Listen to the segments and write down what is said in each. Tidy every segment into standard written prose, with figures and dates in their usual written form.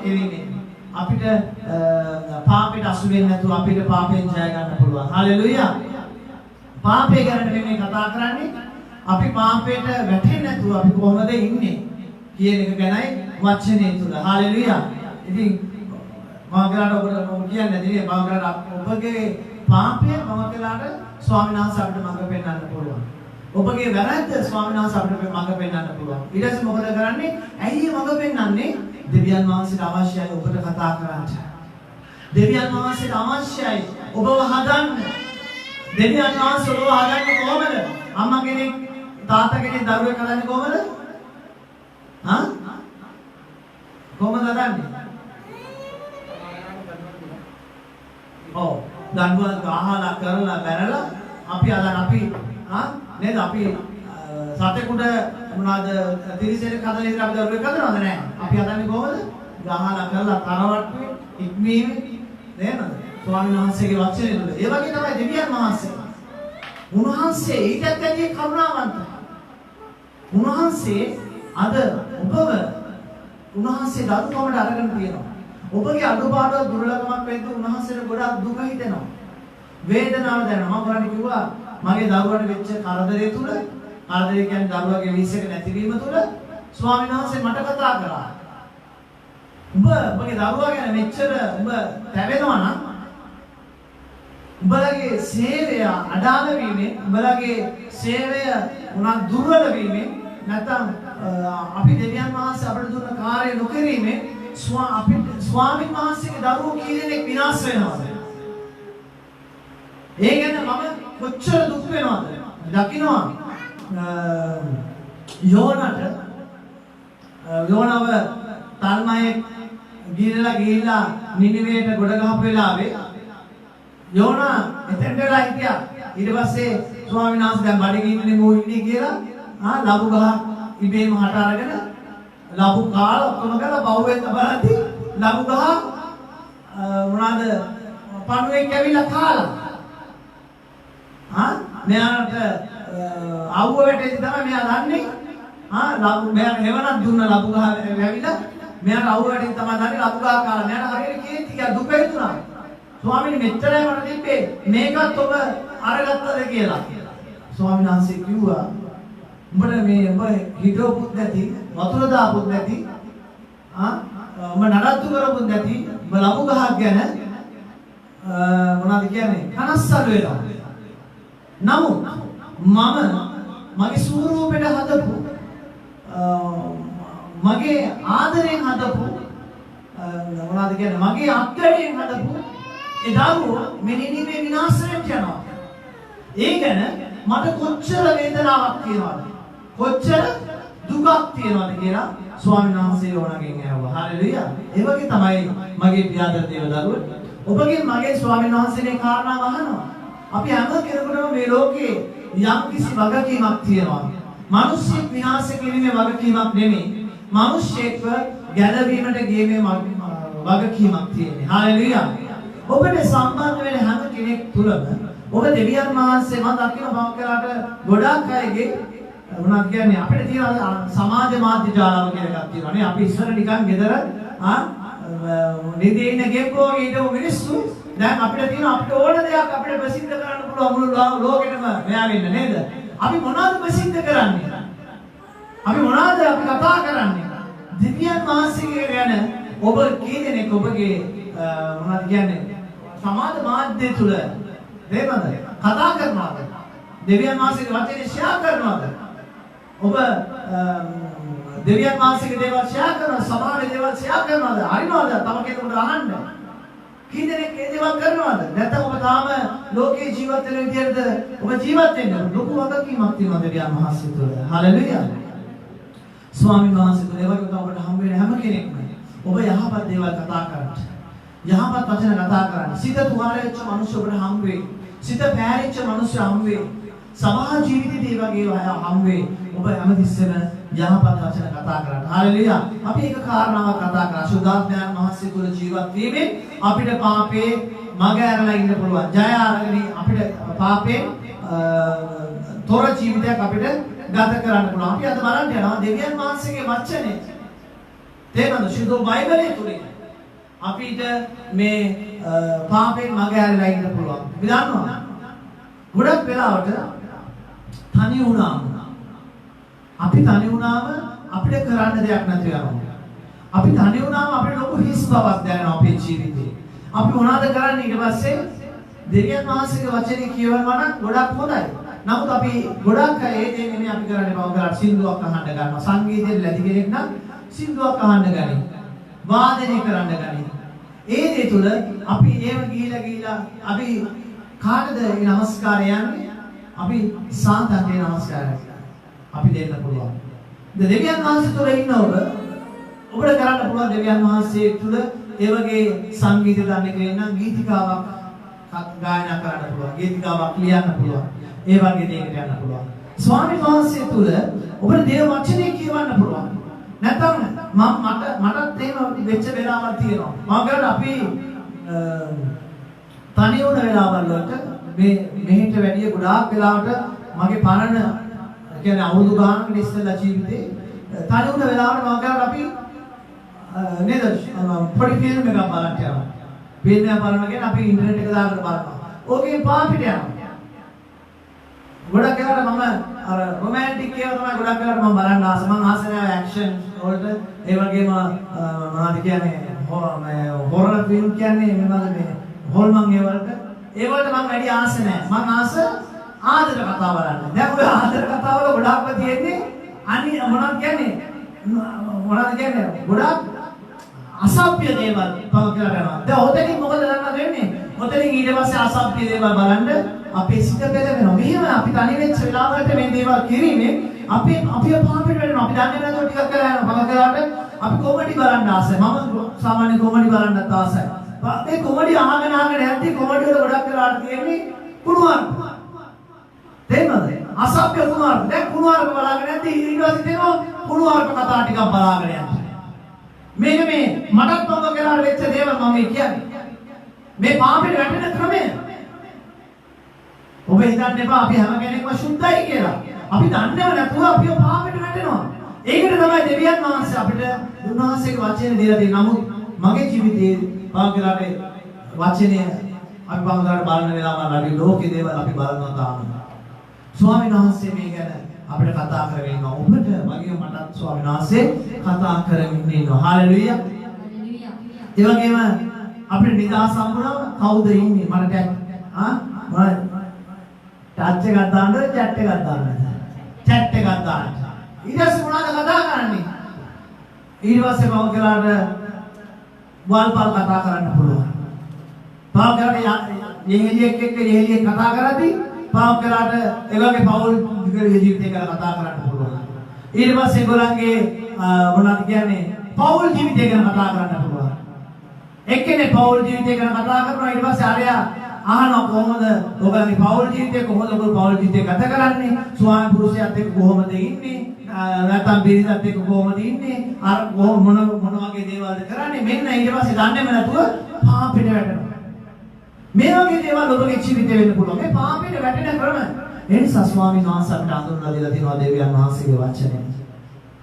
කිරීමෙන් අපිට පාපයට අසු වෙන්නේ නැතුව අපිට පාපයෙන් ජය ගන්න පුළුවන්. හලෙලුයා. පාපේ ගැන මේ කතා කරන්නේ අපි පාපයට වැටෙන්නේ නැතුව අපි කොහොමද ඉන්නේ කියන එක ගැනයි වචනේ තුල. හලෙලුයා. ඉතින් මම ඔබට කියන්නේ නැතිනේ ඔබගේ පාපය මම කියලාට ස්වාමීන් වහන්සේ අපිට මඟ පෙන්වන්න පුළුවන්. ඔබගේ වැරද්ද ස්වාමීන් වහන්සේ අපිට මඟ පෙන්වන්න පුළුවන්. ඊට පස්සේ මොකද කරන්නේ? ඇයි මඟ පෙන්වන්නේ? දෙවියන් වහන්සේට අවශ්‍යයි ඔබට කතා කරන්න. දෙවියන් වහන්සේට අවශ්‍යයි ඔබව හදන්න. දෙවියන් වහන්සේ ඔබව හදන්නේ කොහොමද? අම්මා කෙනෙක් තාත්තා කෙනෙක් දරුවෙක් හදන්නේ කොහොමද? කොහොමද හදන්නේ? ඔව් දඬුවම් ගහලා කරලා බැනලා අපි නේද අපි සතෙකුට මොනවාද තිරිසනෙක් හදලා ඉතින් අපි දරුවෙක් හදනවද නැහැ. අපි හදන්නේ කොහොමද? ගහලා කරලා තරවට්ටුවේ ඉක්මීමේ නේද? ස්වාමීන් වහන්සේගේ වචනේ තුල. ඒ වගේ තමයි දෙවියන් වහන්සේ. උන්වහන්සේ ඊටත් වැඩි කරුණාවන්තයි. උන්වහන්සේ අද ඔබව උන්වහන්සේ දරුකමට අරගෙන තියෙනවා. ඔබගේ අඩුපාඩු දුර්ලභමක් වෙද්දී උන්වහන්සේට ගොඩාක් දුක හිතෙනවා. වේදනාව දැනෙනවා. මම ඔයාලට කිව්වා මගේ දරුවාට වෙච්ච කරදරය තුල කරදරය කියන්නේ දරුවාගේ විශ්යක නැතිවීම තුල ස්වාමීන් වහන්සේ මට කතා කරා. ඔබගේ දරුවා ගැන මෙච්චර ඔබ තැවෙනවා නම් උඹලගේ සේවය අඩාල වීමෙන් උඹලගේ සේවය උනා දුර්වල වීමෙන් නැත්නම් අපි දෙවියන් වහන්සේ අපිට දුන්න කාර්ය නොකිරීමෙන් ස්වාමීන් වහන්සේගේ දරුවෝ කී දෙනෙක් විනාශ වෙනවද? ඒ ගැන මම කොච්චර දුක් වෙනවද? දකින්නවා යෝනව තල්මයේ ගිහිල්ලා නිනිවේට ගොඩ ගහපු වෙලාවේ යෝනා එතෙන්ටලා හිටියා. ඊට පස්සේ ස්වාමීන් වහන්සේ දැන් බඩගින්නේ මෝ ඉන්නේ කියලා ලබු ගහ ඉබේම හට අරගෙන ලබු කාල ඔක්කොම කරලා බහුවෙන් බලද්දි ලබු ගහ මොනවාද පණුවෙක් ඇවිල්ලා කාලා. මෙයාට අවුව වැටෙද්දි තමයි මෙයා දන්නේ. ලබු මෙයා හෙවණක් දුන්න ලබු ගහ ඇවිල්ලා මෙයාට අවුව වැටෙද්දි තමයි දන්නේ ලබු ගහ කාලා. මෙයාට හරියට කේන්ති ගියා දුක හිතුණා. ස්වාමීනි මෙච්චරයි මට තිබ්බේ මේකත් ඔබ අරගත්තද කියලා. ස්වාමීන් වහන්සේ කිව්වා උඹට මේ ඔබ හිතවපුත් නැති වතුර දාපුත් නැති ඔබ නඩත්තු කරපුත් නැති ඔබ ලබු ගහක් ගැන මොනවද කියන්නේ කනස්සලු වෙලා. නමුත් මම මගේ ස්වරූපෙට හදපු මගේ ආදරයෙන් හදපු මොනවද කියන්නේ මගේ අත්දැකීම් හදපු ඒ දරුවෝ මෙනිනිමේ විනාශයට යනවා. ඒ ගැන මට කොච්චර වේදනාවක් තියෙනවද? කොච්චර දුකක් තියෙනවද කියලා ස්වාමීන් වහන්සේ ඕනගෙන් ඇහුවා. හalleluya. ඒ වගේ තමයි මගේ ප්‍රියාදර දේව දරුවෝ. ඔබගෙන් මගේ ස්වාමීන් වහන්සේගේ කාරණාව අහනවා. අපි හැම කෙනෙකුටම මේ ලෝකේ යම්කිසි වගකීමක් තියෙනවා. මිනිස්සෙක් විනාශ කිරීමේ වගකීමක් නෙමෙයි. මිනිස්සෙක්ව ගැලවීමට ගියීමේ වගකීමක් තියෙනවා. හalleluya. ඔබට සම්බන්ධ වෙන හැම කෙනෙක් තුළම ඔබ දෙවියන් වහන්සේ මම දකින බෞද්ධලාට ගොඩාක් අයගේ මොනවද කියන්නේ අපිට තියෙන සමාජ මාධ්‍ය ජාලාව කියලා එකක් තියෙනවා නේ. අපි ඉස්සර නිකන් ගෙදර නිදි ඉන්න ගෙම්බෝ ඊටම මිනිස්සු දැන් අපිට තියෙන අපිට ඕන දෙයක් අපිට ප්‍රසිද්ධ කරන්න පුළුවන් මුළු ලෝකෙටම මෙයා වෙන්න නේද? අපි මොනවද ප්‍රසිද්ධ කරන්නේ? අපි මොනවද අපි කතා කරන්නේ? දෙවියන් වහන්සේගේ ගැන ඔබ කී දෙනෙක් ඔබගේ මොනවද කියන්නේ සමාජ මාධ්‍ය තුල නේද කතා කරනවද? දෙවියන් වහන්සේගේ වචනේ ෂෙයා කරනවද? ඔබ දෙවියන් වහන්සේගේ දේවල් ෂෙයා කරනවද? සමාජයේ දේවල් ෂෙයා කරනවද? හරිනවද? තව කෙනෙකුට අහන්න. කී දෙනෙක් ඒ දේවල් කරනවද? නැත්නම් ඔබ තාම ලෝකේ ජීවත් වෙන විදිහට ඔබ ජීවත් වෙන්න ලොකු වගකීමක් තියෙනවා දෙවියන් වහන්සේ තුළ. හalleluya. ස්වාමීන් වහන්සේ තුළ ඒ වගේ ඔබට හම්බ වෙන හැම කෙනෙක්ම ඔබ යහපත් දේවල් කතා කරන්න. යහපත් වචන කතා කරන්න. සිත තුවාලෙච්ච මිනිස්සු ඔබට හම්බ වෙයි. සිත පෑරිච්ච මිනිස්සු හම්බ වෙයි. සමාජ ජීවිතේ වගේ හම්බ වෙයි. ඔබ හැමතිස්සෙම යහපත් වචන කතා කරන්න. හalleluya. අපි එක කාරණාවක් කතා කරා. සුද්ධාත්මයන් වහන්සේ තුළ ජීවත් වීමෙන් අපිට පාපේ මග ඇරලා ඉන්න පුළුවන්. ජය අරගෙන අපිට පාපේ තොර ජීවිතයක් අපිට ගත කරන්න පුළුවන්. අපි අද බලන්න යනවා දෙවියන් වහන්සේගේ වචනේ. තේරෙනවද? ශුද්ධ බයිබලයේ තුලින් අපිට මේ පාපයෙන් මගහැරලා ඉන්න පුළුවන්. අපි දන්නවා. ගොඩක් වෙලාවට තනි වුණාම අපි තනි වුණාම අපිට කරන්න දෙයක් නැති වෙනවා. අපි තනි වුණාම අපිට ලොකු හිස් බවක් දැනෙනවා අපේ ජීවිතේ. අපි මොනවද කරන්නේ ඊට පස්සේ? දෙවියන් වහන්සේගේ වචනේ කියවනවා නම් ගොඩක් හොඳයි. නමුත් අපි ගොඩක් අය ඒ දේ නෙමෙයි අපි කරන්නේ. බව කරලා සින්දුවක් අහන්න ගන්නවා. සංගීතයෙන් ලැබි කෙනෙක් නම් සින්දුවක් අහන්න ගනි. වාදනය කරන්න ගනි. ඒ දේ තුල අපි ඒව ගිහිලා අපි කාටද මේ নমස්කාරය යන්නේ? අපි සාන්තන්ගේ নমස්කාරය. අපි දෙන්න පුළුවන්. දෙවියන් වහන්සේ තුල ඉන්න ඔබට කරන්න පුළුවන් දෙවියන් වහන්සේ තුල ඒ වගේ සංගීත දන්නේ කෙනෙක් නම් ගීතිකාවක් ගායනා කරන්න පුළුවන්. ගීතිකාවක් ලියන්න පුළුවන්. ඒ වගේ දෙයකට යන්න පුළුවන්. ස්වාමීන් වහන්සේ තුල ඔබට දේව වචනේ කියවන්න පුළුවන්. නැත්නම් මටත් එහෙම වෙච්ච වෙලාවක් තියෙනවා. මම කරලා අපි තනි වුණ වෙලාවල් වලට මෙහෙට වැඩිය ගොඩාක් වෙලාවට මගේ පරණ කියන්නේ අවුරුදු ගානකට ඉස්සෙල්ලා ජීවිතේ තනි වුණ වෙලාවට මම කරලා අපි නේද පොඩි ෆිල්ම් එකක් බලන්න යනවා. ෆිල්ම් එක බලනගෙන අපි ඉන්ටර්නෙට් එක දාගෙන බලනවා. ඕකේ පාපිට යනවා. ගොඩක් වෙලාවට මම අර රොමැන්ටික් ඒවා තමයි ගොඩක් වෙලාවට මම බලන්න ආස. මම ආස නැහැ ඇක්ෂන් වලට. ඒ වගේම මොනවද කියන්නේ හොරර් ෆිල්ම් කියන්නේ මොනවද මේ හොල්මන් ඒ වලට. ඒ වලට මම වැඩි ආස නැහැ. මම ආස ආදර කතා බලන්න. දැන් ඔය ආදර කතා වල ගොඩක්ම තියෙන්නේ මොනවද කියන්නේ ගොඩක් අසභ්‍ය දේවල් පව කියලා කරනවා. දැන් ඔතනින් මොකද කරන්න වෙන්නේ? ඔතනින් ඊට පස්සේ අසභ්‍ය දේවල් බලන්න අපේ සිත පෙළවෙනවා. මෙහෙම අපි තනි වෙච්ච වෙලාවකට මේ දේවල් කිරීමේ අපි පාපෙට වැටෙනවා. අපි දන්නේ නැතුව ටිකක් කරලා යනවා. පව කරාට අපි කොමඩි බලන්න ආසයි. මම සාමාන්‍ය කොමඩි බලන්නත් ආසයි. මේ කොමඩි අහගෙන යද්දී කොමඩි වල ගොඩක් වෙලාවට තියෙන්නේ කුණුවන්ප. තේරෙනවද? අසභ්‍ය කුණුවන්ප. දැන් කුණුවන්ප බලාගෙන යද්දී ඊට පස්සේ තියෙනවා කුණුවන්ප කතා ටිකක් බලාගෙන යන්න. මේක මේ මටත් පොඟ කරලා වෙච්ච දේවල් මම කියන්නේ. මේ පාපෙට වැටෙන ක්‍රමය. ඔබ හිතන්න එපා අපි හැම කෙනෙක්ම සුද්ධයි කියලා. අපි දන්නේව නැතුව අපි පාපෙට වැටෙනවා. ඒකට තමයි දෙවියන් වහන්සේ අපිට උන්වහන්සේගේ වචනේ දීලා තියෙන්නේ. නමුත් මගේ ජීවිතයේ පාගලාට වචනය අපි පාගලාට බලන වෙලාවල් අපි ලෝකේ දේවල් අපි බලනවා තාම. ස්වාමීන් වහන්සේ මේ ගැන අපිට කතා කරගෙන ඉන්නවා. ඔබට වගේ මටත් ස්වාමීන් වහන්සේ කතා කරගෙන ඉන්නවා. හාලෙලුයා. ඒ වගේම අපිට නිදහස් හම්බුනම කවුද ඉන්නේ? මට මොනවද? ටච් එකක් දාන්නද චැට් එකක් දාන්නද? චැට් එකක් දාන්න. ඊට පස්සේ මොනවද කතා කරන්නේ? ඊට පස්සේ මම කියලාට වල්පල් කතා කරන්න පුළුවන්. පාවකලාට යෙහෙලියෙක් එක්ක යෙහෙලියෙක් කතා කරද්දී පාවකලාට ඒ වගේ පෞල් ජීවිතේ ගැන කතා කරන්න පුළුවන්. ඊට පස්සේ ඒගොල්ලන්ගේ මොනවද කියන්නේ පෞල් ජීවිතය ගැන කතා කරන්න පුළුවන්. එක්කෙනේ පෞල් ජීවිතය ගැන කතා කරනවා ඊට පස්සේ ආරයා අහනවා කොහොමද ඔයගොල්ලන්ගේ පෞල් ජීවිතේ කොහොමද ඔයගොල්ලෝ පෞල් ජීවිතේ ගත කරන්නේ? ස්වාමි පුරුෂයාත් එක්ක කොහොමද ඉන්නේ? නැත්නම් බිරිඳත් එක්ක කොහොමද ඉන්නේ? අර මොන වගේ දේවල්ද කරන්නේ? මෙන්න ඊට පස්සේ දන්නේම නැතුව පාපෙට වැටෙනවා. මේ වගේ දේවල් ඔබගේ ජීවිතේ වෙන්න පුළුවන්. මේ පාපෙට වැටෙන ක්‍රම. ඒ නිසා ස්වාමීන් වහන්සේ අපිට අඳුන්වලා දීලා තියෙනවා දෙවියන් වහන්සේගේ වචනේ.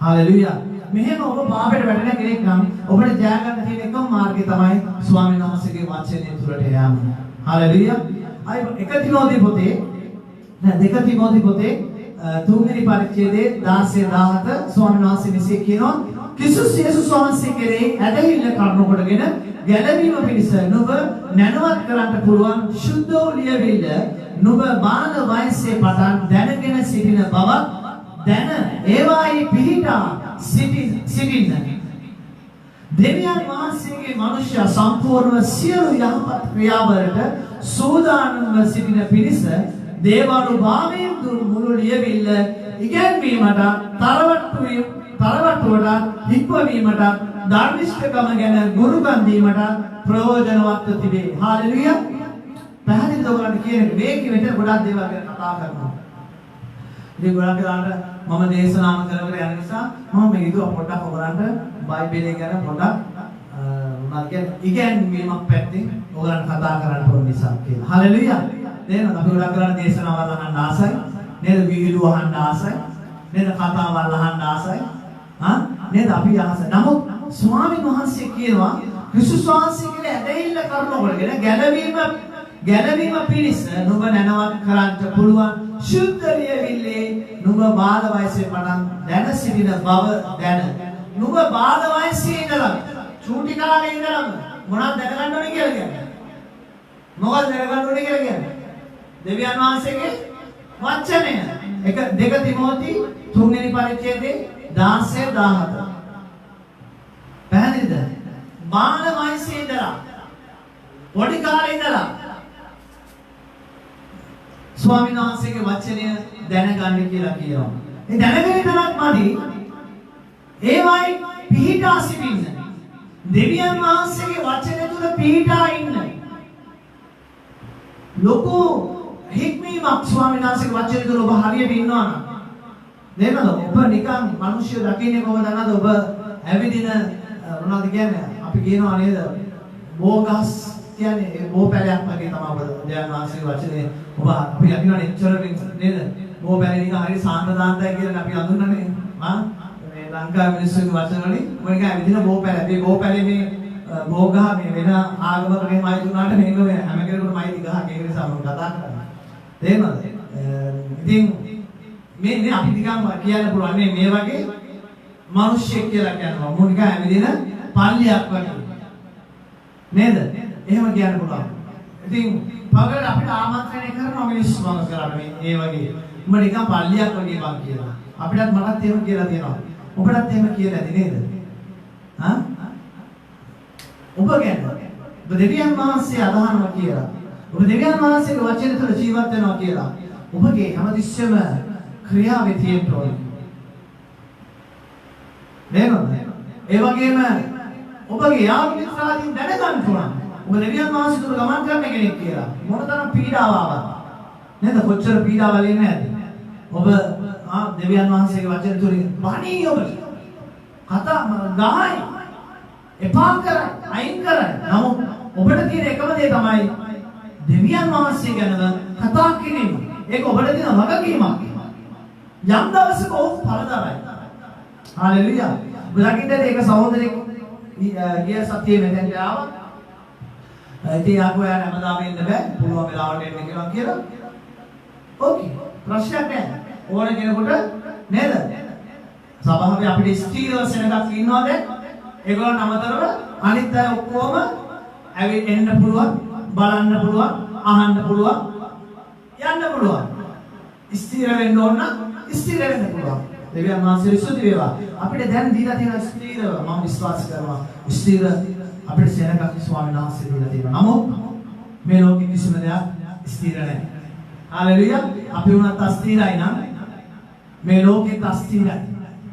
හාලෙලුයා. මෙහෙම ඔබ පාපෙට වැටෙන කෙනෙක් නම් ඔබට ජය ගන්න තියෙන එකම මාර්ගය තමයි ස්වාමීන් වහන්සේගේ වචනේ තුලට යෑම. හාලෙලුයා. අය එක තිමෝති පොතේ දෙක තිමෝති පොතේ තුන්වෙනි පරිච්ඡේදයේ 16-17 ස්වාමීන් වහන්සේ මෙසේ කියනවා ක්‍රිස්තුස් යේසුස් වහන්සේ කෙරෙහි ඇදහිල්ල කරුණු කොටගෙන ගැලවීම පිණිස නුඹ නැනවත් කරන්න පුළුවන් සුද්ධ වූ ලියවිල්ල නුඹ බාල වයසේ පටන් දැනගෙන සිටින බව දැන ඒවායි පිහිටා සිටින්න. දෙවියන් වහන්සේගේ මනුෂ්‍ය සම්පූර්ණ සියලු යහපත් ක්‍රියාවලට සූදානම්ව සිටින පිණිස දේවානුභාවයෙන් දුරු මුළු ලියවිල්ල ඉගැන්වීමට තරවට්ටුවට හික්මවීමට ධර්මිෂ්ඨකම ගැන ගුරුකම් දීමට ප්‍රයෝජනවත් තිබේ. හාලෙලුයා. පැහැදිලිද ඔයගොල්ලන්ට කියන්නේ මේකේ මෙතන ගොඩක් දේවල් ගැන කතා කරනවා. ඉතින් ගොඩක් වෙලාවට මම දේශනාම කරගෙන යන නිසා මම මේ විදිහ පොඩ්ඩක් ඔයගොල්ලන්ට බයිබලය ගැන පොඩ්ඩක් මොනවද කියන්නේ ඉගැන්වීමක් පැත්තෙන් ඔයගොල්ලන්ට කතා කරන්න ඕන නිසා කියලා. හාලෙලුයා. නේද? අපි ගොඩක් කරලා දේශනාවල් අහන්න ආසයි. නේද? වීඩියෝ අහන්න ආසයි. නේද? කතාවල් අහන්න ආසයි. නේද? අපි ආසයි. නමුත් ස්වාමීන් වහන්සේ කියනවා ක්‍රිස්තුස් වහන්සේ කියන ඇදහිල්ල කරනකොටගෙන ගැලවීම පිණිස නුඹ නැනවත් කරන්න පුළුවන් ශුද්ධ ලියවිල්ලේ නුඹ බාල වයසේ පටන් දැන සිටින බව දැන. නුඹ බාල වයසේ ඉඳලා චූටි කාලේ ඉඳලම මොනවද දැනගන්න ඕනේ කියලා කියන්නේ. මොකක්ද දැනගන්න ඕනේ කියලා කියන්නේ. දෙවියන් වහන්සේගේ වචනය. 2 තිමෝති 3 වෙනි පරිච්ඡේදයේ 16 17. පැහැදිලිද? බාල වයසේ ඉඳලා පොඩි කාලේ ඉඳලා ස්වාමීන් වහන්සේගේ වචනය දැනගන්න කියලා කියනවා. ඒ දැනගෙන විතරක් මදි. ඒවයි පිහිටා සිටින්න. දෙවියන් වහන්සේගේ වචනය තුල පිහිටා ඉන්න. ලොකු හික්මීමක් ස්වාමීන් වහන්සේගේ වචනය තුල ඔබ හරියට ඉන්නවා නම් නේද? ඔබ නිකන් මිනිස්සු දකින්නේ කොහොමද නේද? ඔබ ඇවිදින මොනවද කියන්නේ? අපි කියනවා නේද? බෝගස් කියන්නේ බෝපැලයක් වගේ තමයි ඔබ දෙවියන් වහන්සේගේ වචනේ ඔබ අපි අකිනවනේ එච්චර නේද? බෝපැලේ නිකන් හරි සාන්තදාන්තයි කියලා අපි අඳුරන්නේ. මේ ලංකාවේ මිනිස්සුගේ වචන වලින් ඔය නිකන් ඇවිදින බෝපැල. මේ බෝපැලේ මේ බෝගහ මේ වෙන ආගමකට මේමයි දුනාට මේක වෙන හැම කෙනෙකුටම මයිති ගහක් ඒක නිසා මම කතා කරන්නේ. තේරෙනවද? ඉතින් මේ අපි නිකන් කියන්න පුළුවන් මේ වගේ මිනිස්සෙක් කියලා කියනවා. මොන නිකන් ඇවිදින පල්ලියක් වගේ. නේද? එහෙම කියන්න පුළුවන්. ඉතින් පගල අපිට ආමන්ත්‍රණය කරනවා මිනිස්සු මම කරන්නේ මේ වගේ. උඹ නිකන් පල්ලියක් වගේ බං කියලා. අපිටත් මටත් එහෙම කියලා තියෙනවා. ඔබටත් එහෙම කියලා ඇති නේද? හා? ඔබ ගැන ඔබ දෙවියන් වහන්සේ අදහනවා කියලා. ඔබ දෙවියන් වහන්සේගේ වචන තුළ ජීවත් වෙනවා කියලා. ඔබගේ හැමතිස්සෙම ක්‍රියාවේ තියෙන්න ඕනේ. නේද? ඒ වගේම ඔබගේ යාළු මිත්‍රාදීන් දැනගන්න ඕන. ඔබ දෙවියන් වහන්සේ තුළ ගමන් කරන කෙනෙක් කියලා. මොනතරම් පීඩාව ආවත්. නේද? කොච්චර පීඩාවල් එන්නේ නැද්ද? ඔබ දෙවියන් වහන්සේගේ වචන තුළ බණී ඔබ කතා ගහයි එපා කරයි අයින් කරයි. නමුත් ඔබට තියෙන එකම දේ තමයි දෙවියන් වහන්සේ ගැන කතා කිරීම. ඒක ඔබට තියෙන වගකීමක්. යම් දවසක ඔව් පළදරයි. හalleluya. ඔබ දකින්නද ඒක සහෝදරෙක් ගිය සතියේ මෙතෙන්ට ආවා. ඉතින් ආපහු යන්න හැමදාම එන්න බෑ. පුළුවන් වෙලාවට එන්න කියලා. ඕකේ. ප්‍රශ්නයක් නැහැ. ඕන කෙනෙකුට නේද? සභාවේ අපිට ස්ථීරව සෙනඟක් ඉන්නවද? ඒගොල්ලන් අමතරව අනිත් අය ඔක්කොම ඇවිත් එන්න පුළුවන්, බලන්න පුළුවන්, අහන්න පුළුවන්, යන්න පුළුවන්. ස්ථීර වෙන්න ඕන නම් ස්ථීර වෙන්න පුළුවන්. දෙවියන් වහන්සේ සුදු වේවා. අපිට දැන් දීලා තියෙන ස්ථීරව මම විශ්වාස කරනවා. ස්ථීර අපිට සෙනඟක් ස්වාමීන් වහන්සේ දීලා තියෙනවා. නමුත් මේ ලෝකෙ කිසිම දෙයක් ස්ථීර නැහැ. හalleluya. අපි වුණත් අස්ථීරයි නම් මේ ලෝකෙත් අස්ථීරයි.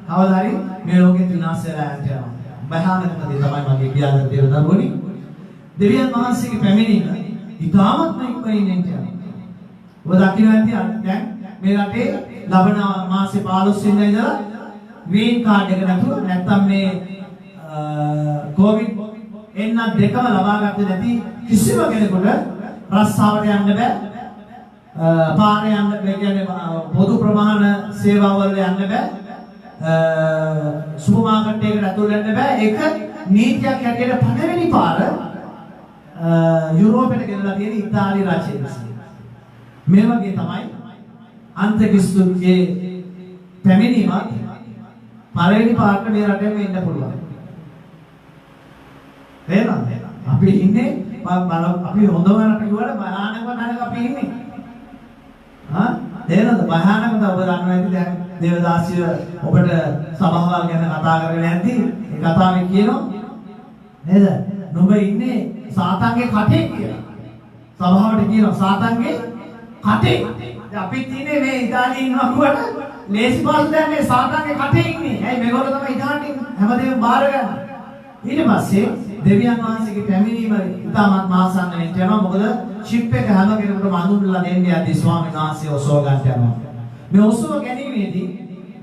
කවදා හරි මේ ලෝකෙත් විනාශ වෙලා යනවා. භයානකම දේ තමයි මගේ කියන්න දේව දරුවනි. දෙවියන් වහන්සේගේ පැමිණීම ඉතාමත් ඉක්මනින් එනවා. ඔබ දකින්න ඇති දැන් මේ රටේ ලබන මාසේ 15 වෙනිදා ඉඳලා වීන් කාඩ් එක නැතුව නැත්තම් මේ කොවිඩ් එන්න දෙකම ලබා ගන්න නැති කිසිම කෙනෙකුට රස්සාවට යන්න බෑ. පාරේ යන්න බෑ කියන්නේ පොදු ප්‍රවාහන සේවාවල යන්න බෑ. සුපර් මාකට් එකකට ඇතුල් වෙන්න බෑ. ඒක නීතියක් හැටියට පළවෙනි පාර යුරෝපෙට ගෙනලා තියෙන ඉතාලි රජය විසින්. මේ වගේ තමයි අන්තක්‍රිස්තුගේ පැමිණීමත් පළවෙනි පාරට මේ රටේම ඉන්න පුළුවන්. තේරෙනවද? අපි ඉන්නේ අපි හොඳම රට කිව්වට භයානකම තැනක අපි ඉන්නේ. තේරෙනවද? භයානකම ඔබ දන්නවා ඇති දැන් දේවදාසිය ඔබට සභාවල් ගැන කතා කරගෙන යද්දී ඒ කතාවේ කියනවා නේද? නුඹ ඉන්නේ සාතන්ගේ කටේ කියලා. සභාවට කියනවා සාතන්ගේ කටේ. අපි ඉන්නේ මේ ඉතාලියේ ඉන්නවා කුවට ලේසි පාස් දැන් මේ සාතන්ගේ කටේ ඉන්නේ. ඇයි මේගොල්ලෝ තමයි ඉතාලියේ ඉන්නේ. හැමදේම බාර ගන්න. ඊට පස්සේ දෙවියන් වහන්සේගේ පැමිණීම ඉතාමත් මාසන්න වෙන්න යනවා. මොකද ෂිප් එක හැම කෙනෙකුටම අඳුරලා දෙන්නේ යද්දී ස්වාමීන් වහන්සේ ඔසව ගන්න යනවා. මේ ඔසව ගැනීමේදී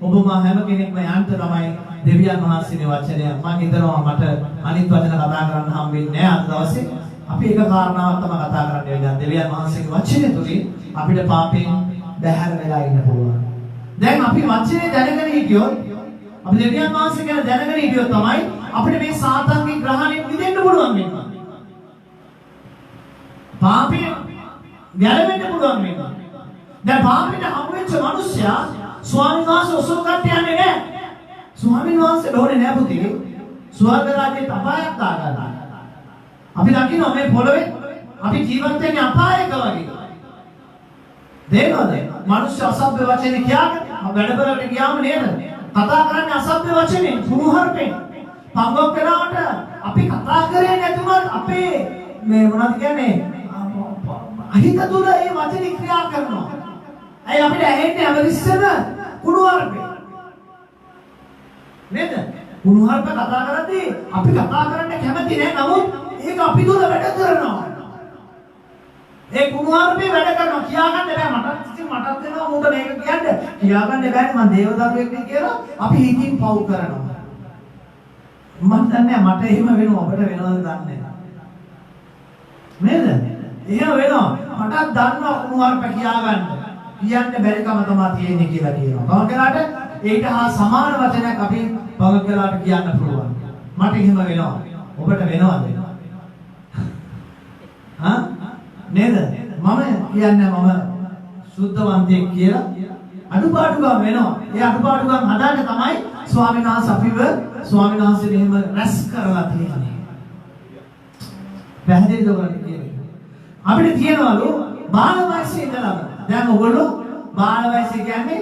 ඔබ මා හැම කෙනෙක්ම යන්න තමයි දෙවියන් වහන්සේගේ වචනය. මම හිතනවා මට අනිත් වචන කතා කරන්න හම්බෙන්නේ නැහැ අද දවසේ. අපි එක කාරණාවක් තමයි කතා කරන්න වෙන්නේ. දෙවියන් වහන්සේගේ වචනය තුලින් අපිට පාපයෙන් බැහැර වෙලා ඉන්න පුළුවන්. දැන් අපි වචනේ දැනගෙන හිටියොත් අපි දෙවියන් වහන්සේ ගැන දැනගෙන හිටියොත් තමයි අපිට මේ සාතන්ගේ ග්‍රහණයෙන් මිදෙන්න පුළුවන් වෙනවා. පාපේ ගැලවෙන්න පුළුවන් වෙනවා. දැන් පාපෙට හමු වෙච්ච මිනිස්සයා ස්වාමීන් වහන්සේ ඔසව ගන්න යන්නේ නැහැ. ස්වාමීන් වහන්සේ ඕනේ නැහැ පුතේ. ස්වර්ග රාජ්‍යයට අපායක් දාගන්න. අපි දකින්න මේ පොළවේ අපි ජීවත් වෙන්නේ අපායක වගේ. දේනවද? මිනිස්සු අසභ්‍ය වචනේ කියාගෙන වැඩවලට ගියාම නේද? කතා කරන්නේ අසභ්‍ය වචනේ, කුණුහරුපෙන්. පංගොක් වෙනාට අපි කතා කරේ නැතුණත් අපේ මේ මොනවද කියන්නේ? අහිත තුල ඒ වචනේ ක්‍රියා කරනවා. ඇයි අපිට ඇහෙන්නේ හැමතිස්සෙම කුණුහරුපෙන්. නේද? කුණුහරුප කතා කරද්දී අපි කතා කරන්න කැමති නෑ. නමුත් ඒක අපි තුල වැඩ කරනවා. ඒ කුණුහරුපේ වැඩ කරනවා. කියාගන්න බෑ මටත් දෙනවා උඹ මේක කියන්නේ. කියාගන්න බෑනේ මම දේවදත්තයෙක් නේ කියලා අපි හිතින් පව් කරනවා. මම දන්නේ මට එහෙම වෙනවා ඔබට වෙනවද දන්නේ නේද? එහෙම වෙනවා. මටත් දන්නවා කුණුහරුප කියාගන්න. කියන්න බැරිකම තමයි තියෙන්නේ කියලා කියනවා. බවකලාට ඒකට හා සමාන වචනයක් අපි බවකලාට කියන්න පුළුවන්. මට එහෙම වෙනවා. ඔබට වෙනවද? හා නේද? මම කියන්නේ මම සුද්ධවන්තයෙක් කියලා අඩුපාඩුකම් වෙනවා. ඒ අඩුපාඩුකම් හදාන්න තමයි ස්වාමීන් වහන්සේ අපිව ස්වාමීන් වහන්සේ මෙහෙම රැස් කරලා තියෙන්නේ. පැහැදිලිද ඔයගොල්ලන්ට කියන්නේ? අපිට තියනවලු බාල වයසේ ඉඳලා දැන් ඔයගොල්ලෝ බාල වයසේ කියන්නේ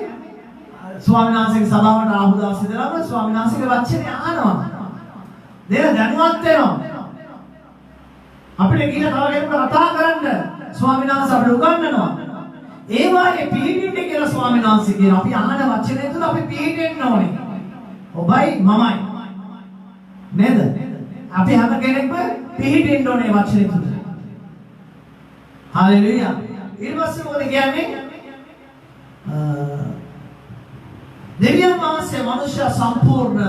ස්වාමීන් වහන්සේගේ සභාවට ආපු දවස් ඉඳලාම ස්වාමීන් වහන්සේගේ වචනේ අහනවා. දෙන දැනුවත් වෙනවා. අපිට කියන තව කෙනෙකුට කතා කරන්න ස්වාමීන් වහන්සේ අපිට උගන්වනවා. ඒ වාගේ පිළිගින්න කියලා ස්වාමීන් වහන්සේ කියනවා. අපි අහන වචනේ තුල අපි පිළිගන්න ඕනේ. ඔබයි මමයි. නේද? අපි හැම කෙනෙක්ම පිළිගන්න ඕනේ වචනේ තුල. හalleluya. ඊට පස්සේ මොකද කියන්නේ? දෙවියන් වහන්සේ මනුෂ්‍ය සම්පූර්ණ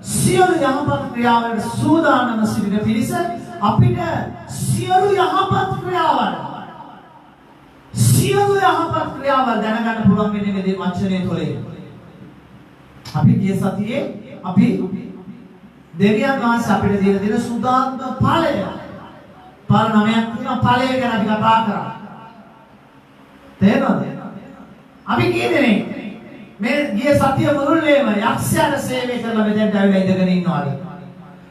සියලු යහපත් ක්‍රියාවලට සූදානම් සිටින පිරිස අපිට සියලු යහපත් ක්‍රියාවල් දැනගන්න පුළුවන් වෙන්නේ මේ වචනය තුළින්. අපි ගිය සතියේ අපි දෙවියන් වහන්සේ අපිට දීලා දෙන සුදාත්ම ඵලය. ඵල 9ක් තියෙනවා. ඵලය ගැන අපි කතා කරා. තේරෙනවද? අපි කියන්නේ මේ ගිය සතිය මුළුල්ලේම යක්ෂයාට සේවය කරලා මෙතෙන්ට ඇවිල්ලා ඉඳගෙන ඉන්නවාද?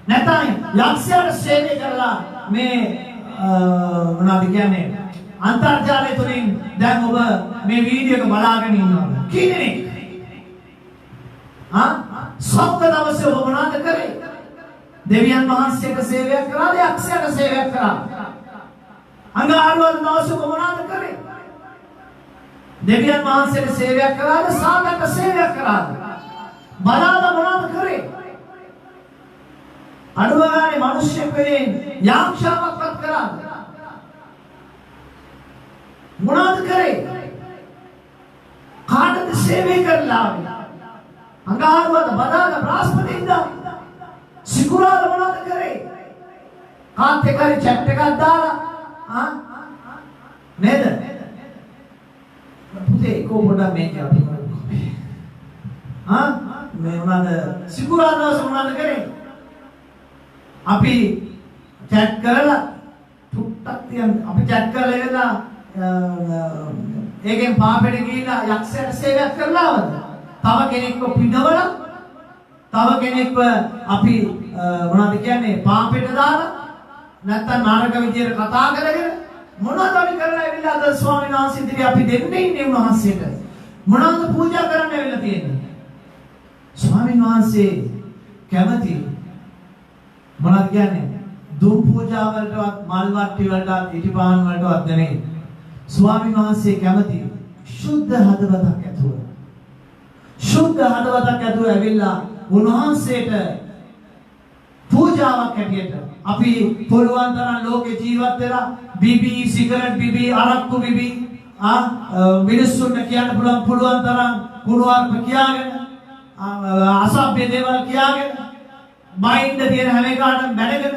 නැත්නම් යක්ෂයාට සේවය කරලා මේ මොනවද කියන්නේ අන්තර්ජාලය තුලින් දැන් ඔබ මේ වීඩියෝ එක බලාගෙන ඉන්නවද? කීදෙනෙක්? සත්‍ය දවසේ ඔබ මොනවද කරේ? දෙවියන් වහන්සේට සේවයක් කරාද? යක්ෂයාට සේවයක් කරාද? අඟහරුවාද දවසේ ඔබ මොනවද කරේ? දෙවියන් වහන්සේට සේවයක් කරාද? සාතන්ට සේවයක් කරාද? බලාද මොනවද කරේ? අනුගානේ මිනිස්සුෙක් වෙන්නේ යාක්ෂාවක්වත් කරාද? මොනවද කරේ? කාටද සේවය කරලා? අඟහරුවාද බලාද බ්‍රහස්පතින්දා සිකුරාද මොනවද කරේ? කාත් එක්ක හරි chat එකක් දාලා නේද? පුතේ කොහොමද මේක අපි කරන්නේ? මේ මොනවාද සිකුරාදවස මොනවද කරේ? අපි chat කරලා ටුක්ටක් තියන් අපි chat කරලා ඉවරලා ඒකෙන් පාපෙට ගිහිලා යක්ෂයට සේවයක් කරලා ආවද? තව කෙනෙක්ව පිටවලා තව කෙනෙක්ව අපි මොනවද කියන්නේ පාපෙට දාලා නැත්තම් නරක විදියට කතා කරගෙන මොනවද අපි කරලා ඇවිල්ලා අද ස්වාමීන් වහන්සේ ඉදිරියේ අපි දෙන්නේ ඉන්නේ උන්වහන්සේට මොනවද පූජා කරන්න ඇවිල්ලා තියෙන්නේ? ස්වාමීන් වහන්සේ කැමති මොනවද කියන්නේ දුම් පූජා වලටවත් මල් වට්ටි වලටවත් ඉටිපාන් වලටවත් නෙමෙයි. ස්වාමීන් වහන්සේ කැමති සුද්ධ හදවතක් ඇතුව ඇවිල්ලා උන්වහන්සේට පූජාවක් හැටියට අපි පුළුවන් තරම් ලෝකේ ජීවත් වෙලා බිබි සිගරට් බිබි අරක්කු බිබි මිනිස්සුන්ට කියන්න පුළුවන් තරම් කුණුවarp කියාගෙන අසභ්‍ය දේවල් කියාගෙන මයින්ඩ් තියෙන හැම එකකටම බැනගෙන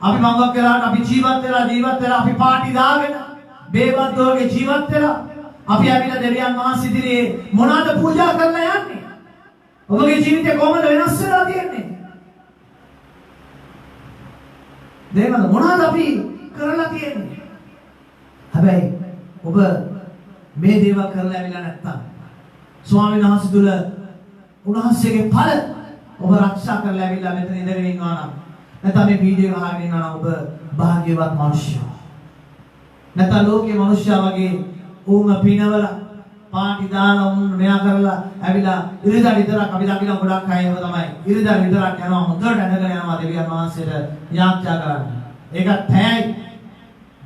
අපි මංගක් කරාට අපි ජීවත් වෙලා අපි පාටි දාගෙන බේබත් වගේ ජීවත් වෙලා අපි ඇවිල්ලා දෙවියන් වහන්සේ ඉදිරියේ මොනවාද පූජා කරලා යන්නේ? ඔබගේ ජීවිතේ කොහොමද වෙනස් වෙලා තියෙන්නේ? දේවල් මොනවද අපි කරලා තියෙන්නේ? හැබැයි ඔබ මේ දේවල් කරලා ඇවිල්ලා නැත්තම් ස්වාමීන් වහන්සේ තුල උන්වහන්සේගේ ඵල ඔබ ආරක්ෂා කරලා ඇවිල්ලා මෙතන ඉඳගෙන ඉන්නවා නම් නැත්නම් මේ වීඩියෝ එක අහගෙන ඉන්නවා නම් ඔබ භාග්‍යවත් මිනිස්සුયો. නැත්නම් ලෝකේ මිනිස්සයා වගේ ඌම පිනවලා පාටි දාලා උන් මෙයා කරලා ඇවිල්ලා ඉරිදා විතරක් අපි දකින්න ගොඩක් අය ඒව තමයි. ඉරිදා විතරක් යනවා හොඳට ඇඳගෙන යනවා දෙවියන් වහන්සේට යාඥා කරන්න. ඒකත් තෑයි.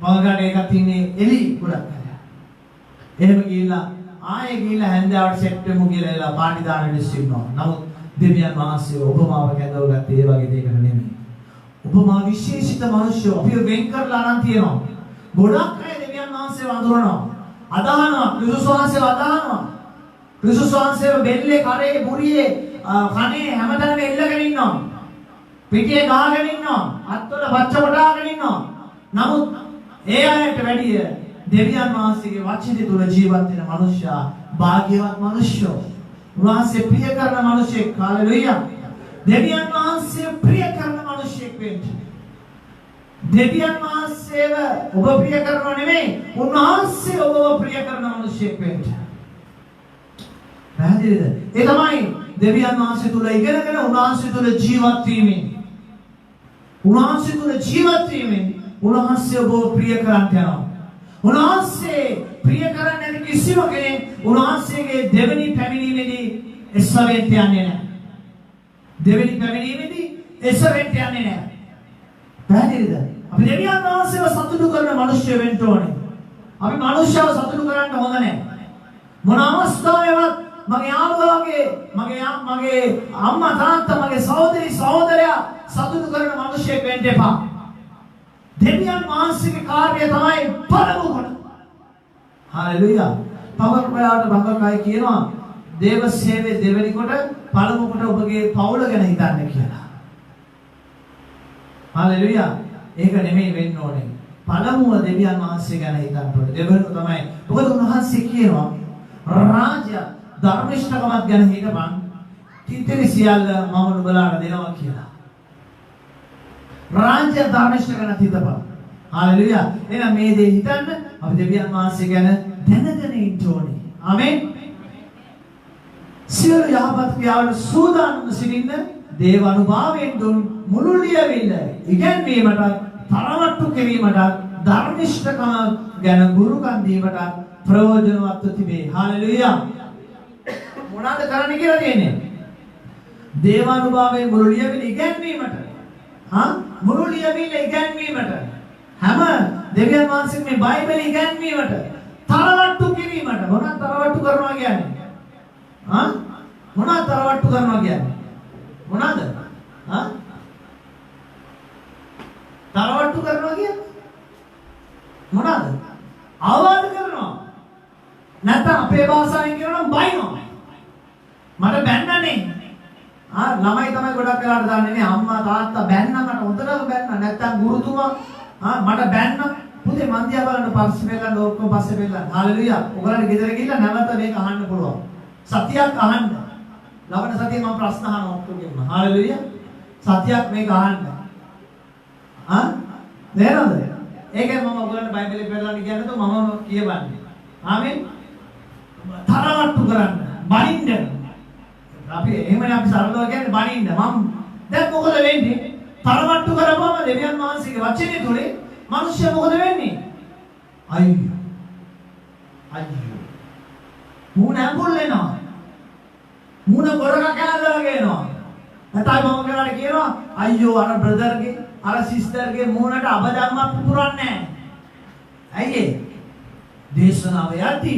මගකට ඒකත් ඉන්නේ එලි ගොඩක් අය. එහෙම ගිහිල්ලා ආයේ ගිහිල්ලා හැන්දෑවට සෙට් වෙමු කියලා එලා පාටි දාන මිනිස්සු ඉන්නවා. නමුත් දෙවියන් වහන්සේ ඔබමාව කැඳවගත්තේ ඒ වගේ දෙයකට නෙමෙයි. ඔබමා විශේෂිත මිනිස්සු අපිව වෙන් කරලා අරන් තියෙනවා. ගොඩක් අය දෙවියන් වහන්සේව අඳුරනවා. අදහනවා ක්‍රිස්තුස් වහන්සේව අදහනවා. ක්‍රිස්තුස් වහන්සේව බෙල්ලේ කරේ බුරියේ කනේ හැමතැනම එල්ලගෙන ඉන්නවා. පිටියේ ගහගෙන ඉන්නවා. අත්වල බච්ච කොටාගෙන ඉන්නවා. නමුත් ඒ අයට වැඩිය දෙවියන් වහන්සේගේ වචනේ තුල ජීවත් වෙන මනුෂ්‍යයා භාග්‍යවත් මනුෂ්‍යෝ. උන්වහන්සේ ප්‍රිය කරන මනුෂ්‍යෙක්. හාලෙලුයා. දෙවියන් වහන්සේ ප්‍රිය කරන මනුෂ්‍යෙක් වෙන්න. දෙවියන් වහන්සේව ඔබ ප්‍රිය කරනව නෙමෙයි, උන්වහන්සේ ඔබව ප්‍රිය කරන මිනිසෙක් වෙන්න. පැහැදිලිද? ඒ තමයි දෙවියන් වහන්සේ තුල ඉගෙනගෙන උන්වහන්සේ තුල ජීවත් වීමෙන්. උන්වහන්සේ තුල ජීවත් වීමෙන් උන්වහන්සේ ඔබව ප්‍රිය කරන්න යනවා. උන්වහන්සේ ප්‍රිය කරන්නේ නැති කිසිම කෙනෙක් උන්වහන්සේගේ දෙවෙනි පැමිණීමේදී එසවෙන්ට යන්නේ නැහැ. දෙවෙනි පැමිණීමේදී එසවෙන්ට යන්නේ නැහැ. පැහැදිලිද? අපි දෙවියන් වහන්සේව සතුටු කරන මිනිස්සු වෙන්න ඕනේ. අපි මිනිස්සුව සතුටු කරන්න හොඳ නැහැ. මොන අවස්ථාවෙවත් මගේ යාළුවාගේ මගේ අම්මා තාත්තා මගේ සහෝදරි සහෝදරයා සතුටු කරන මිනිස්සෙක් වෙන්න එපා. දෙවියන් වහන්සේගේ කාර්යය තමයි පළමු කොට. හalleluya. පවර්පයාට බංගකයි කියනවා දේව සේවයේ දෙවෙනි කොට පළමු කොට ඔබගේ පවුල ගැන හිතන්න කියලා. හalleluya. ඒක නෙමෙයි වෙන්න ඕනේ. පළමුව දෙවියන් වහන්සේ ගැන හිතන්න ඕනේ. දෙවෙනි තමයි. මොකද උන්වහන්සේ කියනවා රාජ්‍ය ධර්මිෂ්ඨකමක් ගැන හිතපන්. තිතේ සියල්ල මම නුඹලාට දෙනවා කියලා. රාජ්‍ය ධර්මිෂ්ඨ ගැන හිතපන්. හalleluya. එහෙනම් මේ දේ හිතන්න අපි දෙවියන් වහන්සේ ගැන දැනගෙන ඉන්න ඕනේ. ආමෙන්. සියලු යහපත් ක්‍රියාවල සූදානම් සිටින්න දේව අනුභවයෙන් දුන් මුළු ලියවිල්ල ඉගෙනීමට තරවට්ටු කිරීමට ධර්මිෂ්ඨකම ගැන ගුරුකම් දීමට ප්‍රයෝජනවත් තිබේ. හalleluya. මොනවාද කරන්න කියලා තියෙන්නේ? දේව අනුභවයෙන් මුළු ලියවිල්ල ඉගෙනීමට මුළු ලියවිල්ල ඉගෙනීමට හැම දෙවියන් වහන්සේ මේ බයිබල් ඉගෙනීමට තරවට්ටු කිරීමට මොනවද තරවට්ටු කරනවා කියන්නේ? මොනවද තරවට්ටු කරනවා කියන්නේ? මොනවාද? තරවට්ටු කරනවා කියන්නේ මොනවාද? අවවාද කරනවා. නැත්නම් අපේ භාෂාවෙන් කියනවා නම් බයිනවා. මට බැන්නනේ. ළමයි තමයි ගොඩක් වෙලාවට දන්නේ නේ අම්මා තාත්තා බැන්න මට හොඳටම බැන්න. නැත්නම් ගුරුතුමා මට බැන්න. පුතේ මන් දිහා බලන්න පස්සේ බැලන්න ඔක්කොම පස්සේ බැලන්න. හalleluya. ඔයගොල්ලන්ට ගෙදර ගිහිල්ලා නැවත මේක අහන්න පුළුවන්. සතියක් අහන්න. ලබන සතියේ මම ප්‍රශ්න අහනවා ඔක්කොගෙම. හalleluya. සතියක් මේක අහන්න. නේද? ඒකයි මම ඔයගොල්ලන්ට බයිබලෙ පෙරලන්න කියන්නේ તો මම කියවන්නේ. ආමෙන්. තරවට්ටු කරන්න. බනින්න. අපි එහෙමනේ අපි සරලව කියන්නේ බනින්න. මම දැන් මොකද වෙන්නේ? තරවට්ටු කරපුවම දෙවියන් වහන්සේගේ වචනේ තුනේ මිනිස්සු මොකද වෙන්නේ? අයියෝ. මූණ ඇඹුල් වෙනවා. මූණ ගොරක කෑල්ල වගේ වෙනවා. නැත්නම් මම කරාට කියනවා අයියෝ අර බ්‍රදර්ගේ අර සිස්ටර්ගේ මූණට අබදම්මක් පුරන්නේ නැහැ. ඇයි ඒ? දේශනාව යටි.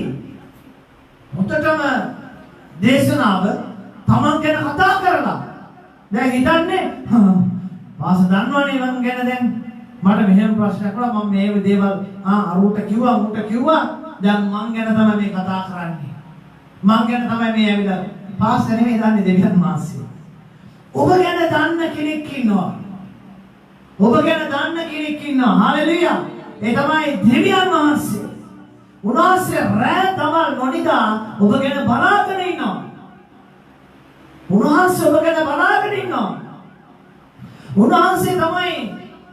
මුත්තටම දේශනාව තමන් ගැන කතා කරලා දැන් හිතන්නේ මාස දන්නවනේ මම ගැන දැන් මට මෙහෙම ප්‍රශ්නයක් වුණා මම මේ දේවල් අරුට කිව්වා දැන් මං ගැන තමයි මේ කතා කරන්නේ මං ගැන තමයි මේ ඇවිල්ලා පාස් නෙමෙයි දන්නේ දෙවියන් වහන්සේ ඔබ ගැන දන්න කෙනෙක් ඉන්නවා හalleluya ඒ තමයි දෙවියන් වහන්සේ උන්වහන්සේ රැ තමල් නොනිදා ඔබ ගැන බලාගෙන ඉන්නවා උන්වහන්සේ ඔබ ගැන බලාගෙන ඉන්නවා උන්වහන්සේ තමයි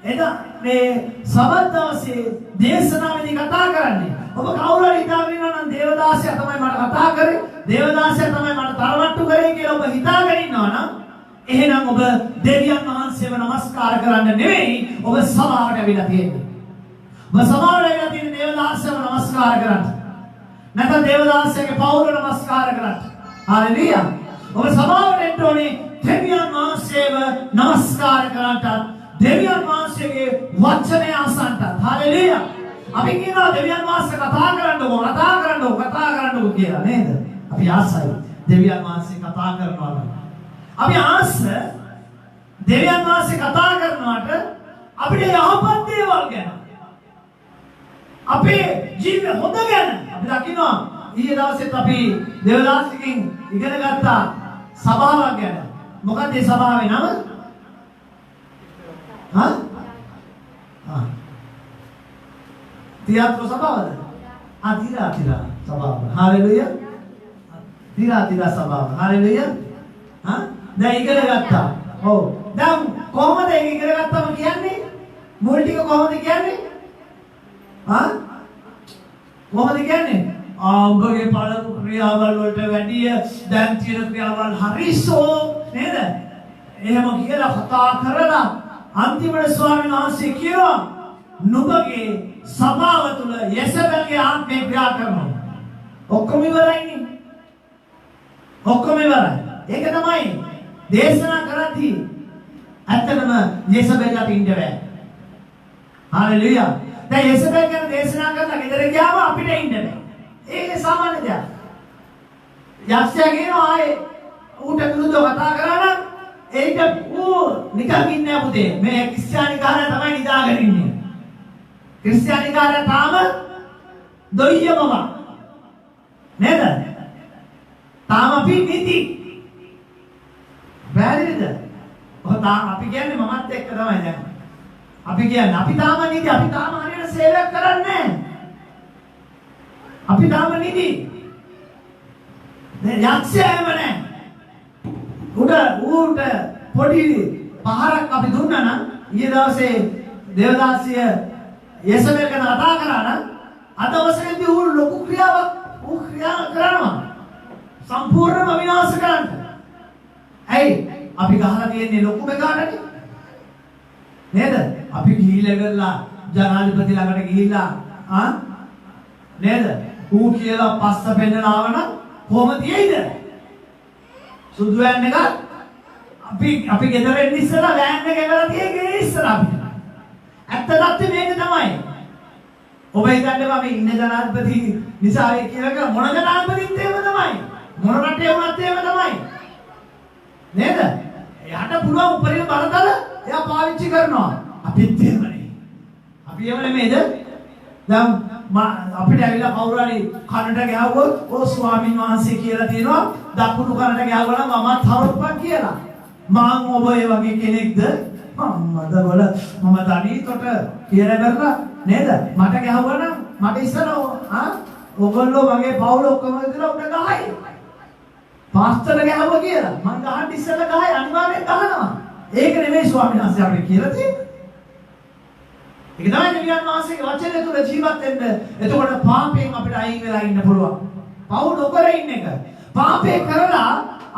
එදා මේ සබත් දවසේ දේශනාවේදී කතා කරන්නේ. ඔබ කවුරු හරි හිතාගෙන ඉන්නවා නම් දේවදාසයා තමයි මට කතා කරේ, දේවදාසයා තමයි මට තරවට්ටු කරේ කියලා ඔබ හිතාගෙන ඉන්නවා නම් එහෙනම් ඔබ දෙවියන් වහන්සේව නමස්කාර කරන්න නෙවෙයි ඔබ සභාවට ඇවිල්ලා තියෙන්නේ. ඔබ සභාවට ඇවිල්ලා තියෙන්නේ දේවදාසයව නමස්කාර කරන්න. නැත්නම් දේවදාසයාගේ පවුල නමස්කාර කරන්න. හalleluya. ඔබ සභාවට එන්න ඕනේ දෙවියන් වහන්සේව නමස්කාර කරන්නට, දෙවියන් වහන්සේගේ වචනය අසන්නට. හalleluya. අපි කියනවා දෙවියන් වහන්සේ කතා කරන්නකෝ කියලා නේද? අපි ආසයි දෙවියන් වහන්සේ කතා කරනවා නම්. අපි ආස දෙවියන් වහන්සේ කතා කරනවාට අපිට යහපත් දේවල් ගැන, අපේ ජීවිත හොඳ ගැන අපි දකිනවා. ඊයේ දවසෙත් අපි දේවදාසකින් ඉගෙන ගත්තා සභාවක් ගැන. මොකක්ද ඒ සභාවේ නම? තියාත්‍ර සභාවද? තිරා සභාව. හalleluya. තිරා සභාව. හalleluya. දැන් ඉගෙන ගත්තා. ඔව්. දැන් කොහොමද ඒක ඉගෙන ගත්තම කියන්නේ? මුල් ටික කොහොමද කියන්නේ? කොහොමද කියන්නේ? ඔබගේ පළමු ක්‍රියාවල් වලට වැඩිය දැන් තියෙන ක්‍රියාවල් හරිසෝ නේද? එහෙම කියලා කතා කරලා අන්තිමට ස්වාමීන් වහන්සේ කියනවා නුඹගේ සභාව තුළ යෙසබෙල්ගේ ආත්මය ක්‍රියා කරනවා. ඔක්කොම ඉවරයිනේ. ඔක්කොම ඉවරයි. ඒක තමයි දේශනා කරද්දී ඇත්තටම යෙසබෙල්ට ඉන්න බෑ. හalleluya. දැන් යෙසබෙල් ගැන දේශනා කරලා ගෙදර ගියාම අපිට ඉන්න බෑ. ඒක සාමාන්‍ය දෙයක්. යක්ෂයා කියනවා ආයේ ඌට විරුද්ධව කතා කරා නම් ඒක ඌ නිකන් ඉන්නේ පුතේ. මේ ක්‍රිස්තියානිකාරය තමයි නිදාගෙන ඉන්නේ. ක්‍රිස්තියානිකාරය තාම දොයියමම නේද? තාම අපි නිදි. බැරිද? අපි කියන්නේ මමත් එක්ක තමයි දැන්. අපි කියන්නේ අපි තාම නිදි. අපි තාම හරියට සේවයක් කරන්නේ නැහැ. අපි තාම නිදි. දැන් යක්ෂයාම නැහැ. ඌට පොඩි පහරක් අපි දුන්නා නම් ඊයේ දවසේ දේවදාසිය යෙසබෙල් ගැන කතා කරා නම් අද දවසේදී ඌ ලොකු ක්‍රියාවක් කරනවා. සම්පූර්ණයෙන්ම විනාශ කරන්න. ඇයි? අපි ගහලා තියෙන්නේ ලොකු මෙකාටනේ. නේද? අපි ගිහිල්ලා ඉවරලා ජනාධිපති ළඟට ගිහිල්ලා නේද? ඌ කියලා පස්ස පෙන්නලා ආවනම් කොහොම තියෙයිද? සුදු වෑන් එක අපි ගෙදර එන්න ඉස්සලා වෑන් එක එවලා තියෙන්නේ ඉස්සලා අපි. ඇත්ත තත්ත්වය මේක තමයි. ඔබ හිතන්නේ මම ඉන්නේ ජනාධිපති නිසා ඒ කියලා මොන ජනාධිපතිත් එහෙම තමයි. මොන රටේ වුණත් එහෙම තමයි. නේද? එයාට පුළුවන් උපරිම බලතල එයා පාවිච්චි කරනවා. අපිත් එහෙමනේ. අපි එහෙම නෙමෙයිද? දැන් අපිට ඇවිල්ලා කවුරු හරි කනට ගහුවොත් ඕ ස්වාමීන් වහන්සේ කියලා තියෙනවා දකුණු කනට ගහුවා නම් මමත් හරොප්පක් කියලා. මම ඔබ ඒ වගේ කෙනෙක්ද? මමද වල මම තනියට කියලා කරලා නේද? මට ගහුවා නම් මට ඉස්සරහ ඔයගොල්ලෝ වගේ පවුල ඔක්කොම ඉදලා උඩ ගහයි. පාස්ටර් ගහුවා කියලා. මං ගහන්න ඉස්සෙල්ලා ගහයි අනිවාර්යෙන් ගහනවා. ඒක නෙමෙයි ස්වාමීන් වහන්සේ අපිට කියලා තියෙන්නේ. ඒක තමයි දෙවියන් වහන්සේගේ වචනය තුළ ජීවත් වෙන්න. එතකොට පාපයෙන් අපිට අයින් වෙලා ඉන්න පුළුවන්. පව් නොකර ඉන්න එක. පාපේ කරලා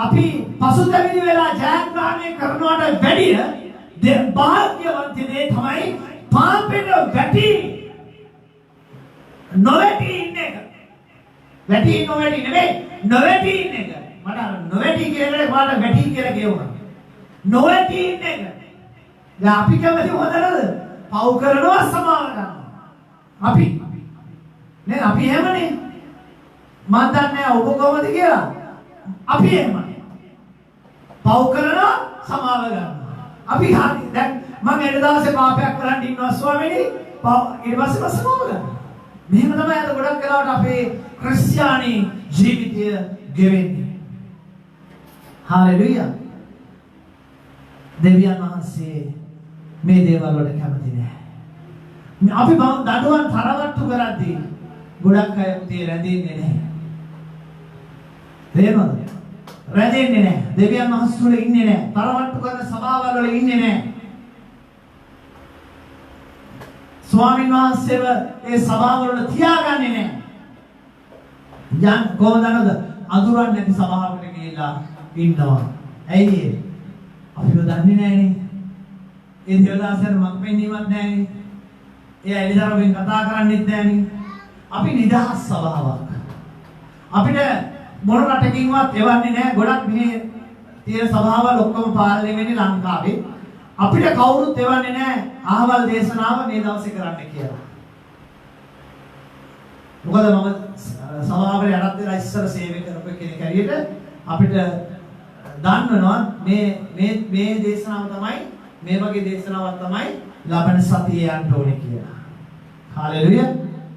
අපි පසුතැවිලි වෙලා ජයග්‍රහණය කරනවට වැඩිය භාග්‍යවන්ත දේ තමයි පාපෙට වැටි නොවැටි ඉන්න එක. වැටි නොවැටි නෙමෙයි නොවැටි ඉන්න එක. මට නොවැටි කියලා වාට වැටි කියලා කියවුණා. නොවැටි ඉන්න එක. දැන් අපි කැමති මොකදද? පව් කරනවා සමාව ගන්නවා. අපි නේ අපි එහෙමනේ. මන් දන්නේ ඔබ කොහොමද කියලා. අපි එහෙමනේ. පව් කරනවා සමාව ගන්නවා. අපි හරි දැන් මම ඊට දවසේ පාපයක් කරන් ඉන්නවා ස්වාමීනි. ඊට පස්සේ සමාව ගන්නවා. මෙහෙම තමයි අද ගොඩක් වෙලාවට අපේ ක්‍රිස්තියානි ජීවිතය ගෙවෙන්නේ. හalleluya. දෙවියන් වහන්සේ මේ දේවල් වලට කැමති නෑ. අපි දඩුවන් තරවට්ටු කරද්දී ගොඩක් අය පුතේ රැඳෙන්නේ නැහැ. තේරෙනවද? රැඳෙන්නේ නැහැ. දෙවියන් වහන්සේ තුල ඉන්නේ නැහැ. තරවට්ටු කරන සභාවල් වල ඉන්නේ නැහැ. ස්වාමීන් වහන්සේව ඒ සභාවවල තියාගන්නේ නැහැ. යන් කොහොමද අඳුරන්නේ නැති සභාවකට ගිහිල්ලා ඉන්නවා. ඇයි ඒ? අපිව දන්නේ නැහනේ. ඒ දේවදාසයන් මක් පෙන්නීමක් නැහනේ. ඒ එලිදරවෙන් කතා කරන්නේත් නැහනේ. අපි නිදහස් සභාවක්. අපිට මොන රටකින්වත් එවන්නේ නැහැ. ගොඩක් මේ තියෙන සභාවල් ඔක්කොම පාලනය වෙන්නේ ලංකාවේ. අපිට කවුරුත් එවන්නේ නැහැ අහවල් දේශනාව මේ දවසේ කරන්න කියලා. මොකද මම සභාවල යටත් වෙලා ඉස්සර සේවය කරපු කෙනෙක් ඇරියට අපිට දන්වනවා මේ දේශනාව තමයි මේ වගේ දේශනාවක් තමයි ලබන සතියේ යන්න ඕනේ කියලා. හාලෙලුයා.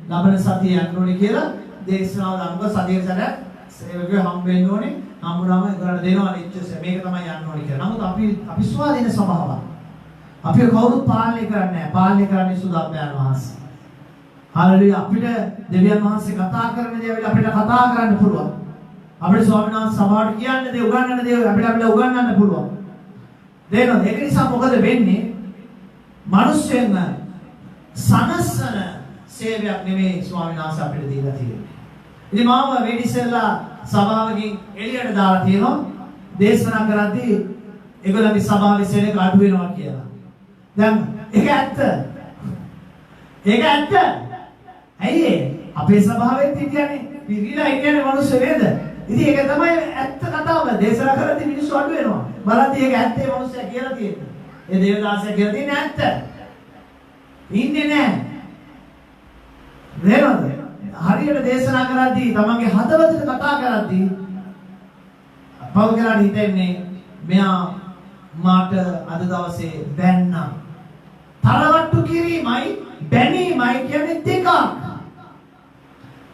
ලබන සතියේ යන්න ඕනේ කියලා දේශනාව දානක සතියේ සැරයක් සේවකයෝ හම්බ වෙන්න ඕනේ. හම්බුනම කරන්න දෙනවා නිච්චස මේක තමයි යන්න ඕනේ කියලා. නමුත් අපි ස්වාධීන සභාවක්. අපි කවුරුත් පාලනය කරන්නේ නැහැ. පාලනය කරන්නේ සුදාපයන් වහන්සේ. හාලෙලුයා. අපිට දෙවියන් වහන්සේ කතා කරන දේ අපිට කතා කරන්න පුළුවන්. අපිට ස්වාමීන් වහන්සේ සභාවට කියන්න දේ උගන්වන්න දේ අපිට උගන්වන්න පුළුවන්. දේනොත් ඒක නිසා මොකද වෙන්නේ? මිනිස්සුන්ව සනසන සේවයක් නෙමෙයි ස්වාමීන් වහන්සේ අපිට දීලා තියෙන්නේ. ඉතින් මාව වෙඩිසෙල්ලා සභාවකින් එළියට දාලා තියෙනවා දේශනා කරද්දී ඒගොල්ලන්ගේ සභාවේ සෙනඟ අඩු වෙනවා කියලා. දැන් ඒක ඇත්ත. ඒක ඇත්ත. ඇයි අපේ සභාවෙත් හිටියනේ පිළිලා හිටියනේ මිනිස්සු නේද? ඉතින් ඒක තමයි ඇත්ත කතාව. දේශනා කරද්දී මිනිස්සු අඩු වෙනවා. බලද්දී ඒක ඇත්තේ මිනිස්සයා කියලා තියෙන්නේ. ඒ දේවදාසයා කියලා තියෙන්නේ ඇත්ත. ඉන්නේ නැහැ. නේද? හරියට දේශනා කරද්දී තමන්ගේ හදවතට කතා කරද්දී පෞද්ගලයන් හිතන්නේ මෙයා මාට අද දවසේ බැන්නා. තරවට්ටු කිරීමයි බැනීමයි කියන්නේ දෙකක්.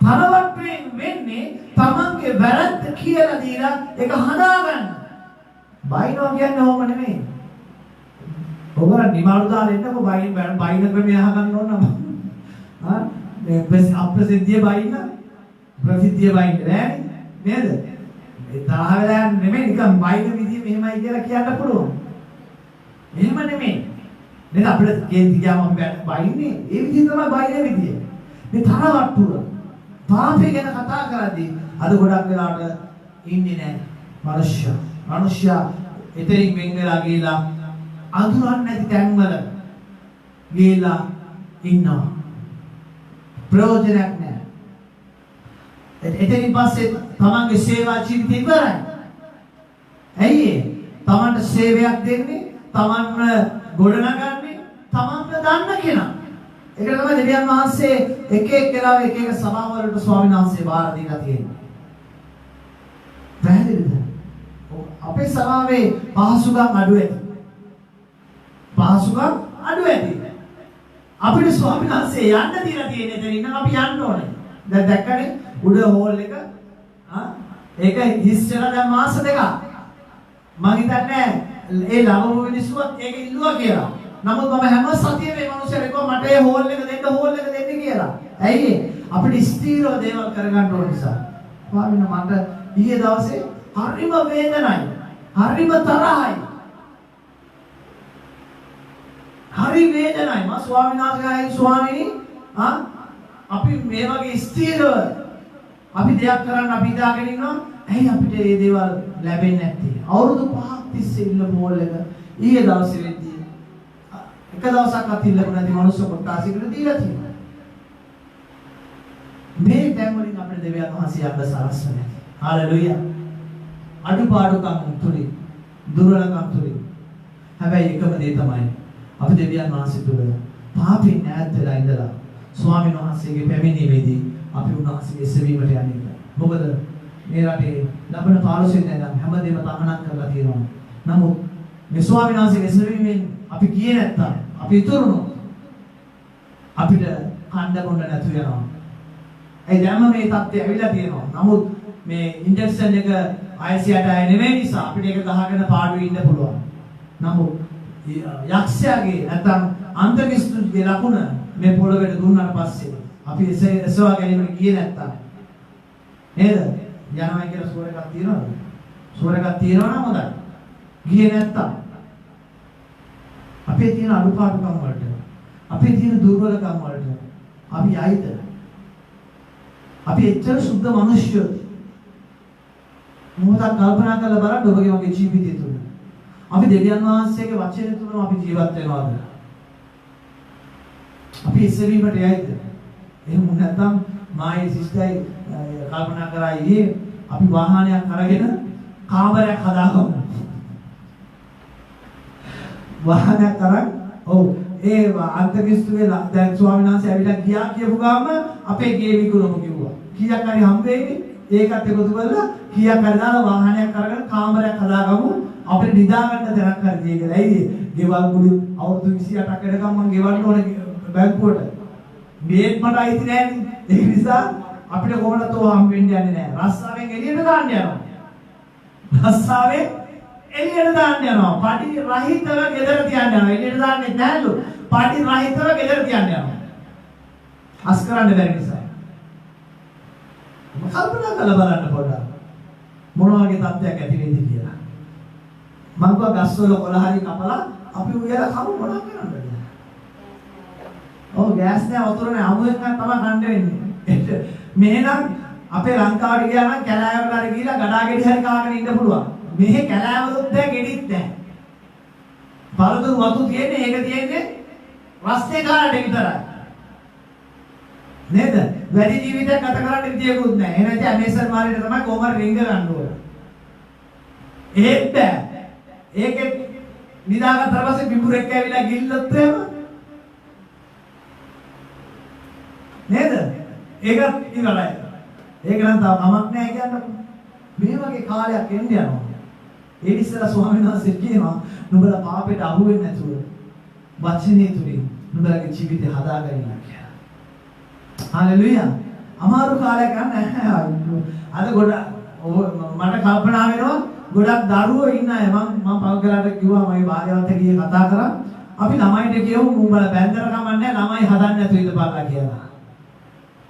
තරවට්ටුවෙන් වෙන්නේ තමන්ගේ වැරද්ද කියලා දීලා ඒක හදාගන්න. බයිනවා කියන්නේ ඕම නෙමෙයි. ඔබලා නිමාඩු දාලා එන්නකො බයින ක්‍රමය අහගන්න ඕන නම්. අප්‍රසිද්ධිය බයින්න ප්‍රසිද්ධිය බයින්න නෑ නේද? ඒ තරහ වෙලා නෙමෙයි නිකන් බයින විදිය මෙහෙමයි කියලා කියන්න පුළුවන්. එහෙම නෙමෙයි. නේද අපිට කේන්ති ගියාම අපි බයින්නේ ඒ විදිහ තමයි බයින විදිය. මේ තරවට්ටුව පාපේ ගැන කතා කරද්දී අද ගොඩක් වෙලාවට ඉන්නේ නෑ මනුෂ්‍යයා එතරින් වෙන් වෙලා ගිහලා අඳුරන්නේ නැති තැන්වල ගිහලා ඉන්නවා. ප්‍රයෝජනයක් නැහැ. එතනින් පස්සේ තමන්ගේ සේවා ජීවිතය ඉවරයි. ඇයි ඒ? තමන්ට සේවයක් දෙන්නේ, තමන්ව ගොඩනගන්නේ, තමන්ව දන්න කෙනා. ඒක තමයි දෙවියන් වහන්සේ එක එක්කලා එක එක සභාවලට ස්වාමීන් වහන්සේ බාර දීලා තියෙන්නේ. පැහැදිලිද? අපේ සභාවේ පහසුකම් අඩු ඇති. පහසුකම් අඩු ඇති. අපිට ස්වාමීන් වහන්සේ යන්න දීලා තියෙන එතනින් නම් අපි යන්න ඕනේ. දැන් දැක්කනේ උඩ හෝල් එක ඒක හිස් වෙලා දැන් මාස දෙකක්. මම හිතන්නේ ඒ ළමම මිනිස්සුත් ඒක ඉල්ලුවා කියලා. නමුත් මම හැම සතියෙම මේ මිනිස්සුන්ට කිව්වා මට ඒ හෝල් එක දෙන්න කියලා. ඇයි අපිට ස්ථීරව දේවල් කරගන්න ඕන නිසා. ස්වාමීන් මට ඊයේ දවසේ හරිම වේදනයි. හරිම තරහයි. හරි වේදනයි. මම ස්වාමීන් වහන්සේගෙන් ස්වාමීනි අපි මේ වගේ ස්ථීරව අපි දෙයක් කරන්න අපි ඉඳාගෙන ඉන්නවා. ඇයි අපිට මේ දේවල් ලැබෙන්නේ නැත්තේ? අවුරුදු 5ක් තිස්සේ ඉන්න පොල් එක ඊයේ දවසේ වෙද්දී එක දවසක්වත් ඉල්ලපු නැති මනුස්ස කොටාසිකට දීලා තියෙනවා. මේ දැන් වලින් අපේ දෙවියන් වහන්සේ අප සලස්ව නැති. හාලෙලුයා. අඩුපාඩුකම් තුලින් දුර්වලකම් තුලින් හැබැයි එකම දේ තමයි අපි දෙවියන් වහන්සේ තුල පාපෙන් ඈත් වෙලා ඉඳලා ස්වාමීන් වහන්සේගේ පැමිණීමේදී අපි උන්වහන්සේගේ සෙවීමට යන්නේ. මොකද මේ රටේ ලබන 15 වෙනිදා හැමදේම තහනම් කරලා තියෙනවා. නමුත් මේ ස්වාමීන් වහන්සේගේ සෙවීමෙන් අපි ගියේ නැත්තම් අපි ඉතුරුනොත් අපිට කණ්ඩ බොන්න නැතු වෙනවා. ඒ දැම්ම මේ තත්ත්වය ඇවිල්ලා තියෙනවා. නමුත් මේ ඉන්ජෙක්ෂන් එක ICUට ආයේ නෙමෙයි නිසා අපිට ඒක ගහගෙන පාඩුවේ ඉන්න පුළුවන්. නමුත් යක්ෂයාගේ නැත්නම් අන්තකිෂ්ඨුගේ ලකුණ මේ පොළොවට දුන්නාට පස්සේ අපි එසවා ගැනීමට ගියේ නැත්තම් නේද? යනවා කියලා සුවර එකක් තියනවද? සුවර එකක් තියනවා නම් හොඳයි. ගියේ නැත්තම් අපේ තියෙන අඩුපාඩුකම් වලට අපේ තියෙන දුර්වලකම් වලට අපි ආයිද? අපි එච්චර සුද්ධ මිනිස්සු. මොහොතක් කල්පනා කරලා බලන්න ඔබගේ මගේ ජීවිතය තුළ. අපි දෙවියන් වහන්සේගේ වචනය තුළම අපි ජීවත් වෙනවද? අපි ඉස්සෙවීමට යයිද? එහෙම නැත්නම් මායේ සිස්ටරයි කල්පනා කරා ඊයේ අපි වාහනයක් අරගෙන කාමරයක් හදාගමු. වාහනයක් අරන් ඔව් ඒ අන්තකිස්තුවේ දැන් ස්වාමීන් වහන්සේ ඇවිල්ලා ගියා කියපු ගාම අපේ ගේ විකුණමු කිව්වා. කීයක් හරි හම්බ වෙන්නේ? ඒකත් එකතු කරලා කීයක් හරි දාලා වාහනයක් අරගෙන කාමරයක් හදාගමු. අපිට නිදා ගන්න තැනක් හරි දෙයකලා. ඇයි ගෙවල් මුළු අවුරුදු 28ක් වෙනකම් මම ගෙවන්න ඕනේ බැංකුවට. මේත් මට අයිති නෑනේ. ඒ නිසා අපිට කොහොමද තෝ හම්බෙන්නේ යන්නේ නෑ. රස්සාවෙන් එළියට දාන්න යනවා. රස්සාවෙන් එළියට දාන්න යනවා. පඩි රහිතව ගෙදර තියන්න යනවා. එළියට දාන්නේ නෑලු. පඩි රහිතව ගෙදර තියන්න යනවා. අස් කරන්න බැරි නිසා. කල්පනා කරලා බලන්න පොඩ්ඩක්. මොන වගේ තත්ත්වයක් ඇති වෙයිද කියලා. මම කව ගස්වල කොළ හරි කපලා අපි උයලා කමු මොනවා කරන්නද? ඔව් ගෑස් නෑ වතුර නෑ අමුෙන් තමයි කන්න වෙන්නේ. මෙහෙනම් අපේ ලංකාවට ගියා නම් කැලෑවකට හරි ගිහලා ගඩා ගෙඩි හරි කාගෙන ඉන්න පුළුවන්. මෙහෙ කැලෑවලුත් නෑ ගෙඩිත් නෑ. පළතුරු වතු තියෙන්නේ ඒක තියෙන්නේ රස්නේ කාලේ විතරයි. නේද? වැඩි ජීවිතයක් ගත කරන්න විදියකුත් නෑ. එහෙනම් ඉතින් ඇමේසන් මාලේට තමයි කොහමද රින්ග ගන්න ඕන. ඒත් බෑ. ඒකෙත් නිදාගත්ත පස්සේ පිඹුරෙක් ඇවිල්ලා ගිල්ලොත් එහෙම නේද? ඒකත් ඉවරයි. ඒක නම් තාම කමක් නෑ කියන්නකො. මේ වගේ කාලයක් එන්න යනවා. ඒ ඉස්සර ස්වාමීන් වහන්සේ කියනවා නුඹලා පාපයට අහු වෙන්නේ නැතුව වචනේ තුලින් නුඹලගේ ජීවිතය හදාගන්න කියලා. හalleluya. අමාරු කාලයක් නැහැ. අද මට කල්පනා වෙනවා ගොඩක් දරුවෝ ඉන්න අය මම පල්කලට කිව්වා මගේ භාර්යාවත් එක්ක ගියේ කතා කරා. අපි ළමයිට කියමු නුඹලා බැන්දර කමන්නේ ළමයි හදන්න නැතුව ඉඳපල්ලා කියලා.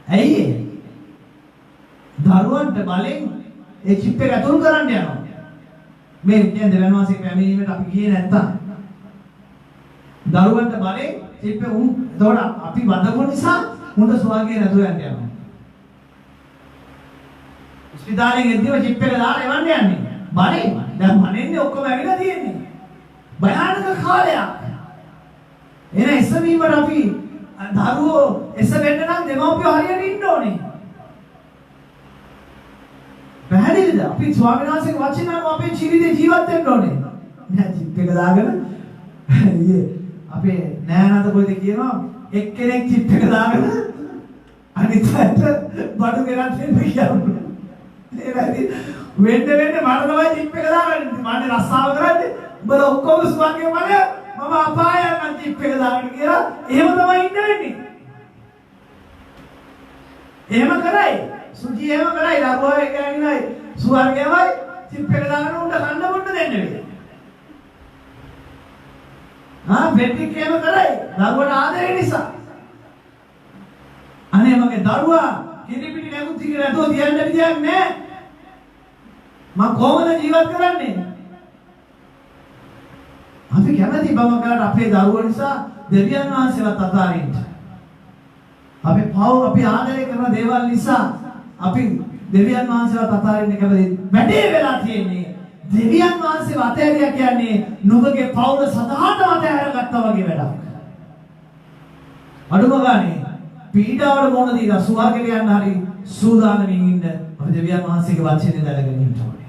ඇයි ඒ? දරුවන්ට බලෙන් ඒ චිප් එක අතුරු කරන්න යනවා. මේ කියන්නේ දෙවියන් වහන්සේ පැමිණීමට අපි ගියේ නැත්තම් දරුවන්ට බලෙන් චිප් එක එතකොට අපි වදපු නිසා මුන්ට ස්වර්ගය නැතුව යන්න යනවා. ස්පිතාලෙන් එද්දිම චිප් එක දාලා එවන්න යන්නේ. බලෙන්. දැන් මනෙන්නේ ඔක්කොම ඇවිල්ලා තියෙන්නේ. භයානක කාලයක්. එන එසවීමට අපි දරුවෝ එසවෙන්න නම් දෙමව්පියෝ හරියට ඉන්න ඕනේ. පැහැදිලිද? අපි ස්වාමීන් වහන්සේගේ වචන අනුව අපේ ජීවිතේ ජීවත් වෙන්න ඕනේ. නෑ චිප් එක දාගෙන අපේ නෑනද කොයිද කියනවා එක්කෙනෙක් චිප් එක දාගෙන අනිත් පැත්ත බඩු ගෙනත් දෙන්න කියනවා. ඒ වැඩි වෙන්න මට තමයි චිප් එක දාගන්න. මම රස්සාව කරන්නේ. උඹලා ඔක්කොම ස්වර්ගේ මම අපායයන් නම් චිප් එක දාගෙන කියලා එහෙම තමයි ඉන්න වෙන්නේ. එහෙම කරයි. සුචි එහෙම කරයි. දරුවා එක ඇවිල්ලා ස්වර්ගයමයි චිප් එක දාගෙන උන්ට කන්න බොන්න දෙන්න වෙන්නේ. පෙට්ටික් එහෙම කරයි. දරුවට ආදරේ නිසා. අනේ මගේ දරුවා කිරිපිටි නැගුත් කියලා නැතෝ තියන්න විදියක් නැහැ. මම කොහොමද ජීවත් කරන්නේ? අපි කැමති බවකට අපේ දරුවෝ නිසා දෙවියන් වහන්සේවත් අතාරින්න. අපි අපි ආදරය කරන දේවල් නිසා අපි දෙවියන් වහන්සේවත් අතාරින්න කැමති. වැඩේ වෙලා තියෙන්නේ දෙවියන් වහන්සේව අතහැරියා කියන්නේ නුඹගේ පවුල සදාටම අතහැරගත්තා වගේ වැඩක්. අඩුම ගානේ පීඩාවට මොන දීලා සුවර්ගයට යන්න හරි සූදානමින් ඉන්න අපි දෙවියන් වහන්සේගේ වචනේ දැනගෙන ඉන්න ඕනේ.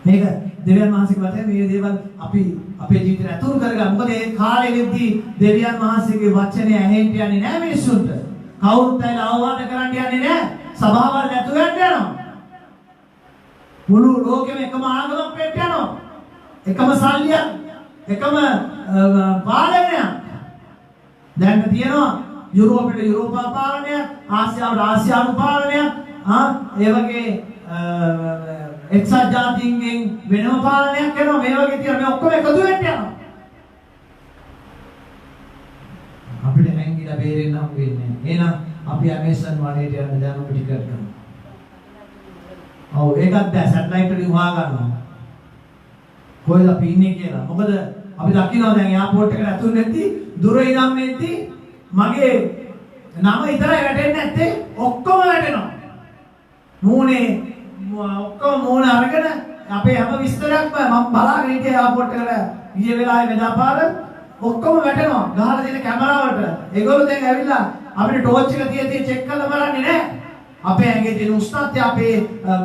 මේක දෙවියන් වහන්සේගේ වචනේ මේ දේවල් අපි අපේ ජීවිතේට අතුරු කරගන්න. මොකද ඒ කාලේ වෙද්දී දෙවියන් වහන්සේගේ වචනේ ඇහෙන්න යන්නේ නැහැ මිනිස්සුන්ට. කවුරුත් ඇයි අවවාද කරන්න යන්නේ නැහැ. සභාවල් නැතුව යන්න යනවා. මුළු ලෝකෙම එකම ආගමක් වෙන්න යනවා. එකම සල්ලියක්, එකම පාලනයක්. දැන් තියෙනවා යුරෝපෙට යුරෝපා පාලනයක්, ආසියාවට ආසියානු පාලනයක්, ඒ වගේ එක්සත් ජාතීන්ගෙන් වෙනම පාලනයක් කරනවා. මේ වගේ තියෙන මේ ඔක්කොම එකතු වෙන්න යනවා. අපිට හැංගිලා බේරෙන්න හම් වෙන්නේ. එහෙනම් අපි ඇමේසන් වලට යන දැනුම ටික කරනවා. ඔව් ඒකත් දැන් සැටලයිට් වලින් හොයා ගන්නවා. කොහෙද අපි ඉන්නේ කියලා. මොකද අපි දකිනවා දැන් එයාපෝට් එකට ඇතුල් වෙද්දී දුර ඉඳන් වෙද්දී මගේ නම විතරයි වැටෙන්නේ නැත්තේ ඔක්කොම වැටෙනවා. මූණේ ඔක්කොම මූණ අරගෙන අපේ හැම විස්තරයක්ම මම බලාගෙන හිටියේ එයාපෝට් එකට ගිය වෙලාවේ මෙදාපාර ඔක්කොම වැටෙනවා. ගහලා තියෙන කැමරාවට. ඒගොල්ලෝ දැන් ඇවිල්ලා අපිට ටෝච් එක තියදී චෙක් කරලා බලන්නේ නැහැ. අපේ ඇඟේ තියෙන උෂ්ණත්වය අපේ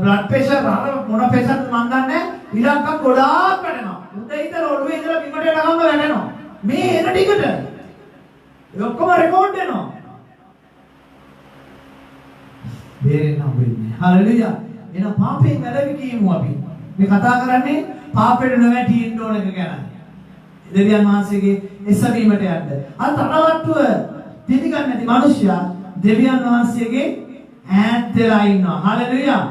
බ්ලඩ් ප්‍රෙෂර් අර මොන ප්‍රෙෂර්ද මන් දන්නේ නැහැ. ඉලක්ක ගොඩාක් වැටෙනවා. උඩ ඉඳලා ඔළුවේ ඉඳලා බිමට යනකම් වැටෙනවා. මේ එන ටිකට ඒ ඔක්කොම රෙකෝඩ් වෙනවා. බේරෙන්න හම්බෙන්නේ. හලෙලුයා. එන පාපයෙන් වැළවි කියමු අපි. මේ කතා කරන්නේ පාපයට නොවැටි ඉන්න ඕන එක ගැන. දෙවියන් වහන්සේගේ එසවීමට යන්න. අර තරවට්ටුව පිළිගන්නේ නැති මිනිස්සයා දෙවියන් වහන්සේගේ ඈත් වෙලා ඉන්නවා. හලෙලුයා.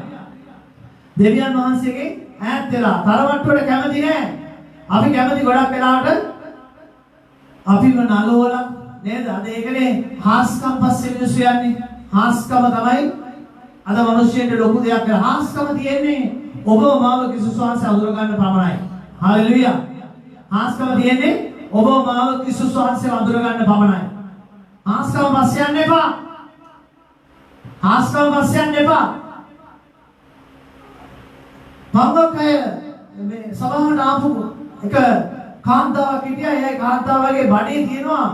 දෙවියන් වහන්සේගේ ඈත් වෙලා තරවට්ටුවට කැමති නැහැ. අපි කැමති ගොඩක් වෙලාවට අපිව නලවලා නේද? අද ඒකනේ හාස්කම් පස්සේ මිනිස්සු යන්නේ. හාස්කම තමයි අද මිනිස්සුන්ට ලොකු දෙයක්. හාස්කම තියෙන්නේ ඔබ මාව කිසිස් වහන්සේ අඳුර ගන්න පමණයි. හලෙලුයා. හාස්කම තියෙන්නේ ඔබ මාව කිසිස් වහන්සේ අඳුර ගන්න පමණයි. හාස්කම පස්සේ යන්න එපා. හාස්කම පස්සේ යන්න එපා. පංගකය මේ සභාවට ආපු එක කාන්තාවක් හිටියා. ඒ කාන්තාවගේ බඩේ තියෙනවා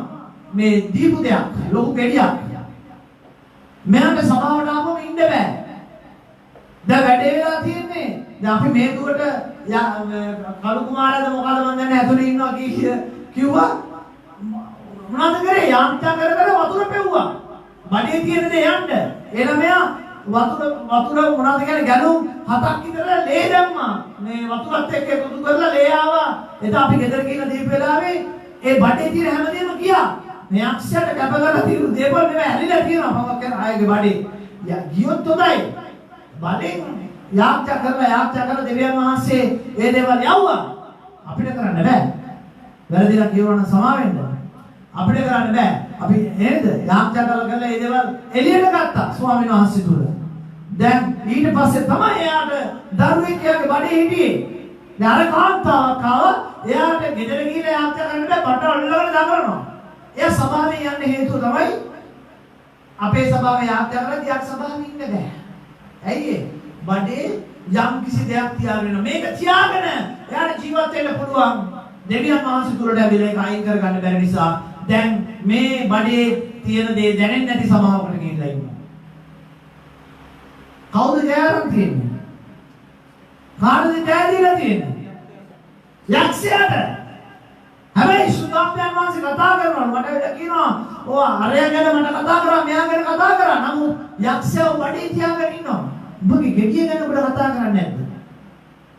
මේ දීපු දෙයක්, ලොකු ගෙඩියක්. මෙයාට සභාවට ආපුවම ඉන්න බෑ. දැන් වැඩේ වෙලා තියෙන්නේ. දැන් අපි මේ දුවට කලු කුමාරයාද මොකද මන් දන්නේ ඇතුලේ ඉන්නවා කිව්වා. මොනවද කරේ? යාන්ත්‍රා කර වතුර පෙව්වා. බඩේ තියෙන දේ යන්න. එහෙනම් මෙයා වතුර මොනවද කියන්නේ ගැලුම් 7ක් විතර ලේ දැම්මා. මේ වතුරත් එක්ක එකතු කරලා ලේ ආවා. එතන අපි ගෙදර ගිහින් දීප වෙලාවේ ඒ බඩේ තියෙන හැමදේම ගියා. මේ අක්ෂයට කැප කරලා තියෙන දේවල් මේවා ඇලිලා තියෙනවා. මම කියන ආයේ බඩේ. ගියොත් හොඳයි. බඩේ යාත්‍රා කරලා දෙවියන් වහන්සේ ඒ දේවල් යවුවා. අපිට කරන්න බෑ. වැරදිලා කියවන සමාවෙන්න. අපිට කරන්න බෑ. අපි නේද? යාත්‍රා කරලා ඒ දේවල් එළියට ගත්තා ස්වාමීන් වහන්සේ තුල. දැන් ඊට පස්සේ තමයි එයාට දරුවෙක් යාගේ බඩේ හිටියේ. දැන් අර කාන්තාවක් ආවා. එයාට ගෙදර ගිහලා යාත්‍රා කරන්න බෑ. බඩ අල්ලගෙන දඟලනවා. එයා සභාවේ යන්න හේතුව තමයි අපේ සභාවේ යාත්‍රා කරලා දියක් සභාවේ ඉන්න බෑ. ඇයි ඒ? බඩේ යම් කිසි දෙයක් තියාගෙන මේක තියාගෙන එයාට ජීවත් වෙන්න පුළුවන්. දෙවියන් වහන්සේ තුලට ඇවිල්ලා ඒක අයින් කරගන්න බැරි නිසා දැන් මේ බඩේ තියෙන දේ දැනෙන්නේ නැති සමාවකට ගිහිල්ලා ඉන්නවා. කවුද ජයරන් තියෙන්නේ? කාටද ජය දීලා තියෙන්නේ? යක්ෂයාට. හැබැයි සුද්ධාත්මයන් වහන්සේ කතා කරනවා මට කියනවා ඔය අරයා ගැන මට කතා කරා මෙයා ගැන කතා කරා. නමුත් යක්ෂයෝ බඩේ තියාගෙන ඉන්නවා. උඹගේ ගෙඩිය ගැන ඔබට කතා කරන්නේ නැද්ද?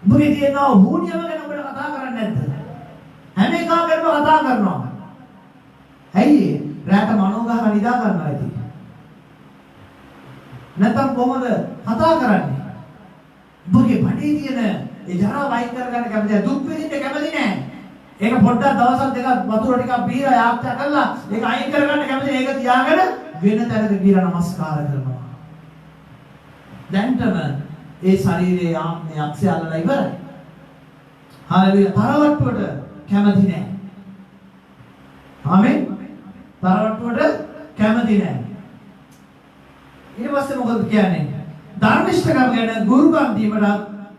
උඹගේ තියෙන හුණියම ගැන ඔබට කතා කරන්නේ නැද්ද? හැම එකම ගැනම කතා කරනවා. ඇයි රැට මනෝ ගහලා නිදා ගන්නවා ඉතින්. නැත්නම් කොහොමද කතා කරන්නේ? උඹගේ බඩේ තියෙන ඒ ජරා වයින් කරගන්න කැමති දුක් විඳින්න කැමති නැහැ. ඒක පොඩ්ඩක් දවසක් දෙකක් වතුර ටිකක් බීලා යාත්‍රා කරලා ඒක අයින් කරගන්න කැමති. ඒක තියාගෙන වෙන තැනක ගිහලා නමස්කාර කරනවා. දැන්ටම ඒ ශරීරයේ ආත්මය අක්ෂයාලලා ඉවරයි. හාලෙලුයා. තරවට්ටුවට කැමති නැහැ. ආමෙන්. තරවට්ටුවට කැමති නැහැ. ඊට පස්සේ මොකද කියන්නේ? ධර්මිෂ්ඨකම් ගැන ගුරුකම් දීමට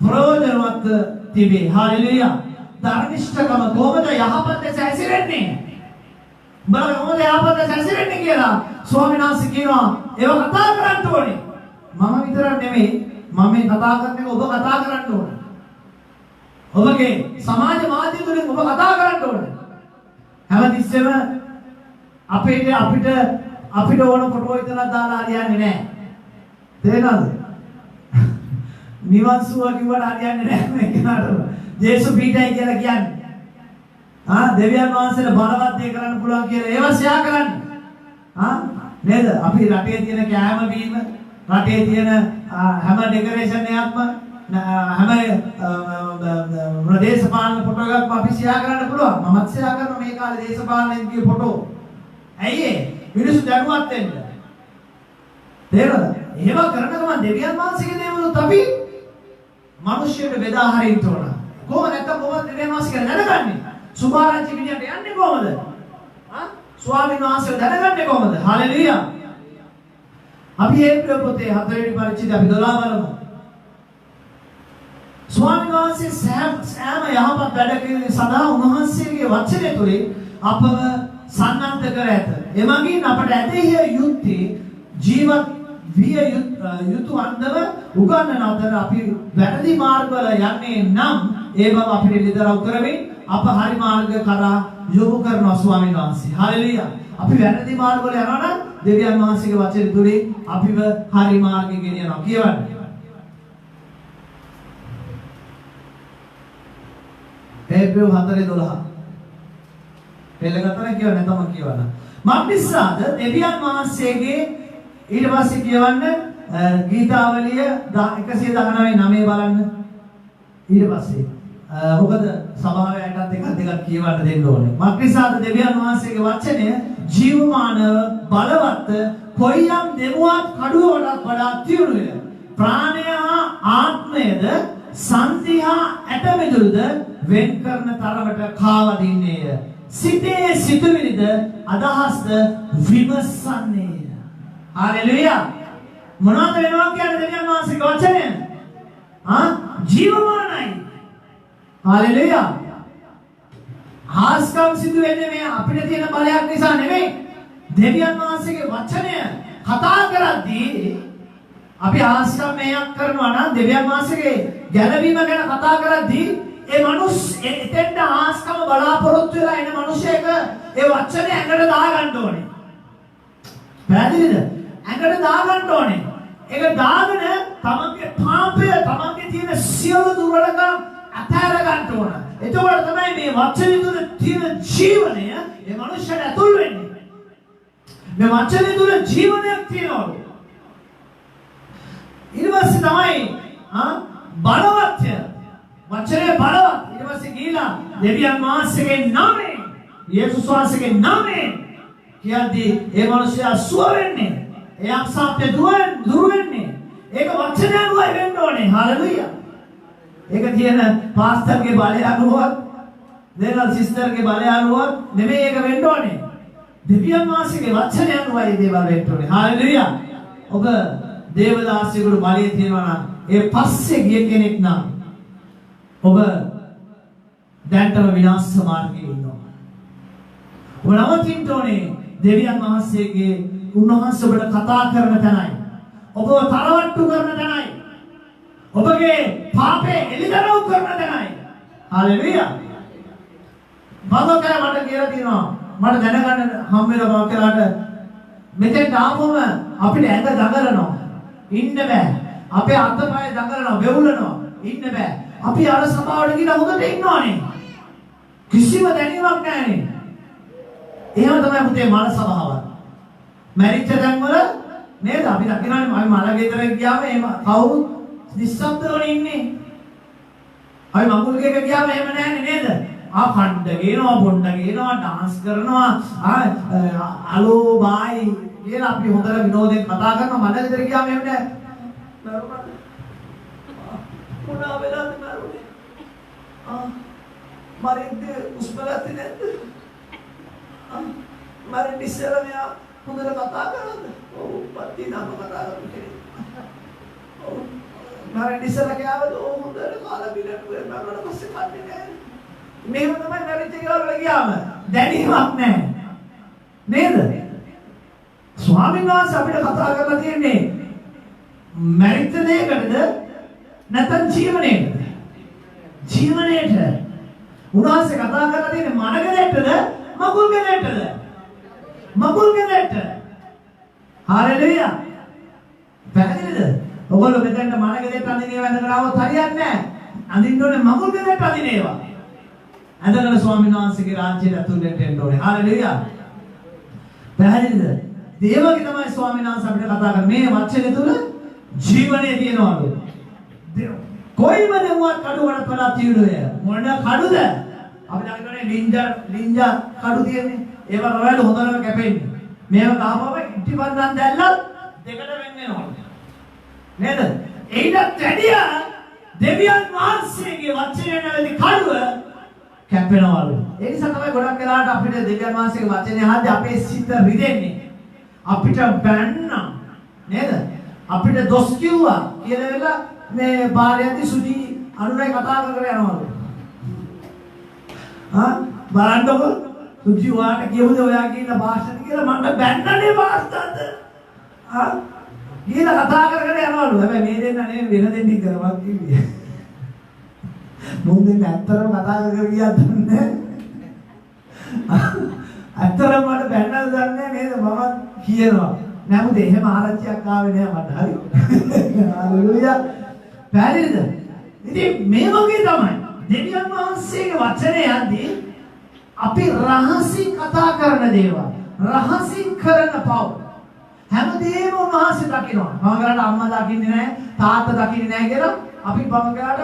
ප්‍රයෝජනවත් තිබේ. හාලෙලුයා. ධර්මිෂ්ඨකම කොහොමද යහපත් ලෙස ඇසිරෙන්නේ? බලන්න කොහොමද යහපත් ලෙස ඇසිරෙන්නේ කියලා ස්වාමීන් වහන්සේ කියනවා. ඒව කතා කරන්න ඕනේ. මම විතරක් නෙමෙයි මම මේ කතා කරන එක ඔබ කතා කරන්න ඕනේ. ඔබගේ සමාජ මාධ්‍ය තුලින් ඔබ කතා කරන්න ඕනේ. හැමතිස්සෙම අපිට ඕන ෆොටෝ විතරක් දාලා හරියන්නේ නැහැ. තේරෙනවද? නිවන් සුව කිව්වට හරියන්නේ නැහැ මේ කෙනාට. ජේසු පීඨයි කියලා කියන්නේ. දෙවියන් වහන්සේට බලවත් දේ කරන්න පුළුවන් කියලා ඒව ෂෙයා කරන්න. නේද? අපි රටේ තියෙන කෑම බීම රටේ තියෙන හැම ඩෙකරේෂන් එකක්ම හැම දේශපාලන ෆොටෝ එකක්ම අපි ෂෙයා කරන්න පුළුවන්. මමත් ෂෙයා කරනවා මේ කාලේ දේශපාලනයේ ෆොටෝ. ඇයි ඒ? මිනිස්සු දැනුවත් වෙන්න. තේරෙනවද? එහෙම කරන ගමන් දෙවියන් වහන්සේගේ දේවලුත් අපි මිනිස්සුන්ට බෙදා හරින්න ඕන. කොහොම නැත්තම් කොහොමද දෙවියන් වහන්සේ කියලා දැනගන්නේ? සුභාරංචි විදියට යන්නේ කොහමද? ස්වාමීන් වහන්සේ දැනගන්නේ කොහමද? හalleluya. අපි හේබ්‍රය පොතේ 4 වෙනි පරිච්ඡේදය අපි 12 බලමු. ස්වාමීන් වහන්සේ සෑම යහපත් වැඩ කිරීම සඳහා උන්වහන්සේගේ වචනය තුළින් අපව සන්නද්ධ කර ඇත. එමගින් අපට ඇදහිය යුත්තේ ජීවත් විය යුතු අන්දම උගන්වන අතර අපි වැරදි මාර්ගවල යන්නේ නම් ඒ බව අපිට නිදරව් කරමින් අප හරි මාර්ග කරා යොමු කරනවා ස්වාමීන් වහන්සේ. හalleluya. අපි වැරදි මාර්ගවල යනවා නම් දෙවියන් වහන්සේගේ වචන තුලින් අපිව හරි මාර්ගෙ ගෙනියනවා. කියවන්න. හේබ්‍රය 4:12. පෙළගතන කියව නැතම කියවන්න. මක්නිසාද දෙවියන් වහන්සේගේ ඊට පස්සේ කියවන්න ගීතාවලිය 119:9 බලන්න. ඊට පස්සේ මොකද සභාවේ අයටත් එකක් දෙකක් කියවන්න දෙන්න ඕනේ. මක්නිසාද දෙවියන් වහන්සේගේ වචනය ජීවමාන බලවත් කොයියම් දෙමුවත් කඩුවකට වඩා තියුණුය. ප්‍රාණය හා ආත්මයද සංසිහා ඇටමිදුරුද වෙන් කරන තරමට කාවදින්නේය. සිතේ සිතුවිලිද අදහස්ද විමසන්නේය. හalleluya. මොනවද වෙනවා කියන්නේ දෙවියන් වහන්සේගේ වචනය? ජීවමානයි. හalleluya. හාස්කම් සිදු වෙන්නේ මේ අපිට තියෙන බලයක් නිසා නෙමෙයි. දෙවියන් වහන්සේගේ වචනය කතා කරද්දී අපි හාස්කම් මේයක් කරනවා නම් දෙවියන් වහන්සේගේ ගැලවීම ගැන කතා කරද්දී ඒ එතෙන්ට හාස්කම බලාපොරොත්තු වෙලා එන මිනිසෙක ඒ වචනේ ඇඟට දාගන්න ඕනේ. පැහැදිලිද? ඇඟට දාගන්න ඕනේ. ඒක දාගෙන තමන්ගේ පාපය තමන්ගේ තියෙන සියලු දුර්වලකම් අතහැර ගන්න ඕන. එතකොට තමයි මේ වචනේ තුල තියෙන ජීවනය ඒ මනුස්සයට ඇතුල් වෙන්නේ. මේ වචනේ තුල ජීවනයක් තියෙනවා. ඊට පස්සේ තමයි බලවත්ය. වචනේ බලවත්. ඊට පස්සේ ගිහිලා දෙවියන් වහන්සේගේ නාමයෙන් යේසුස් වහන්සේගේ නාමයෙන් කියද්දී ඒ මනුස්සයා සුව වෙන්නේ. ඒ අක්ෂාප්‍ය දුර වෙන්නේ. ඒක වචනය අනුවයි වෙන්න ඕනේ. හalleluya. ඒක තියෙන පාස්ටර්ගේ බලය අනුවත් දෙනල් සිස්ටර්ගේ බලය අනුවත් නෙමෙයි ඒක වෙන්න ඕනේ. දෙවියන් වහන්සේගේ වචනය අනුවයි දේවල් වෙන්න ඕනේ. හalleluya. ඔබ දේවදාසියෙකුට බලය තියෙනවා නම් ඒ පස්සේ ගිය කෙනෙක් නම් ඔබ දැන්ටම විනාශ මාර්ගයේ ඉන්නවා. ඔබ නවතින්න ඕනේ දෙවියන් වහන්සේගේ උන්වහන්සේ ඔබට කතා කරන තැනයි. ඔබව තරවට්ටු කරන තැනයි. ඔබගේ පාපේ එළිදරව් කරන තැනයි. හalleluya. බබකෑ මට කියලා තියෙනවා. මට දැනගන්න හම් වෙනවා බබකලාට මෙතෙන් ආවම අපිට ඇඟ දඟලනවා. ඉන්න බෑ. අපේ අතපය දඟලනවා, වෙවුලනවා. ඉන්න බෑ. අපි අර සභාවට ගිහලා හොඳට ඉන්නවනේ. කිසිම දැනීමක් නැහැනේ. එහෙම තමයි පුතේ මල සභාව. මැරිච්ච තැන්වල නේද? අපි දකිනවානේ අපි මල ගෙදර ගියාම එහෙම කවුරුත් නිස්සබ්දවනේ ඉන්නේ. අපි මඟුල් ගෙක ගියාම එහෙම නැහැනේ නේද? කණ්ඩ ගේනවා, පොණ්ඩ ගේනවා, ඩාන්ස් කරනවා, අලෝ බායි කියලා අපි හොඳට විනෝදයෙන් කතා කරනවා. මල ගෙදර ගියාම එහෙම නැහැ. මොනවා වෙලාද මරුනේ? මරින්ද උස්මලත් නැද්ද? මරින් ඉස්සෙල්ලා මෙයා හොඳට කතා කරනද? ඔව් පත්ති නම කතා කරන්නේ. ඔව් මරින් ඉස්සෙල්ලා කියාවද ඔව් හොඳට කාලා බිලට මරනකොට පස්සේ කන්නේ නැහැ. මේව තමයි මරිච්ච ගාවල ගියාම දැනීමක් නැහැ. නේද? ස්වාමීන් වහන්සේ අපිට කතා කරලා තියෙන්නේ මරිච්ච දෙයකටද නැත්නම් ජීවණයකට? ජීවණයට. උන්වහන්සේ කතා කරලා තියෙන්නේ මනගලටද මගුල්ගලටද? මගුල්ගලට. හalleluya. පැහැදිලිද? ඔයගොල්ලෝ මෙතෙන්ට මනගලට අඳිනේව ඇඳගෙන ආවොත් හරියන්නේ නැහැ. අඳින්න ඕනේ මගුල්ගලට අඳිනේවා. ඇඳගෙන ස්වාමීන් වහන්සේගේ රාජ්‍යයට ඇතුල් වෙන්න ඕනේ. හalleluya. පැහැදිලිද? දේවගේ තමයි ස්වාමීන් වහන්සේ අපිට කතා කරන්නේ මේ වචනේ තුල ජීවණය තියනවාලු. කොයිම දෙමුවත් කඩුවකට වඩා තීව්‍රය. මොන කඩුද? අපි දකින්නේ ලින්ජා කඩු තියෙන්නේ. ඒව රවැල හොඳටම කැපෙන්නේ. මේව ගහපුවම ඉටිපන්දන් දැල්ලත් දෙකට වෙන් වෙනවා. නේද? ඒකට වැඩිය දෙවියන් වහන්සේගේ වචනය නැවති කඩුව කැපෙනවලු. ඒ නිසා තමයි ගොඩක් වෙලාවට අපිට දෙවියන් වහන්සේගේ වචනේ අහද්දී අපේ සිත රිදෙන්නේ. අපිට බැන්නා නේද? අපිට දොස් කිව්වා කියලා වෙලා මේ භාර්යාවන්ති සුජි අනුරයි කතා කර යනවලු. බලන්නකො සුජි වාට කියමුද ඔයා කියන භාෂණ කියලා මට බැන්නනේ වාස්තන්ද. කියලා කතා කරගෙන යනවලු. හැබැයි මේ දෙන්න නෙමෙයි වෙන දෙන්නින් කරවත් කිව්වේ. මොන් දෙන්න ඇත්තටම කතා කර ගියාද දන්නේ. ඇත්තටම මට බැන්නද දන්නේ නේද මම කියනවා. නමුත් එහෙම ආරච්චියක් ආවේ නෑ මට. හරි. හalleluya. පැහැදිලිද? ඉතින් මේ වගේ තමයි දෙවියන් වහන්සේගේ වචනේ යද්දී අපි රහසින් කතා කරන දේවල්, රහසින් කරන පව් හැමදේම උන්වහන්සේ දකිනවා. මම අම්මා දකින්නේ නැහැ, තාත්තා දකින්නේ නැහැ කියලා අපි බංගලාට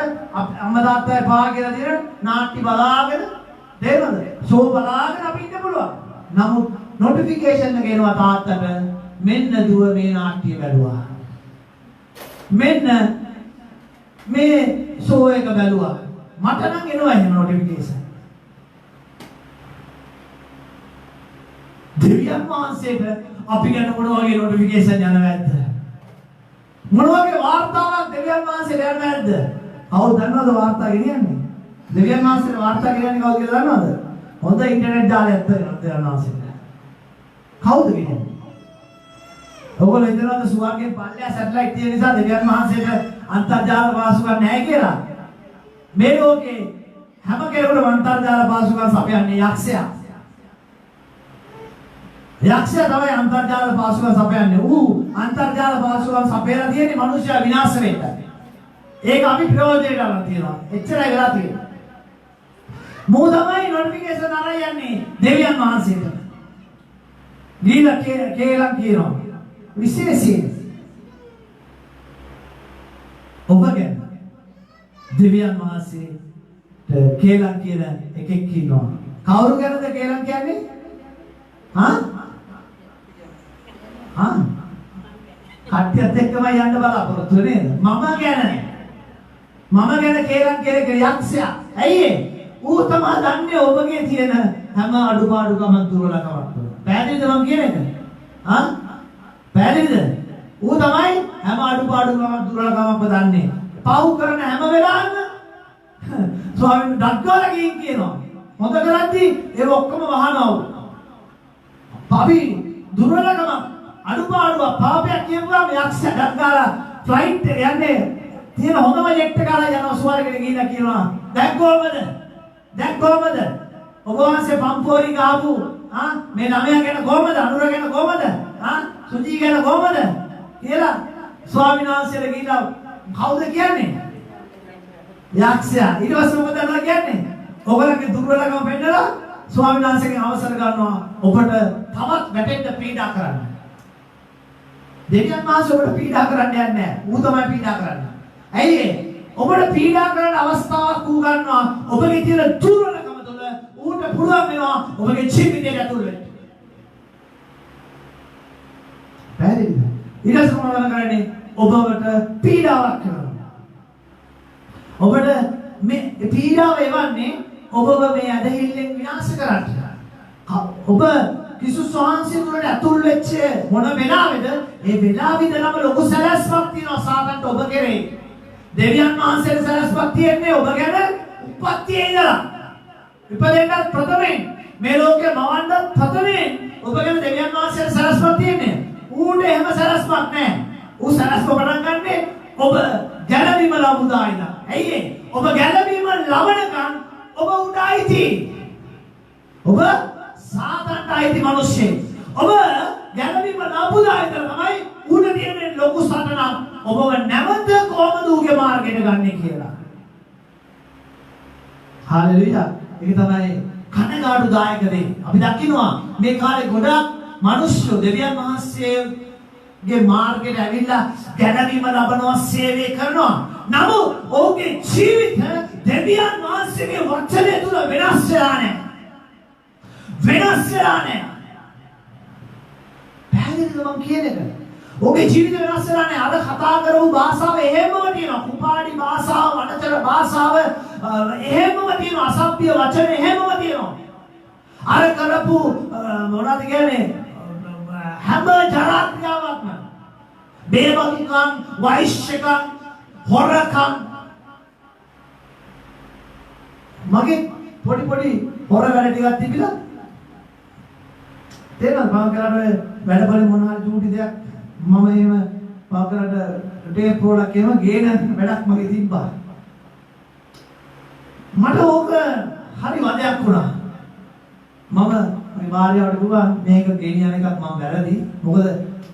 අම්මා තාත්තා එපා කියලා දින නාට්‍ය බලාගෙන දෙනවද? ෂෝ බලාගෙන අපි ඉන්න පුළුවන්. නමුත් නොටිෆිකේෂන් එක එනවා තාත්තට මෙන්න දුව මේ නාට්‍ය බැලුවා. මෙන්න මේ ෂෝ එක බැලුවා. මට නම් එනවා එහෙම නොටිෆිකේෂන්. දෙවියන් වහන්සේට අපි ගැන මොන වගේ නොටිෆිකේෂන් යනවද? මොන වගේ වාර්තාවක් දෙවියන් වහන්සේට යනවද? කවුද දන්නවද වාර්තා ගෙනියන්නේ? දෙවියන් වහන්සේට වාර්තා ගෙනියන්නේ කවුද කියලා දන්නවද? හොඳ ඉන්ටර්නෙට් දාලා ඇත්තද දෙවියන් වහන්සේට. කවුද ගෙනියන්නේ? ඔයගොල්ලෝ හිතනවාද සුවර්ගයේ පල්ලෙහා සැටලයිට් තියෙන නිසා දෙවියන් වහන්සේට අන්තර්ජාල පාසුකම් නැහැ කියලා? මේ ලෝකේ හැම කෙනෙකුටම අන්තර්ජාල පාසුකම් සපයන්නේ යක්ෂයා. යක්ෂයා තමයි අන්තර්ජාල පාසුකම් සපයන්නේ. ඌ අන්තර්ජාල පාසුකම් සපයලා තියෙන්නේ මිනිස්සයා විනාශ වෙන්න. ඒක අපි ප්‍රයෝජනයට ගන්න තියනවා. එච්චරයි වෙලා තියෙන්නේ. මෝ තමයි නොටිෆිකේෂන් අරන් යන්නේ දෙවියන් වහන්සේට. ගිහිල්ලා කේලම් කියනවා. විශේෂයෙන් ඔබ ගැන දෙවියන් වහන්සේට කේලම් කියන එකෙක් ඉන්නවා. කවුරු ගැනද කේලම් කියන්නේ? කට්ටියත් එක්කම යන්න බලාපොරොත්තු නේද? මම ගැන කේලම් කෙරේ යක්ෂයා. ඇයි ඒ? ඌ තමයි දන්නේ ඔබගේ තියෙන හැම අඩුපාඩුකම දුර්වලකමක්. පැහැදිලිද මම කියන එක? පැහැදිලිද? ඌ තමයි හැම අඩුපාඩුකම දුර්වලකමක් දන්නේ. පව් කරන හැම වෙලාවෙම ස්වාමීන් ඩග්ගාලා ගිහින් කියනවා. හොඳ කරද්දී ඒක ඔක්කොම වහනවා. අපි දුර්වලකම අඩුපාඩුව පාපයක් කියපුවාම යක්ෂයා ඩග්ගාලා ෆ්ලයිට් එක යන්නේ තියෙන හොඳම ජෙට් එක අරන් යනවා ස්වර්ගෙට ගිහිල්ලා කියනවා. දැන් කොහමද? ඔබ වහන්සේ පම්පෝරි ගාපු මේ ළමයා ගැන කොහමද? අනුර ගැන කොහමද? සුජී ගැන කොහමද? කියලා ස්වාමීන් වහන්සේලා ගිහිල්ලා කවුද කියන්නේ? යක්ෂයා. ඊට පස්සේ මොකද කියන්නේ? ඔයගලගේ දුර්වලකම පෙන්නලා ස්වාමීන් වහන්සේගෙන් අවසර ගන්නවා ඔබට තවත් වැටෙන්න පීඩා කරන්න. දෙවියන් වහන්සේ ඔබට පීඩා කරන්න යන්නේ නැහැ. ඌ තමයි පීඩා කරන්නේ. ඇයි ඒ? ඔබට පීඩා කරන්න අවස්ථාවක් ඌ ගන්නවා. ඔබගේ තියෙන දුර්වලකම තුළ ඌට පුළුවන් වෙනවා ඔබගේ ජීවිතයට ඇතුල් වෙන්න. පැහැදිලිද? ඊට පස්සේ මොනවද කරන්නේ? ඔබට පීඩාවක් කරනවා. ඔබට මේ පීඩාව එවන්නේ ඔබව මේ ඇදහිල්ලෙන් විනාශ කරන්න. ඔබ කිසිස් වහන්සේ තුළට ඇතුල් වෙච්ච මොන වෙලාවෙද? ඒ වෙලාවෙදලම ලොකු සැලැස්මක් තියෙනවා සාතන්ට ඔබ කෙරේ. දෙවියන් වහන්සේට සැලැස්මක් තියෙන්නේ ඔබ ගැන උපත්තියේ ඉඳලා. ඉපදෙන්නත් ප්‍රථමයෙන් මේ ලෝකේ මවන්නත් ප්‍රථමයෙන් ඔබ ගැන දෙවියන් වහන්සේට සැලැස්මක් තියෙන්නේ. ඌට එහෙම සැලැස්මක් නැහැ. ඌ සැලැස්ම පටන් ගන්නෙ ඔබ ගැලවීම ලබුදා ඉඳලා. ඇයි ඒ? ඔබ ගැලවීම ලබනකන් ඔබ උට අයිති. ඔබ සාතන්ට අයිති මිනිස්සෙක්. ඔබ ගැලවීම ලබුදා ඉඳලා තමයි ඌට තියෙන ලොකු සටනක්. ඔබව නැවත කොහොමද ඌගේ මාර්ගයට ගන්නෙ කියලා. හalleluya. ඒක තමයි කනගාටුදායක දේ. අපි දකිනවා මේ කාලේ ගොඩක් මිනිස්සු දෙවියන් වහන්සේගේ මාර්ගයට ඇවිල්ලා ගැලවීම ලබනවා, සේවය කරනවා. නමුත් ඔහුගේ ජීවිත දෙවියන් වහන්සේගේ වචනය තුල වෙනස් වෙලා නැහැ. පැහැදිලිද මම කියන එක? ඔහුගේ ජීවිත වෙනස් වෙලා නැහැ. අද කතා කරපු භාෂාව එහෙමම තියෙනවා. කුපාඩි භාෂාව, වනචර භාෂාව එහෙමම තියෙනවා. අසභ්‍ය වචන එහෙමම තියෙනවා. අර කරපු මොනවද කියන්නේ හැම ජාත්‍යාවක්ම බේබකිකම් වෛශ්‍යකම් හොරකම් මගේ පොඩි හොර වැඩ ටිකක් තිබිලා තේරෙනවද මම කරන්නේ වැඩවල මොන හරි චූටි දෙයක් මම එහෙම මම කරලා ටේප් රෝලක් එහෙම ගේන වැඩක් මගේ තිබ්බා මට ඕක හරි වදයක් වුණා මම මේ භාර්යාවට කිව්වා මේක ගෙනියන එකක් මම වැරදි මොකද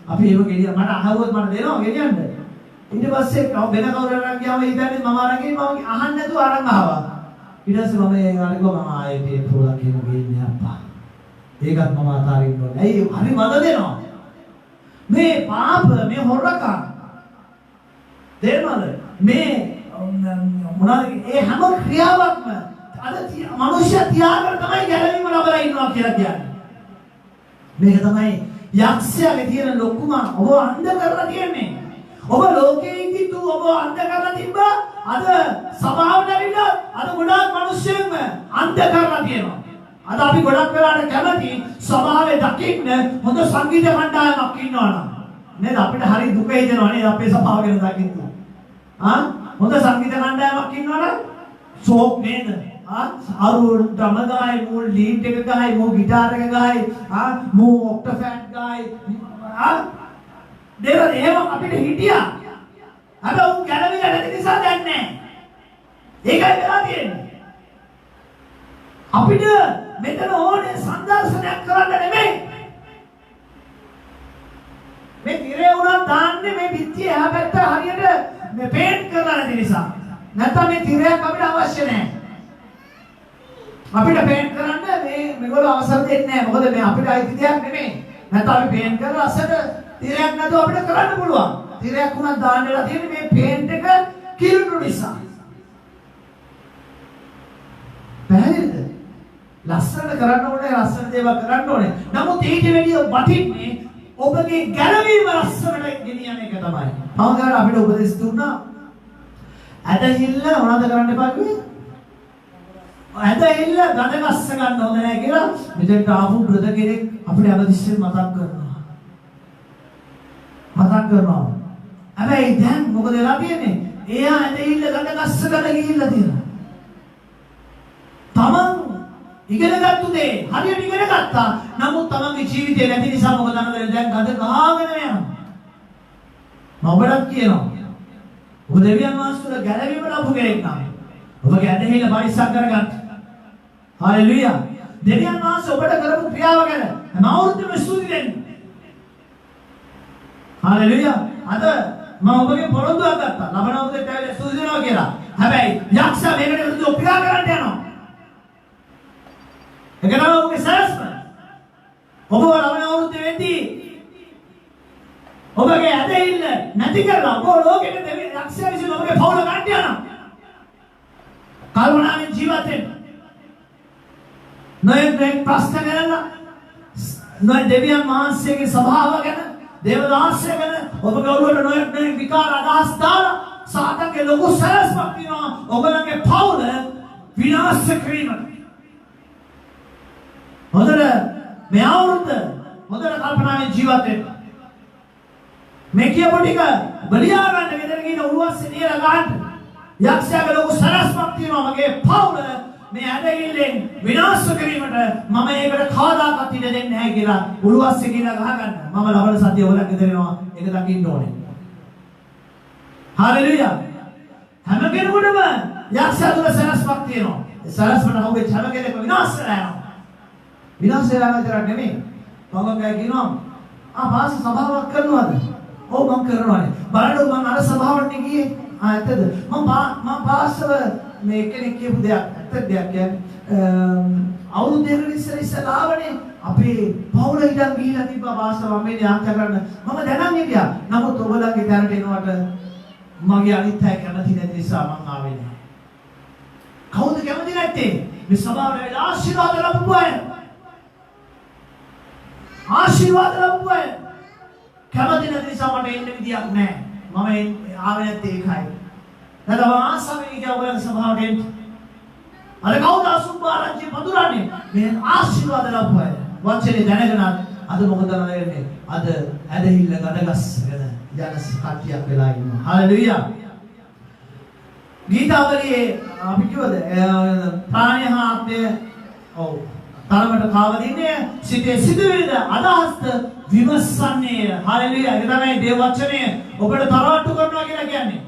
අපි එහෙම ගෙනියන මට අහුවොත් මට දෙනවා ගෙනියන්න ඊට පස්සේ වෙන කවුරුහරි ගියාම ඊටන්නේ මම අරන් ගිහින් මම අහන්න නැතුව අරන් ආවා ඊට පස්සේ මම ඒ ගානට ගිහුවා මම ආයේ ටේප් රෝලක් එහෙම ගේන්නේ අප්පා ඒකත් මම අතාරින්න ඕනේ. ඇයි හරි මද දෙනවා. මේ පාප මේ හොරකම් තේරෙනවද? මේ මොනවාද ඒ හැම ක්‍රියාවක්ම අද මනුෂ්‍ය තියාගෙන තමයි ගැලවීම ලබලා ඉන්නවා කියලා කියන්නේ. මේක තමයි යක්ෂයාගේ තියෙන ලොකුම ඔබ අන්ධ කරලා තියෙන්නේ. ඔබ ලෝකයේ ඉඳි ඔබ අන්ධ කරලා තිබ්බා. අද සමාවට ඇවිල්ලා අද ගොඩාක් මනුෂ්‍යයන්ම අන්ධ කරලා තියෙනවා. අද අපි ගොඩක් වෙලාවට කැමති සභාවේ දකින්න හොඳ සංගීත කණ්ඩායමක් ඉන්නවනම් නේද අපිට හරි දුක හිතෙනවා නේද අපේ සභාව ගැන දකින්න හොඳ සංගීත කණ්ඩායමක් ඉන්නවනම් ෂෝක් නේද අරු ඩ්‍රම ගායි මූ ලීඩ් එක ගායි මූ ගිටාර් එක ගායි මූ ඔක්ටෆැට් ගායි දේවල් එහෙම අපිට හිටියා අද උන් ගැලවිලා නැති නිසා දැන් නැහැ ඒකයි වෙලා තියෙන්නේ අපිට මෙතන ඕනේ සංදර්ශනයක් කරන්න නෙමෙයි මේ තිරේ උනන් දාන්නේ මේ පිටියේ එහා පැත්ත හරියට මේ පේන්ට් කරලා නැති නිසා නැත්නම් මේ තිරයක් අපිට අවශ්‍ය නැහැ අපිට පේන්ට් කරන්න මේගොල්ලෝ අවසර දෙන්නේ නැහැ මොකද මේ අපිට අයිති දෙයක් නෙමෙයි නැත්නම් අපි පේන්ට් කරලා අසට තිරයක් නැතුව අපිට කරන්න පුළුවන් තිරයක් උනන් දාන්නලා තියෙන්නේ මේ පේන්ට් එක කිරුණු නිසා පැහැදිලිද ලස්සන කරන්න ඕනේ ලස්සන දේවල් කරන්න ඕනේ. නමුත් ඊට වැඩිය වටින්නේ ඔබගේ ගැලවීම ලස්සනට ගෙනියන එක තමයි. තවදාට අපිට උපදෙස් දුන්නා. ඇදහිල්ල මොනවද කරන්න එපා කිව්වේ? ඇදහිල්ල දඩ ගස්ස ගන්න හොඳ නැහැ කියලා මෙතෙන්ට ආපු බ්‍රදර් කෙනෙක් අපිට අවදිස්සේ මතක් කරනවා. හැබැයි දැන් මොකද වෙලා තියෙන්නේ? එයා ඇදහිල්ල දඩ ගස්ස ගන්න ගිහිල්ලා තියෙනවා. තමන් ඉගෙන ගත්තු දේ හරියට ඉගෙන ගත්තා. නමුත් තමන්ගේ ජීවිතේ නැති නිසා මොකද කරන්නේ? දැන් ගඳ ගහගෙන යනවා. මම ඔබට කියනවා. ඔබ දෙවියන් වහන්සේට ගැලවීම ලබු කෙනෙක් නම් ඔබගේ ඇදහිල්ල පරිස්සම් කරගන්න. හalleluya. දෙවියන් වහන්සේ ඔබට කරපු ක්‍රියාව ගැන හැම අවුරුද්දම ස්තුති දෙන්න. හalleluya. අද මම ඔබගේ පොරොන්දුවක් ගත්තා. ලබන අවුරුද්දට ඇවිල්ලා ස්තුති දෙනවා කියලා. හැබැයි යක්ෂයා මේකට විරුද්ධව ක්‍රියා කරන්න යනවා. ඒක තමයි ඔබගේ සරස්ම. ඔබ ලබන අවුරුද්දේ වෙද්දී ඔබගේ ඇදහිල්ල නැති කරලා ඔබ ලෝකෙට දෙවියන් යක්ෂයා විසින් ඔබගේ පවුල ගන්න යනවා. කල්පනාවෙන් ජීවත් වෙන්න. නොයෙක් ප්‍රශ්න කරලා නොයෙක් දෙවියන් වහන්සේගේ ස්වභාව ගැන දේවදාසය ගැන ඔබගේ ඔළුවට නොයෙක් විකාර අදහස් දාලා සාතන්ගේ ලොකු සරස්මක් තියෙනවා ඔබලගේ පවුල විනාශ කිරීමට. හොඳට මේ අවුරුද්ද හොඳට කල්පනාවෙන් ජීවත් වෙන්න. මේ කියපු ටික බලියා ගන්න ගෙදර ගිහින් උරුවස්සේ නියලා ගන්න. යක්ෂයාගේ ලොකු සරස්මක් තියෙනවා මගේ පවුල මේ ඇදහිල්ලෙන් විනාශ කිරීමට මම ඒකට කවදාකවත් ඉඩ දෙන්නේ නැහැ කියලා උරුවස්සේ කියලා ගහගන්න. මම ලබන සතිය ඔයාලට ගෙදර එනවා ඒක දකින්න ඕනේ. හalleluya. හැම කෙනෙකුටම යක්ෂයා තුල සරස්මක් තියෙනවා. ඒ සරස්මට හවුවේ හැම කෙනෙක්ම විනාශ වෙලා යනවා. විනාශ වෙලා විතරක් නෙමෙයි. පොඟකයි කියනවා පාස සභාවක් කරනවද? ඔව් මම කරනවානේ. බලන්න මම අර සභාවට ගියේ. ඇත්තද? මම පාසව මේ කෙනෙක් කියපු දෙයක් ඇත්ත දෙයක් කියන්නේ අවුරුදු දෙකකට ඉස්සෙල්ලා ආවනේ අපේ පවුල ඉඳන් ගිහිලා තිබ්බා පාසව මම මේ ආන්ත කරන්න. මම දැනන් හිටියා. නමුත් ඔයගොල්ලන්ගේ දැනට එනවට මගේ අනිත් අය කැමති නැති නිසා මම ආවේ නැහැ. කවුද කැමති නැත්තේ? මේ සභාවට වෙලා ආශිර්වාද ලැබුව අය. ආශිර්වාද ලැබුව අය. කැමති නැති නිසා මට එන්න විදියක් නැහැ. මම ආවේ නැත්තේ ඒකයි. නැත්නම් ආසාවෙන් ගියා ඔයගොල්ලන් සභාවට එන්න. අර කවුද අසුභාරංචි පතුරන්නේ? මේ ආශිර්වාද ලබුවා. වචනේ දැනගෙන අද මොකද වෙන්නේ? අද ඇදහිල්ල ගඩගස්ගෙන යනස් කට්ටියක් වෙලා ඉන්නවා. හalleluya. ගීතාවලියේ අපි කිව්වද ප්‍රාණය හා ආත්මය ඔව් තරමට කාවදින්නේ සිතේ සිදුවෙන අදහස් විමසන්නේ. හalleluya. ඒක තමයි දේව වචනය ඔබට තරවට්ටු කරනවා කියලා කියන්නේ.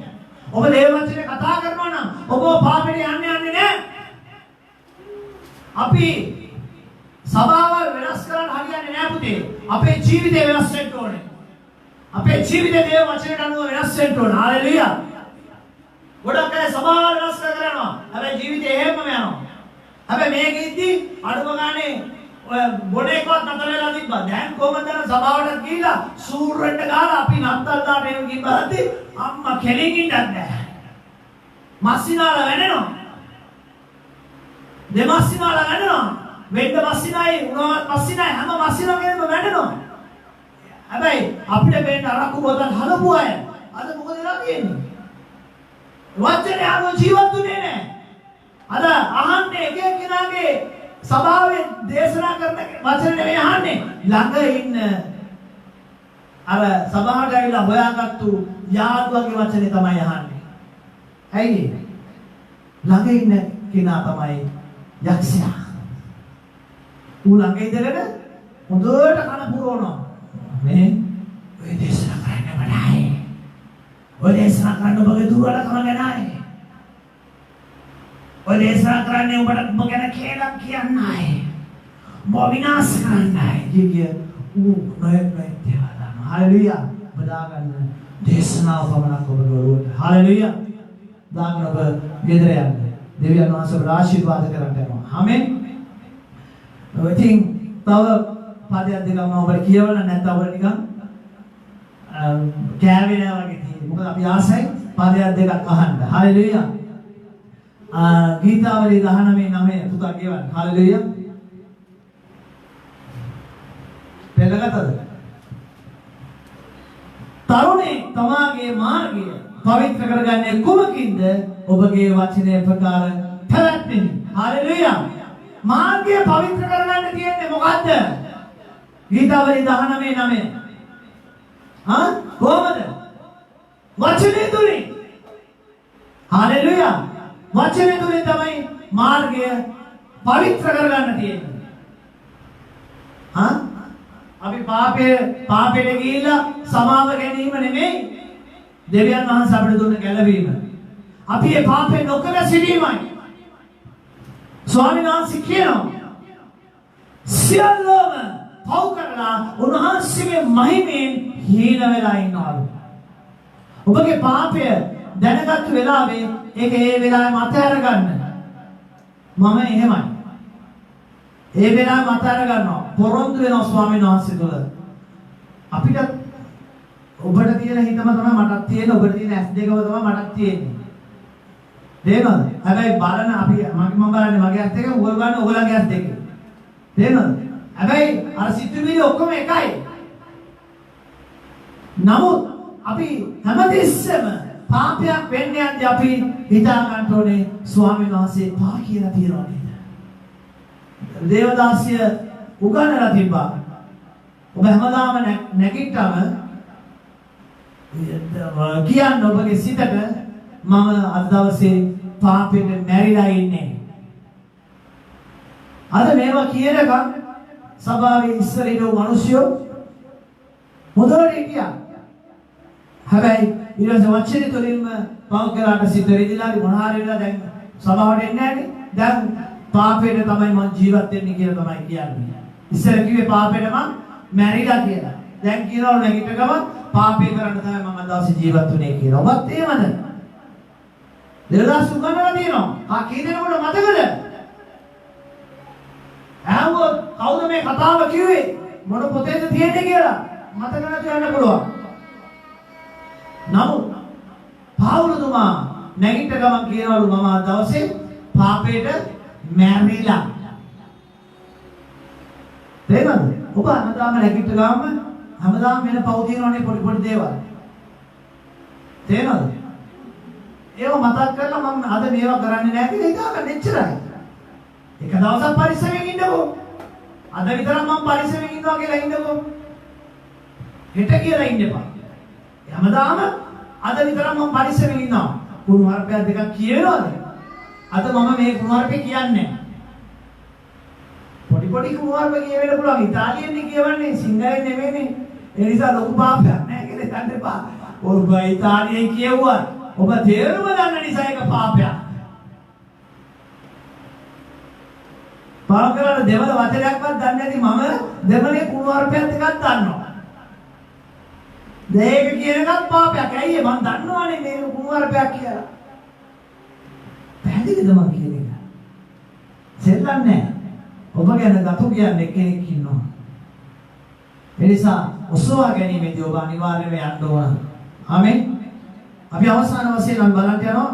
ඔබ දේව වචනේ කතා කරනවා නම් ඔබ පාපෙට යන්නේ නැහැ. අපි සබාව වෙනස් කරන්න හරියන්නේ නැහැ පුතේ. අපේ ජීවිතය වෙනස් වෙන්න ඕනේ. අපේ ජීවිතය දේව වචනයට අනුව වෙනස් වෙන්න ඕනේ. හalleluya. ගොඩක් අය සබාව වෙනස් කරනවා. හැබැයි ජීවිතේ එහෙමම යනවා. හැබැයි මේක ඉද්දි අඩුම ගානේ ඔය බොඩේකවත් නතර වෙලා තිබ්බා. දැන් කොහමද සබාවට ගිහිලා සූර්රෙන්ට ගාලා අපි නත්තල් දාට එමු කිව්වහත් අම්මා කෙලින් ඉන්නත් නැහැ. මස්සිනාලා වෙනනවා. දෙමස්සිනාලා වෙනනවා. වෙන්න මස්සිනායි උනවත් මස්සිනායි හැම මස්සිනාගෙම වැටෙනවා. හැබැයි අපිට වෙන්න අරක්කු බෝතල් හලපු අය අද මොකද වෙලා තියෙන්නේ? වචනේ අනුව ජීවත් වෙන්නේ නැහැ. අද අහන්නේ එක එක්කෙනාගේ සභාවේ දේශනා කරන වචන නෙවෙයි අහන්නේ. ළඟ ඉන්න අර සභාවට ඇවිල්ලා හොයාගත්තු යාළුවගේ වචනේ තමයි අහන්නේ. ඇයි? ළඟ ඉන්න කෙනා තමයි යක්ෂයා. ඌ ළඟ ඉඳගෙන හොඳට කන පුරවනවා. මේ ඔය දේශනා කරන්න බඩයි. ඔය දේශනා කරන්න ඔබගේ දුර්වලකම ගැනයි. ඔය දේශනා කරන්නේ ඔබට ඔබ ගැන කියලා කියන්නයි. ඔබ විනාශ කරන්නයි. කිය ඌ නොයෙක් දේවල් දානවා. හalleluya. බදා ගන්න දේශනාව පමණක් ඔබ ගොරුවට. හalleluya. දාගෙන ඔබ ගෙදර යන්න. දෙවියන් වහන්සේ ඔබට ආශිර්වාද කරන්න යනවා. ආමෙන්. ඉතින් තව පදයක් දෙකක් මම ඔබට කියවන්න නැත්නම් ඔබට නිකන් කෑවේ නෑ වගේ තියෙන්නේ. මොකද අපි ආසයි පදයක් දෙකක් අහන්න. හalleluya. ගීතාවලිය 19:9 පුතා කියවන්න. හalleluya. පෙළගතද? තරුණේ තමාගේ මාර්ගය පවිත්‍ර කරගන්නේ කුමකින්ද? ඔබගේ වචනය ප්‍රකාර පැවැත්මෙනි. හalleluya. මාර්ගය පවිත්‍ර කරගන්න තියෙන්නේ මොකද්ද? ගීතාවලිය 19:9. කොහොමද? වචනේ තුලින්. හalleluya. වචනේ තුලින් තමයි මාර්ගය පවිත්‍ර කරගන්න තියෙන්නේ. අපි පාපයට ගිහිල්ලා සමාව ගැනීම නෙමෙයි දෙවියන් වහන්සේ අපිට දුන්න ගැලවීම. අපි මේ පාපේ නොකර සිටීමයි. ස්වාමීන් වහන්සේ කියනවා සියල්ලම පව් කරලා උන්වහන්සේගේ මහිමෙන් හීන වෙලා ඉන්නවලු. ඔබගේ පාපය දැනගත් වෙලාවේ ඒක ඒ වෙලාවේ මත අරගන්න. මම එහෙමයි. ඒ වෙලාවේ මත අරගන්නවා. පොරොන්දු වෙනවා ස්වාමීන් වහන්සේ තුළ. අපිට ඔබට තියෙන හිතම තමයි මටත් තියෙන. ඔබට තියෙන ඇස් දෙකම තමයි මටත් තියෙන්නේ. තේරෙනවද? හැබැයි බලන අපි මම බලන්නේ මගේ ඇස් දෙක, ඔයගොල්ලෝ බලන්නේ ඔයගොල්ලන්ගේ ඇස් දෙක. තේරෙනවද? හැබැයි අර සිතුවිලි ඔක්කොම එකයි. නමුත් අපි හැමතිස්සෙම පාපයක් වෙන්නේ නැද්ද අපි හිතා ගන්න ඕනේ ස්වාමීන් වහන්සේ පා කියලා තියනවා නේද? දේවදාසිය උගන්වලා තිබ්බා. ඔබ හැමදාම නැගිට්ටම කියන්න ඔබගේ සිතට මම අද දවසේ පාපෙට මැරිලා ඉන්නේ. අද මේවා කියනකම් සභාවේ ඉස්සර ඉන්න මිනිස්සු හොඳට හිටියා. හැබැයි ඊළඟ වචනේ තුලින්ම පව් කරාට සිත රිදිලා මොනහාර වෙලා දැන් සභාවට එන්නේ නැහැනේ. දැන් පාපෙට තමයි මං ජීවත් වෙන්නේ කියලා තමයි කියන්නේ. ඉස්සර කිව්වේ පාපෙට මං මැරිලා කියලා. දැන් කියනවා නැගිට ගම පාපේ කරන්න තමයි මම අද දවසේ ජීවත් වුනේ කියලා. ඔබත් එහෙමද? දෙලදාස් උගන්වලා තියෙනවා. කී දෙනෙකුට මතකද? ආවෝ කවුද මේ කතාව කිව්වේ? මොන පොතේද තියෙන්නේ කියලා මතක නැති වෙන්න පුළුවන්. නමුත් පාවුලතුමා නැගිට ගමන් කියනවලු මම අද දවසේ පාපේට මැරිලා. තේරෙනවද? ඔබ හැමදාම නැගිට ගාම හැමදාම වෙන පව් තියෙනවනේ පොඩි පොඩි දේවල්. තේරෙනවද? ඒව මතක් කරලා මම අද මේවා කරන්නේ නැහැ කියලා හිතාගන්න එච්චරයි. එක දවසක් පරිස්සමෙන් ඉන්නකෝ. අද විතරක් මම පරිස්සමෙන් ඉන්නවා කියලා ඉන්නකෝ. හෙට කියලා ඉන්න එපා. හැමදාම අද විතරක් මම පරිස්සමෙන් ඉන්නවා. කුණු හarpයක් දෙකක් කියනවාද? අද මම මේ කුණු හarpේ කියන්නේ. පොඩි පොඩි කුණු හarp කියවෙන්න පුළුවන්. ඉතාලියෙන්නේ කියවන්නේ සිංහලෙන් නෙමෙයිනේ. ඒ නිසා ලොකු පාපයක් නෑ කියලා හිතන්න එපා. ඔබ ඉතාලියෙන් කියවුවා. ඔබ තේරුම ගන්න නිසා ඒක පාපයක්. පාකරන දෙවල වචනයක්වත් දන්නේ නැති මම දෙවලේ කුණු හarpයක් දෙකක් දන්නවා. දෙයක කියන එකත් පාපයක්. ඇයි මම දන්නවනේ මේ කුණු හarpයක් කියලා. පැහැදිලිද මම කියන්නේ? සෙල්ලන්නේ ඔබ ගැන ගතු කියන්නේ කෙනෙක් ඉන්නවා. ඒ නිසා ඔසවා ගැනීමේදී ඔබ අනිවාර්යයෙන්ම යන්න ඕන. ආමෙන්. අපි අවසාන වශයෙන් නම් බලන්න යනවා.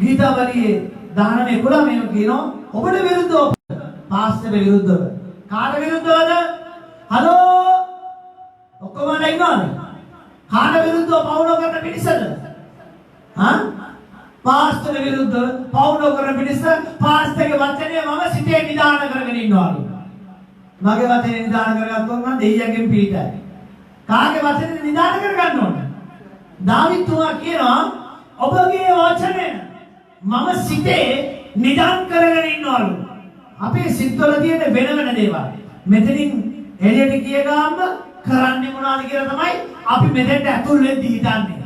ගීතාවලියේ 19:11 මේක කියනවා ඔබට විරුද්ධව පාස්ටර් විරුද්ධව. කාට විරුද්ධවද? හලෝ ඔක්කොම ඉන්නවද? කාට විරුද්ධව පවුල කරන පිරිසද? පාස්ටර් විරුද්ධව පවුල කරන පිරිස පාස්ටර්ගේ වචනය මම සිතේ නිදාන කරගෙන ඉන්නවලු. මගේ වචනේ නිදාන කරගත්තොත් මම දෙයියන්ගෙන් පිටයි. කාගේ වචනේ නිදාන කරගන්න ඕන? දාවිද් තුමා කියනවා ඔබගේ වචනය මම සිතේ නිදාන් කරගෙන ඉන්නවලු. අපේ සිත්වල තියෙන වෙන වෙන දේවල් මෙතනින් එළියට ගිය ගාම කරන්නේ මොනවද කියලා තමයි අපි මෙතෙන්ට ඇතුල් වෙද්දී හිතන්නේ.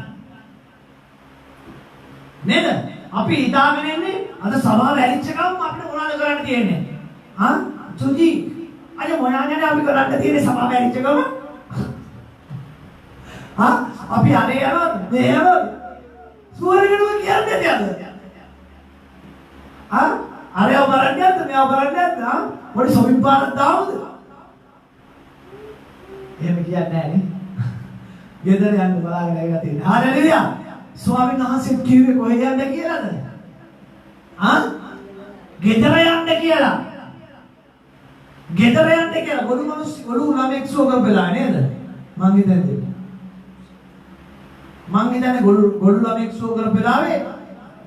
නේද? අපි හිතාගෙන ඉන්නේ අද සභාව ඇරිච්ච ගමන් අපිට මොනවද කරන්න තියෙන්නේ? සුජි අද මොනවද අපි කරන්න තියෙන්නේ සභාව ඇරිච්ච ගමන්? අපි අනේ යනවා මේ යනවා සුවරගෙනුව කියන්නේ නැද්ද? අරයව බලන්නේ නැද්ද? මෙයාව බලන්නේ නැද්ද? පොඩි සොමින් පාරක් දාමුද? එහෙම කියන්නේ නැහැ නේ. ගෙදර යන්න බලාගෙන ඉලා තියෙනවා. හරියද? ස්වාමීන් වහන්සේ කිව්වේ කොහෙද යන්න කියලාද? ගෙදර යන්න කියලා. ගෙදර යන්න කියලා ගොළු ළමෙක් සුව කරපලා නේද? මං හිතන්නේ ගොළු ළමෙක් සුව කරපලාවේ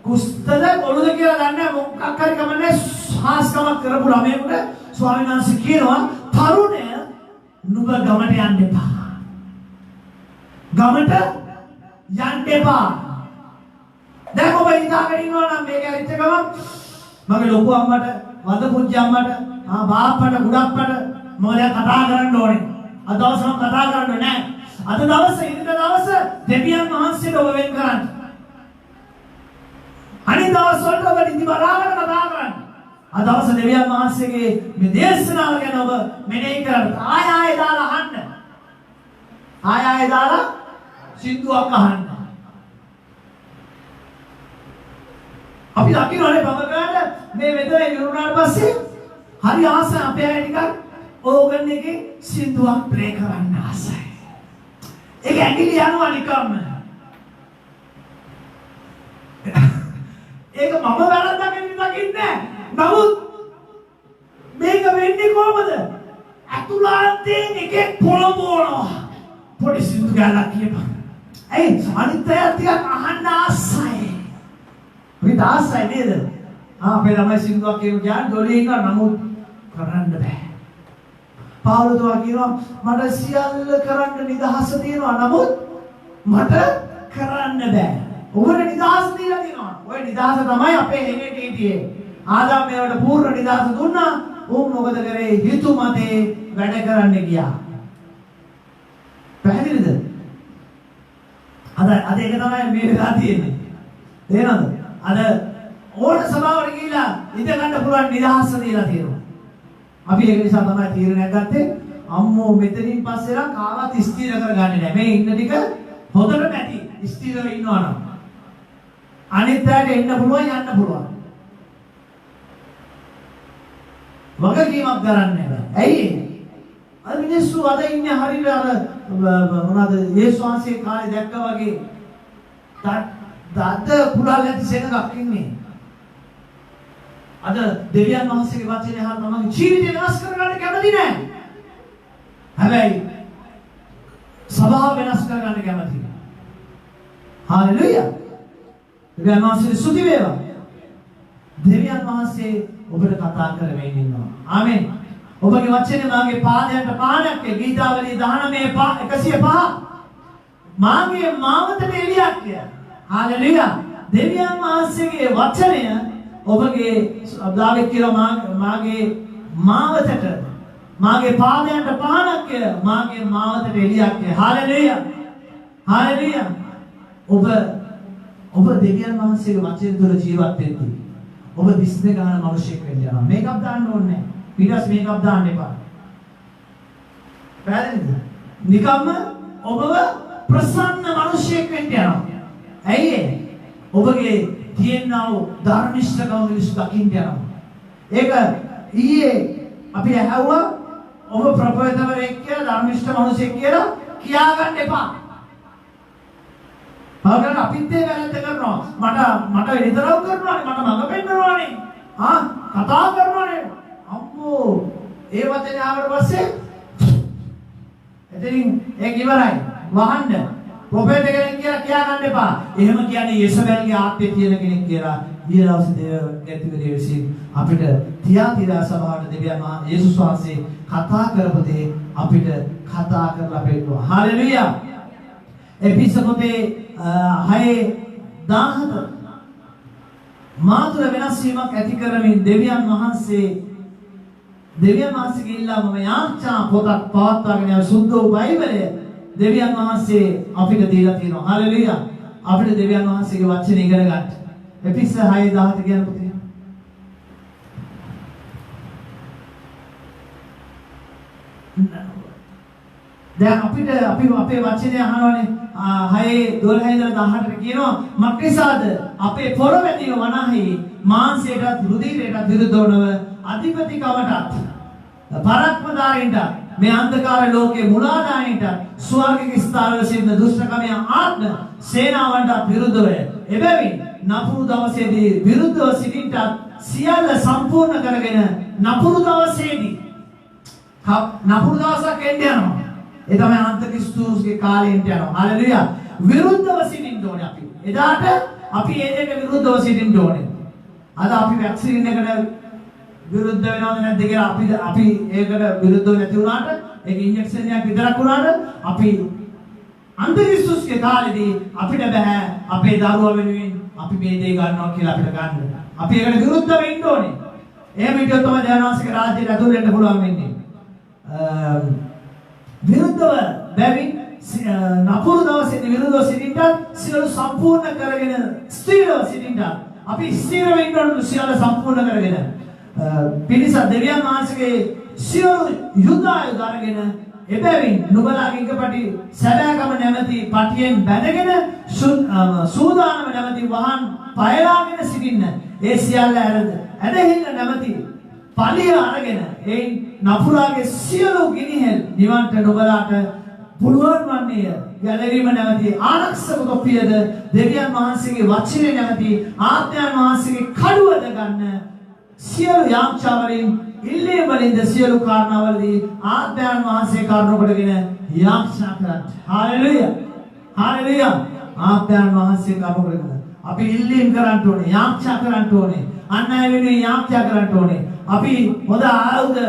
කුස්තද ගොළුද කියලා දන්නේ නැහැ. මොකක් හරි කමන්නේ හාස්කමක් කරපු ළමයෙකුට ස්වාමීන් වහන්සේ කියනවා තරුණය නුඹ ගමට යන්න එපා. ගමට යන්න එපා. දැන් ඔබ හිතාගෙන ඉන්නවා නම් මේක ඇරිච්ච ගමන් මගේ ලොකු අම්මට වද පුංචි අම්මට බාප්පට ගුඩක්පට මම දැන් කතා කරන්න ඕනේ. අද දවස් මම කතා කරන්නේ නැහැ. අද දවසේ ඉරිදා දවසේ දෙවියන් වහන්සේට ඔබ වෙන් කරන්න. අනිත් දවස් වලට ඔබ නිදි බලාගෙන කතා කරන්න. අද දවසේ දෙවියන් වහන්සේගේ මේ දේශනාව ගැන ඔබ මෙනෙහි කරන්න. ආයෙ දාලා අහන්න. ආයෙ දාලා සින්දුවක් අහන්න. අපි දකින්නනේ බබගාට මේ වෙදරේ ඉරුණාට පස්සේ හරි ආසයි අපේ අය නිකන් ඕගන් එකේ සින්දුවක් ප්ලේ කරන්න ආසයි. ඒක ඇඟිලි යනවා නිකම්ම. ඒක මම වැරද්දකින් දකින්නේ. නමුත් මේක වෙන්නේ කොහමද? අතුලාන්තයෙන් එකෙක් පොළඹවනවා. පොඩි සින්දු ගාලා කියපන්. ඇයි අනිත් අය ටිකක් අහන්න ආසයි. අපි දාසයි නේද? අපේ ළමයි සින්දුවක් කියමු කියන්නේ දොලේ ඉන්න නමුත් කරන්න බෑ. පාවුලතුමා කියනවා මට සියල්ල කරන්න නිදහස තියෙනවා නමුත් මට කරන්න බෑ. ඔබට නිදහස දීලා තියෙනවා. ඔය නිදහස තමයි අපේ හෙමෙට හිටියේ. ආදාම මේවට පූර්ණ නිදහස දුන්නා. උන් මොකද කරේ? හිතු මතේ වැඩ කරන්න ගියා. පැහැදිලිද? අද ඒක තමයි මේ වෙලා තියෙන්නේ. තේරෙනවද? අද ඕන සභාවට ගිහිලා ඉඳ ගන්න පුළුවන් නිදහස දීලා තියෙනවා. අපි ඒක නිසා තමයි තීරණයක් ගත්තේ අම්මෝ මෙතනින් පස්සේලා කාවත් ස්ථිර කරගන්නේ නැහැ. මේ ඉන්න ටික හොඳට නැති ස්ථිරව ඉන්නවා නම් අනිත් පැයට එන්න පුළුවන් යන්න පුළුවන්. වගකීමක් කරන්නේ නැහැ. ඇයි? අර මිනිස්සු අද ඉන්නේ හරියට අර මොනවාද යේසුස් වහන්සේ කාලේ දැක්කා වගේ දත කුලල් ඇති සෙනඟක් ඉන්නේ. අද දෙවියන් වහන්සේගේ වචනේ අහලා තමන්ගේ ජීවිතය වෙනස් කරගන්න කැමති නැහැ. හැබැයි සභාව වෙනස් කරගන්න කැමතියි. හාලෙලූයා. දෙවියන් වහන්සේ ස්තුති වේවා. දෙවියන් වහන්සේ ඔබට කතා කරමින් ඉන්නවා. ආමෙන්. ඔබගේ වචනේ මාගේ පාදයට පානක් ගීතාවලිය 19:105 මාගේ මාවතට එළියක් කිය. හාලෙලුයා. දෙවියන් වහන්සේගේ වචනය ඔබගේ දාවිද් කියනවා මාගේ මාවතට මාගේ පාදයට පානක් කිය. මාගේ මාවතට එළියක් කිය. හාලෙලුයා. හාලෙලුයා. ඔබ දෙවියන් වහන්සේගේ වචන තුළ ජීවත් වෙද්දී ඔබ දිස්නේ ගන්න මිනිසෙක් වෙන්න යනවා. මේකක් දාන්න ඕනේ නැහැ. ඊටස් මේකක් දාන්න එපා. පැහැදිලිද? නිකම්ම ඔබව ප්‍රසන්න මිනිසෙක් වෙන්න යනවා. ඇයි ඒ? ඔබගේ තියෙනා වූ ධර්මිෂ්ඨකම මිනිස්සු දකින්න යනවා. ඒක ඊයේ අපි ඇහුවා ඔබ ප්‍රපෝතවරයෙක් කියලා ධර්මිෂ්ඨ මිනිසෙක් කියලා කියාගන්න එපා. ආගන්න අපිත් ඒ වැරද්ද කරනවා. මට විතරව කරනවානේ. මට මඟ පෙන්නනවානේ. කතා කරනවානේ. අම්මෝ ඒ වචනේ ආවට පස්සේ එතනින් ඒක ඉවරයි. වහන්න. ප්‍රොෆෙට් කෙනෙක් කියලා කියා ගන්න එපා. එහෙම කියන්නේ යේසුවල්ගේ ආත්මේ තියෙන කෙනෙක් කියලා. ඊළඟ දෙවියන් විසින් අපිට තියාතිරා සභාවට දෙවියන් යේසුස් වහන්සේ කතා කරපු දේ අපිට කතා කරලා පෙන්නනවා. හාලෙලුයා. එපිස පොතේ 6:17 මාතුල වෙනස් වීමක් ඇති කරමින් දෙවියන් වහන්සේගේ ඉල්ලා මම යාච්ඡා පොතක් පවත්වාගෙන යන සුද්ධ වූ බයිබලය දෙවියන් වහන්සේ අපිට දීලා තියෙනවා. හාලෙලුයා. අපිට දෙවියන් වහන්සේගේ වචන ඉගෙන ගන්න. එපිස 6:17 කියන පොතේ දැන් අපිට අපි අපේ වචනේ අහනවානේ 6:12 ඉඳලා 18ට කියනවා මක්නිසාද අපේ පොරවැදිව වනාහි මාංශයටත් රුධිරයටත් විරුද්ධ වනව අධිපතිකවටත් පරක්මදායින්ට මේ අන්ධකාර ලෝකේ මුලාදායින්ට ස්වර්ගික ස්ථාවර සිටින දුෂ්ටකමයේ ආත්ම සේනාවන්ට විරුද්ධව එබැවින් නපුරු දවසේදී විරුද්ධව සිටින්ට සියල්ල සම්පූර්ණ කරගෙන නපුරු දවසේදී නපුරු දවසක් එන්න යනවා. ඒ තමයි අන්තික්‍රිස්තුස්ගේ කාලෙට යනවා. හalleluya. විරුද්ධව සිටින්න ඕනේ අපි. එදාට අපි ඒ දෙයට විරුද්ධව සිටින්න ඕනේ. අද අපි වැක්සින් එකට විරුද්ධ වෙනවද නැද්ද කියලා අපි ඒකට විරුද්ධව නැති වුණාට ඒක ඉන්ජෙක්ෂන් එකක් විතරක් වුණාට අපි අන්තික්‍රිස්තුස්ගේ කාලෙදී අපිට බෑ අපේ දරුවා වෙනුවෙන් අපි මේ දේ ගන්නවා කියලා අපිට ගන්න. අපි ඒකට විරුද්ධව ඉන්න ඕනේ. එහෙම හිටියොත් තමයි දේවාංශික රාජ්‍යයට ඇතුල් වෙන්න පුළුවන් වෙන්නේ. විරුද්ධව බැවින් නපුරු දවසේදී විරුද්ධව සිටින්න සියලු සම්පූර්ණ කරගෙන ස්ථිරව සිටින්න අපි ස්ථිරව ඉන්න ඕන සියල්ල සම්පූර්ණ කරගෙන පිරිස දෙවියන් වහන්සේගේ සියලු යුද්ධ ආයුධ අරගෙන එබැවින් නුඹලාගේ එකපටි සැබෑකම නැමැති පටියෙන් බැඳගෙන සූදානම නැමැති වහන් පයලාගෙන සිටින්න ඒ සියල්ල ඇදහිල්ල නැමැති පලිය අරගෙන ඒ නපුරාගේ සියලු ගිනිහෙල් නිවන්ට නුඹලාට පුළුවන් වන්නේය. ගැලවීම නැමැති ආරක්ෂක තොපියද දෙවියන් වහන්සේගේ වචනේ නැමැති ආත්මයන් වහන්සේගේ කඩුවද ගන්න සියලු යාච්ඡාවලින් ඉල්ලීම් වලින්ද සියලු කාරණාවලදී ආත්මයන් වහන්සේ කරුණ කොටගෙන යාච්ඡා කරන්න. හාලෙලුයා. හාලෙලුයා. ආත්මයන් වහන්සේ කරුණ කොටගෙන අපි ඉල්ලීම් කරන්න ඕනේ, යාච්ඡා කරන්න ඕනේ. අන් අය වෙනුවෙන් යාච්ඡා කරන්න ඕනේ. අපි හොඳ ආයුධ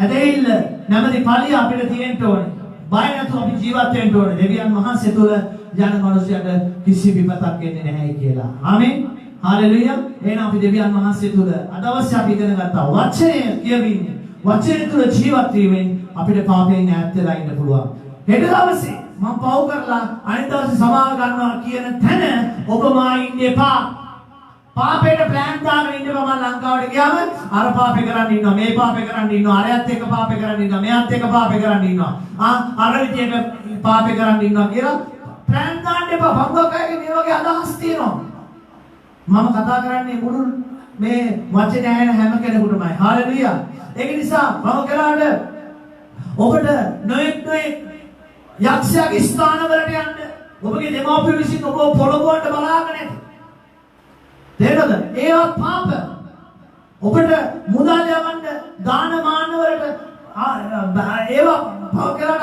ඇදහිල්ල නැමැති පලිය අපිට තියෙන්න ඕනේ. බය නැතුව අපි ජීවත් වෙන්න ඕනේ. දෙවියන් වහන්සේ තුල යන මිනිසයාට කිසි විපතක් එන්නේ නැහැ කියලා. ආමෙන්. හalleluya. එහෙනම් අපි දෙවියන් වහන්සේ තුල අද අවශ්‍ය අපි ඉගෙන ගත්තා වචනය කියමින් වචනය තුල ජීවත් වීමෙන් අපිට පාපයෙන් ඈත් වෙලා ඉන්න පුළුවන්. හෙට දවසේ මම පව් කරලා අනිත් දවසේ සමාව ගන්නවා කියන තැන ඔබ මා ඉන්න එපා. පාපේට ප්ලෑන් දාගෙන ඉන්නවා. මම ලංකාවට ගියාම අර පාපේ කරන්න ඉන්නවා, මේ පාපේ කරන්න ඉන්නවා, අරයත් එක්ක පාපේ කරන්න ඉන්නවා, මෙයත් එක්ක පාපේ කරන්න ඉන්නවා. අර විදියට පාපේ කරන්න ඉන්නවා කියලා ප්ලෑන් දාන්න එපා. බංගකයගේ මේ වගේ අදහස් තියෙනවා. මම කතා කරන්නේ මුළු මේ වචනේ ඇහෙන හැම කෙනෙකුටමයි. හalleluya. ඒක නිසා මම කලාට ඔබට නොඑක් යක්ෂයාගේ ස්ථානවලට යන්න ඔබගේ දෙමව්පියෝ විසින් ඔබ පොළඹවන්න බලාගෙන ඇති. තේරෙනවද? ඒවා පාප. ඔබට මුදල් යවන්න දාන මාන වලට ඒවා පවකරන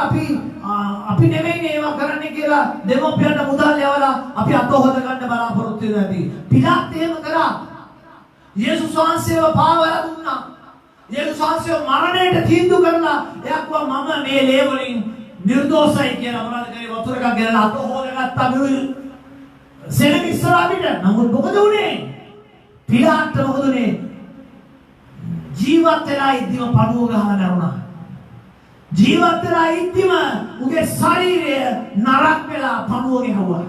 අපි නෙමෙයිනේ ඒවා කරන්නේ කියලා දෙමෝපියන්ට මුදල් යවලා අපි අත හොද ගන්න බලාපොරොත්තු වෙනවා ඇති. පිලාත් එහෙම කරා. යේසුස් වහන්සේව පාවලා දුන්නා. යේසුස් වහන්සේව මරණයට තීන්දුව කරලා එයා කිව්වා මම මේ ලේ වලින් නිර්දෝෂයි කියලා මොනවද කරේ වතුර එකක් ගෙනලා අත හොදගත්තා මේ සෙනග ඉස්සරහ පිට. නමුත් මොකද උනේ? පිලාත් මොකද උනේ? ජීවත් වෙලා ඉද්දිම පණුව ගහලා නරුණා. ජීවත් වෙලා ඉද්දිම උගේ ශරීරය නරක් වෙලා පණුව ගහුවා.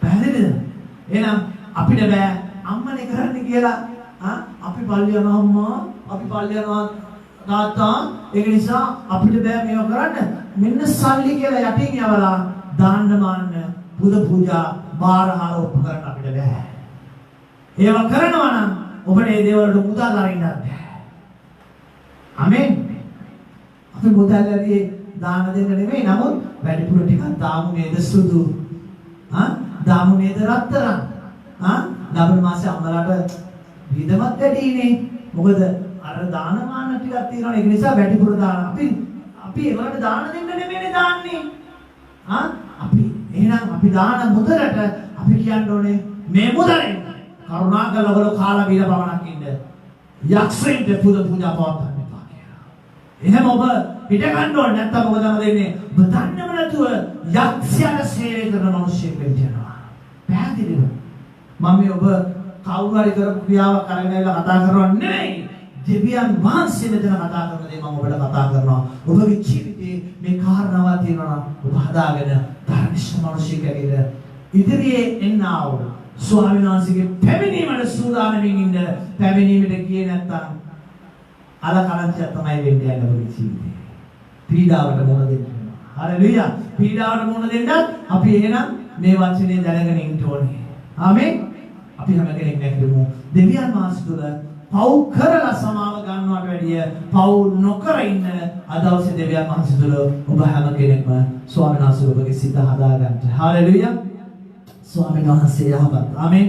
පැහැදිලිද? එහෙනම් අපිට බෑ අම්මනේ කරන්න කියලා අපි පල්ලි යනවා අම්මා අපි පල්ලි යනවා තාත්තා ඒක නිසා අපිට බෑ මේවා කරන්න. මෙන්න සල්ලි කියලා යටින් යවලා දාන්න මාන්න පුද පූජා බාරහාර ඔප්පු කරන්න අපිට බෑ. ඒවා කරනවා නම් ඔබට මේ දේවල්ට මුදල් අරින්නත් බෑ. ආමෙන්. අපි මුදල් ඇදී දාන දෙන්න නෙමෙයි නමුත් වැඩිපුර ටිකක් දාමු නේද සුදු. දාමු නේද රත්තරන්. ලබන මාසේ අම්මලාට විදමත් වැඩිනේ. මොකද අර දාන මාන ටිකක් තියෙනවා ඒක නිසා වැඩිපුර දාන. අපි ඒවට දාන දෙන්න නෙමෙයිනේ දාන්නේ. අපි එහෙනම් අපි දාන මුදලට අපි කියන්න ඕනේ මේ මුදලෙන් කරුණාකර ඔයගොල්ලෝ කාලා බීලා පමණක් ඉන්න. යක්ෂයින්ට පුද පූජා පවත්වන්න එපා කියලා. එහෙම ඔබ පිට ගන්න ඕනේ නැත්නම් මොකද දෙන්නේ? ඔබ දන්නම නැතුව යක්ෂයාට සේවය කරන මිනිස්සෙක් වෙන්න යනවා. පැහැදිලිද? මම ඔබ කවුරු හරි කරපු ක්‍රියාවක් කරගෙන ඉලා කතා කරනවා නෙවෙයි. දෙවියන් වහන්සේ මෙතන කතා කරන දේ මම ඔබට කතා කරනවා. ඔබගේ ජීවිතේ මේ කාරණාව තියෙනවා නම් ඔබ හදාගෙන ධර්මිෂ්ඨ මිනිසෙක් ඇවිල්ලා ඉදිරියේ එන්නා වූ ස්වාමීන් වහන්සේගේ පැමිණීමට සූදානම්ින් ඉන්න පැමිණීමට ගියේ නැත්තම් අලකලංචයක් තමයි වෙන්නේ ඔබගේ ජීවිතේ. පීඩාවට මුහුණ දෙන්න වෙනවා. හalleluya. පීඩාවට මුහුණ දෙන්නත් අපි එහෙනම් මේ වචනේ දැනගෙන ඉන්න ඕනේ. ආමෙන්. අපි හැම කෙනෙක් නැගිටමු. දෙවියන් වහන්සේ තුළ පව් කරලා සමාව ගන්නවට වැඩිය පව් නොකර ඉන්න අදවසේ දෙවියන් වහන්සේ තුළ ඔබ හැම කෙනෙක්ම ස්වාමීන් වහන්සේ ඔබගේ සිත හදාගන්න. හalleluya. ස්වාමීන් වහන්සේ යහපත්. ආමෙන්.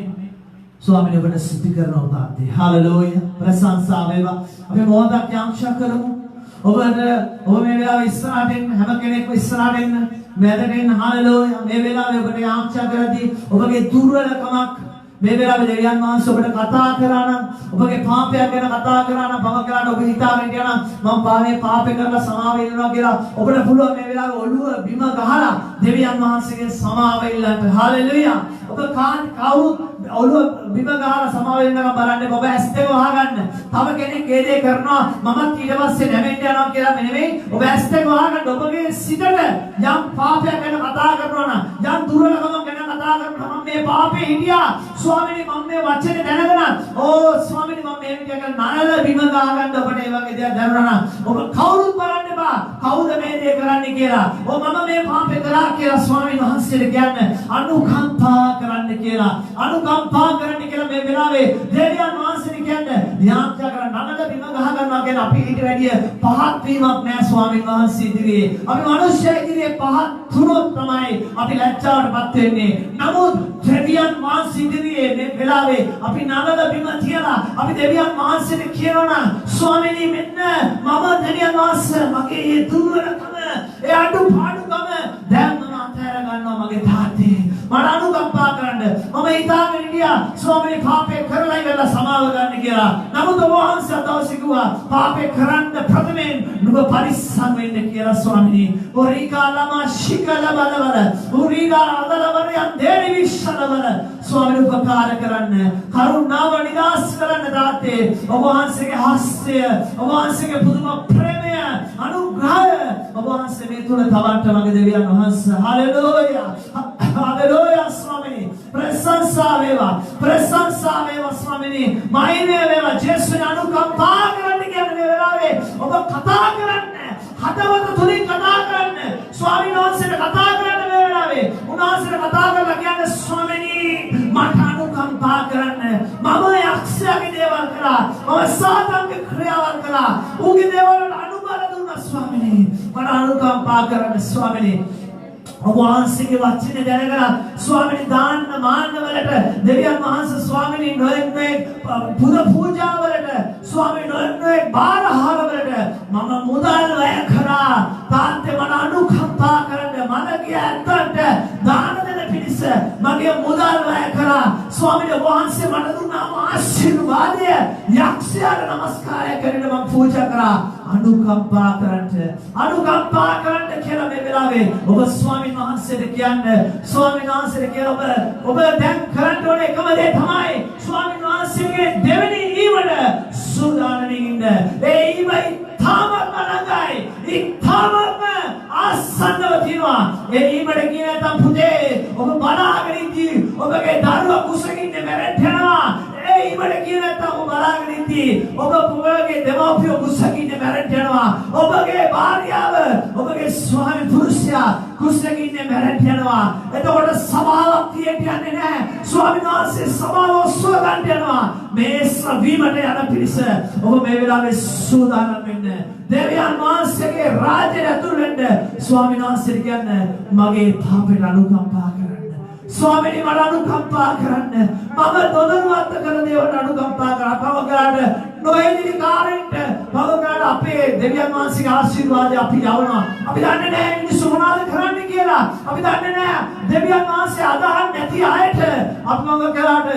ස්වාමීන් ඔබට ස්තුති කරනවා තාත්තේ. හalleluya. ප්‍රශංසා වේවා. අපි මොහොතක් යාංශා කරමු. ඔබ මේ වෙලාවේ ඉස්සරහට එන්න හැම කෙනෙක්ම ඉස්සරහට එන්න. මැදට එන්න. හalleluya. මේ වෙලාවේ ඔබට යාංශා කරද්දී ඔබගේ දුර්වලකමක් මේ වෙලාවේ දෙවියන් වහන්සේ ඔබට කතා කරා නම් ඔබගේ පාපයක් ගැන කතා කරා නම් මම කරාට ඔබ හිතාගෙන හිටියා නම් මම පාපේ කරලා සමාව ඉල්ලනවා කියලා ඔබට පුළුවන් මේ වෙලාවේ ඔළුව බිම ගහලා දෙවියන් වහන්සේගෙන් සමාව ඉල්ලන්න. හalleluya. ඔබ කවුරුත් ඔළුව බිම ගහලා සමාව ඉල්ලනවා බලන්න ඔබ ඇස් දෙක වහගන්න. තව කෙනෙක් ඒ දේ කරනවා මමත් ඊට පස්සේ නැවෙන්න යනවා කියලා නෙමෙයි. ඔබ ඇස් දෙක වහගන්න. ඔබගේ සිතට යම් පාපයක් ගැන කතා කරනවා නම් යම් දුර්වලකමක් ගැන කතා කරනවා නම් මේ පාපේ හිටියා ස්වාමීනි මම මේ වචනේ දැනගෙන ස්වාමීනි මම මේ විදිහට නරල බිම ගහගන්න ඔබට ඒ වගේ දේවල් දැනුණා නම් ඔබ කවුරුත් බලන්න එපා කවුද මේ දේ කරන්නේ කියලා. මම මේ පාපේ කරා කියලා ස්වාමීන් වහන්සේට කියන්නේ අනුකම්පා කරන්න කියලා. අනුකම්පා කරන්න කියලා මේ වෙලාවේ දෙවියන් වහන්සේට කියන්නේ යාඥා කරන නරල බිම ගහ ගන්නවා කියන අපි ඊට වැඩිය පහත් වීමක් නෑ ස්වාමීන් වහන්සේ ඉදිරියේ. අපි මිනිස්සු ඉදිරියේ පහත් තුනක් තමයි අපි ලැජ්ජාවටපත් වෙන්නේ. නමුත් දෙවියන් වහන්සේ ඉදිරියේ මේ වෙලාවේ අපි නරල බිම තියලා අපි දෙවියන් වහන්සේට කියනවා ස්වාමීනි මෙන්න මම දෙවියන් වහන්සේ මගේ මේ දුර්වලකම ඒ අඩුපාඩුකම දැන් මම අත්හැර ගන්නවා මගේ තාත්තේ මට අනුකම්පා කරන්න. මම හිතාගෙන හිටියා ස්වාමීනි පාපේ කරලා ඉවරලා සමාව ගන්න කියලා. නමුත් ඔබ වහන්සේ අදවසේ කිව්වා පාපේ කරන්න ප්‍රථමයෙන් නුඹ පරිස්සම් වෙන්න කියලා ස්වාමීනි. ඔරිකාලම ශිකල බලවල උරිදා අදලවරයන් දෙවි විශ්සලවල ස්වාමීනි උපකාර කරන්න. කරුණාව නිදාස් කරන්න තාත්තේ. ඔබ වහන්සේගේ හස්තය ඔබ වහන්සේගේ පුදුම ප්‍රේමය අනුග්‍රහය ඔබ වහන්සේ මේ තුල තවන්ට මගේ දෙවියන් වහන්සේ හalleluya හalleluya ස්වාමීනි ප්‍රශංසා වේවා ස්වාමීනි මහිමය වේවා ජේසුස් අනුකම්පා කරන්න කියන මේ වෙලාවේ ඔබ කතා කරන්න හදවත තුලින් කතා කරන්න ස්වාමීන් වහන්සේට කතා කරන්න මේ වෙලාවේ උන්වහන්සේට කතා කරලා කියන්නේ ස්වාමීනි මට අනුකම්පා කරන්න මම යක්ෂයාගේ දේවල් කළා මම සාතන්ගේ ක්‍රියාවල් කළා ඌගේ දේවල් වලට අනුබල දුන්නා ස්වාමීනි මට අනුකම්පා කරන්න ස්වාමීනි ඔබ වහන්සේගේ වචනේ දැනගෙන ස්වාමීනි දාන්න මාන්න වලට දෙවියන් වහන්සේ ස්වාමීනි නොයෙක් පුද පූජා වලට ස්වාමීනි නොයෙක් බාරහාර වලට මම ස්වාමීන් වහන්සේ මට දුන්නාම ආශිර්වාදය යක්ෂයාට නමස්කාරය කරන්න මම පූජා කරා. අනුකම්පා කරන්න කියලා මේ වෙලාවේ ඔබ ස්වාමීන් වහන්සේට කියන්න. ස්වාමීන් වහන්සේට කියලා ඔබ දැන් කරන්න ඕනේ එකම දේ තමයි ස්වාමීන් වහන්සේගේ දෙවෙනි ඊවට සූදානමින් ඉන්න. ඒ ඊවයි තාමත් නගයි. ඊතාවම ආසන්නව තියෙනවා. ඒ ඊමඩ කියන නැත්නම් පුතේ ඔබ බලාගෙන ඉඳී ඔබගේ දරුවා කුසකින් මැරෙන්න යනවා. ඒ ඊමඩ කියන නැත්නම් ඔබ බලාගෙන ඉඳී ඔබගේ දෙමව්පියෝ කුසකින් මැරෙන්න යනවා. ඔබගේ භාර්යාව ඔබගේ ස්වාමි පුරුෂයා කුසකින් මැරෙන්න යනවා. එතකොට සමාවක් තියෙන්නේ නැහැ. ස්වාමීන් වහන්සේ සමාව ඔස්සව ගන්න යනවා. මේ ශ්‍රවීමට යන පිරිස ඔබ මේ වෙලාවේ සූදානම් වෙන්න. දෙවියන් වහන්සේගේ රාජ්‍යයට ඇතුල් වෙන්න. ස්වාමීන් වහන්සේට කියන්න මගේ පාපයට අනුකම්පා කරන්න. ස්වාමීනි මට අනුකම්පා කරන්න. මම දොදරුවත් කරන දේවල්ට අනුකම්පා කරන්න. පවකාරට නොඑදිරි කාරෙන්ට පවකාරට අපේ දෙවියන් වහන්සේගේ ආශිර්වාදය අපි යවනවා. අපි දන්නේ නැහැ මිනිස්සු මොනවද කරන්නේ කියලා. අපි දන්නේ නැහැ දෙවියන් වහන්සේ අදහන් නැති අයට අපි මඟ කරාට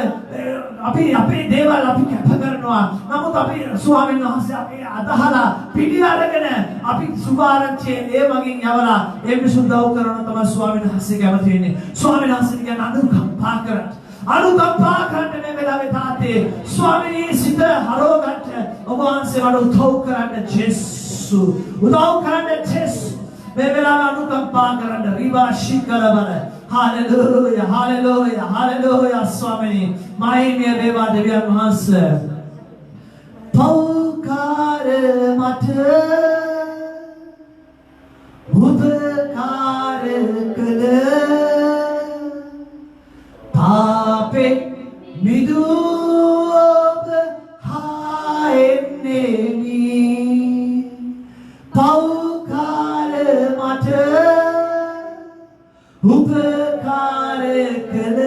අපි අපේ දේවල් අපි කැප කරනවා. නමුත් අපි ස්වාමීන් වහන්සේ අපේ අදහලා පිටි අරගෙන අපි සුභාරංචියේ ඒ මගින් යවලා ඒ මිනිසුන් දව් කරන තමයි ස්වාමීන් වහන්සේ කැමති වෙන්නේ. ස්වාමීන් වහන්සේ කියන අනුකම්පා කරන්න. අනුකම්පා කරන්න මේ වෙලාවේ තාත්තේ ස්වාමීනි සිත හරව ගන්න ඔබ වහන්සේ වඩ උදව් කරන්න ජේසු. උදව් කරන්න ජේසු. මේ වෙලාවේ අනුකම්පා කරන්න රිවාෂි කරවල. Hallelujah, hallelujah, hallelujah, Swamini. Mahimiya veva deviyan vහන්සේ. පෞකාර මට උපකාර කළ පාපේ මිදු ඔබ හායෙන්නේමි. පෞකාර මට උපකාර කළ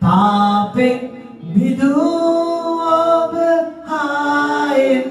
පාපේ මිදු ඔබ හායෙන්නේමි.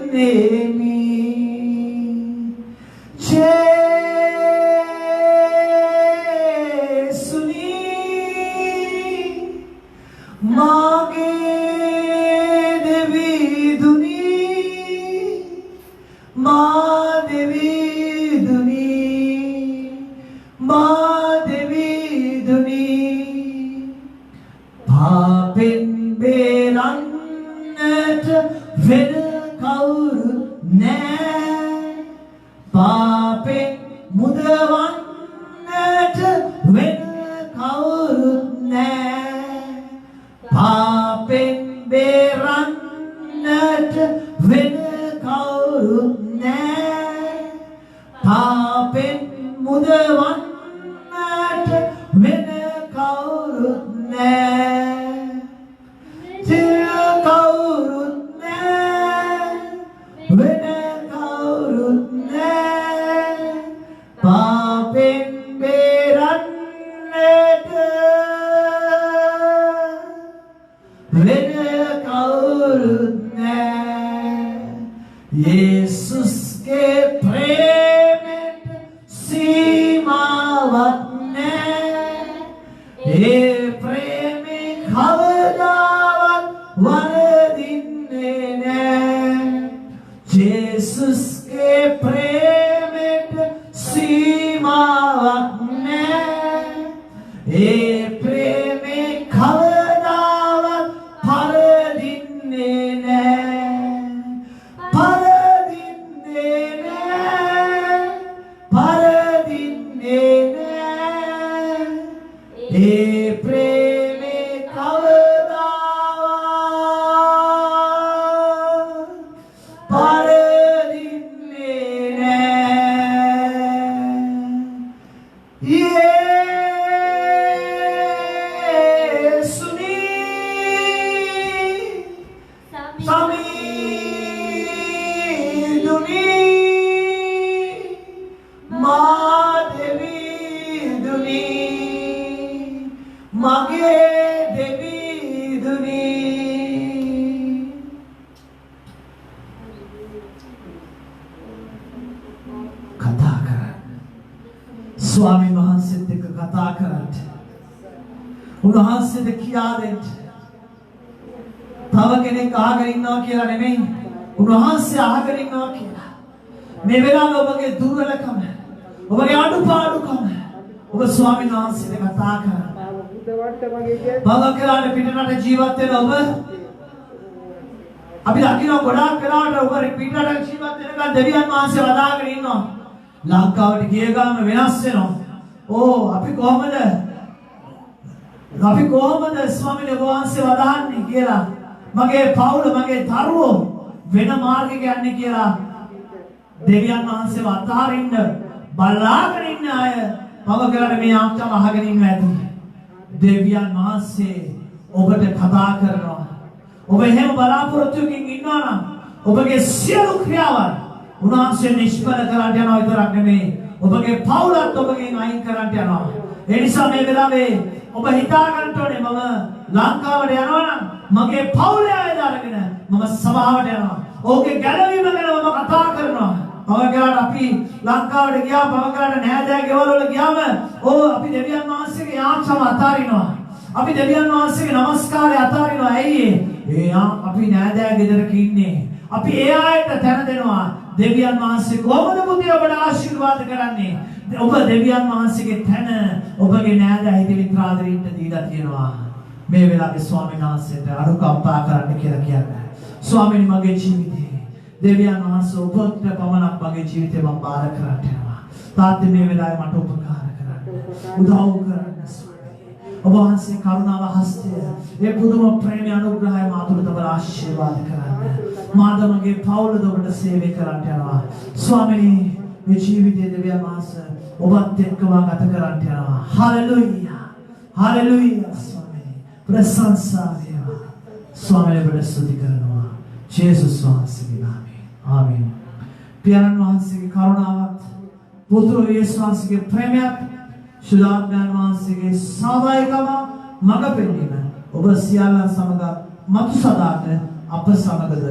උන්වහන්සේට කියා දෙන්න. තව කෙනෙක් අහගෙන ඉන්නවා කියලා නෙමෙයි. උන්වහන්සේ අහගෙන ඉන්නවා කියලා. මේ වෙලාවේ ඔබගේ දුර්වලකම, ඔබගේ අඩුපාඩුකම ඔබ ස්වාමීන් වහන්සේට කතා කරන්න. බලකලාට පිටරට ජීවත් වෙන ඔබ අපි දකින්න ගොඩාක් වෙලාවට ඔබ පිටරට ජීවත් වෙනකන් දෙවියන් වහන්සේ වදාගෙන ඉන්නවා. ලංකාවට ගිය ගාම වෙනස් වෙනවා. අපි කොහොමද ස්වාමීන් වහන්සේ වදාන්නේ කියලා මගේ පවුල මගේ දරුවෝ වෙන මාර්ගයක යන්නේ කියලා දෙවියන් වහන්සේ වදාරින්න බලාගෙන ඉන්න අය පවකලට මේ ආත්ම අහගෙන ඉන්න ඇති. දෙවියන් වහන්සේ ඔබට කතා කරනවා. ඔබ එහෙම බලාපොරොත්තුකින් ඉන්නවා නම් ඔබගේ සියලු ක්‍රියාවන් උන්වහන්සේ නිෂ්ඵල කරන්න යනවා විතරක් නෙමෙයි ඔබගේ පවුලත් ඔබගෙන් අයින් කරන්න යනවා. ඒ නිසා මේ වෙලාවේ ඔබ හිතා ගන්න ඕනේ මම ලංකාවට යනවා නම් මගේ පවුලේ අය දාගෙන මම සභාවට යනවා. ඕකේ ගැළවීම ගැන මම කතා කරනවා. පවකලට අපි ලංකාවට ගියා පවකලට නෑදෑ ගෙවල් වල ගියාම අපි දෙවියන් වහන්සේගේ යාච්ඡාව අතාරිනවා. අපි දෙවියන් වහන්සේගේ নমස්කාරය අතාරිනවා. ඇයි අපි නෑදෑ ගෙදරක ඉන්නේ. අපි ඒ අයට තැන දෙනවා. දෙවියන් වහන්සේ කොහොමද පුතේ ඔබට ආශිර්වාද කරන්නේ? ඔබ දෙවියන් වහන්සේගේ තැන ඔබගේ නෑදෑ හිත විත්‍රාදරින්ට දීලා තියෙනවා. මේ වෙලාවේ ස්වාමීන් වහන්සේට අනුකම්පා කරන්න කියලා කියන්නේ. ස්වාමීනි මගේ ජීවිතේ දෙවියන් වහන්සේ ඔබට පමණක් මගේ ජීවිතේ මම බාර කරන්න යනවා. තාත්තේ මේ වෙලාවේ මට උපකාර කරන්න. උදව් කරන්න. ඔබ වහන්සේ කරුණාව හස්තය ඒ පුදුම ප්‍රේමය අනුග්‍රහය මා තුළ තවර ආශිර්වාද කරන්න. මාද මගේ පවුලද ඔබට සේවය කරන්න යනවා. ස්වාමීනි මේ ජීවිතයේ දෙවියන් වහන්සේ ඔබත් එක්කම ගත කරන්න යනවා. හලෙලූයා. හලෙලූයා ස්වාමීනි. ප්‍රශංසා වේවා. ස්වාමීනි ඔබට ස්තුති කරනවා. ජේසුස් වහන්සේගේ නාමයෙන්. ආමේන්. පියාණන් වහන්සේගේ කරුණාවත් පුත්‍ර යේසුස් වහන්සේගේ ප්‍රේමයත් සුදාත්මයන් වහන්සේගේ සහායකම මඟ පෙන්වීම ඔබ සියල්ලන් සමග මතු සදාට අප සමගද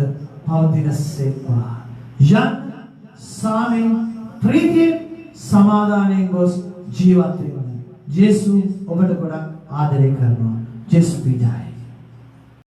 පවතිනසේක්වා. යන් සාමෙන් ප්‍රීතිය සමාදානයෙන් ගොස් ජීවත් වෙන්න. ජේසු ඔබට ගොඩක් ආදරය කරනවා. ජේසු පිටයි.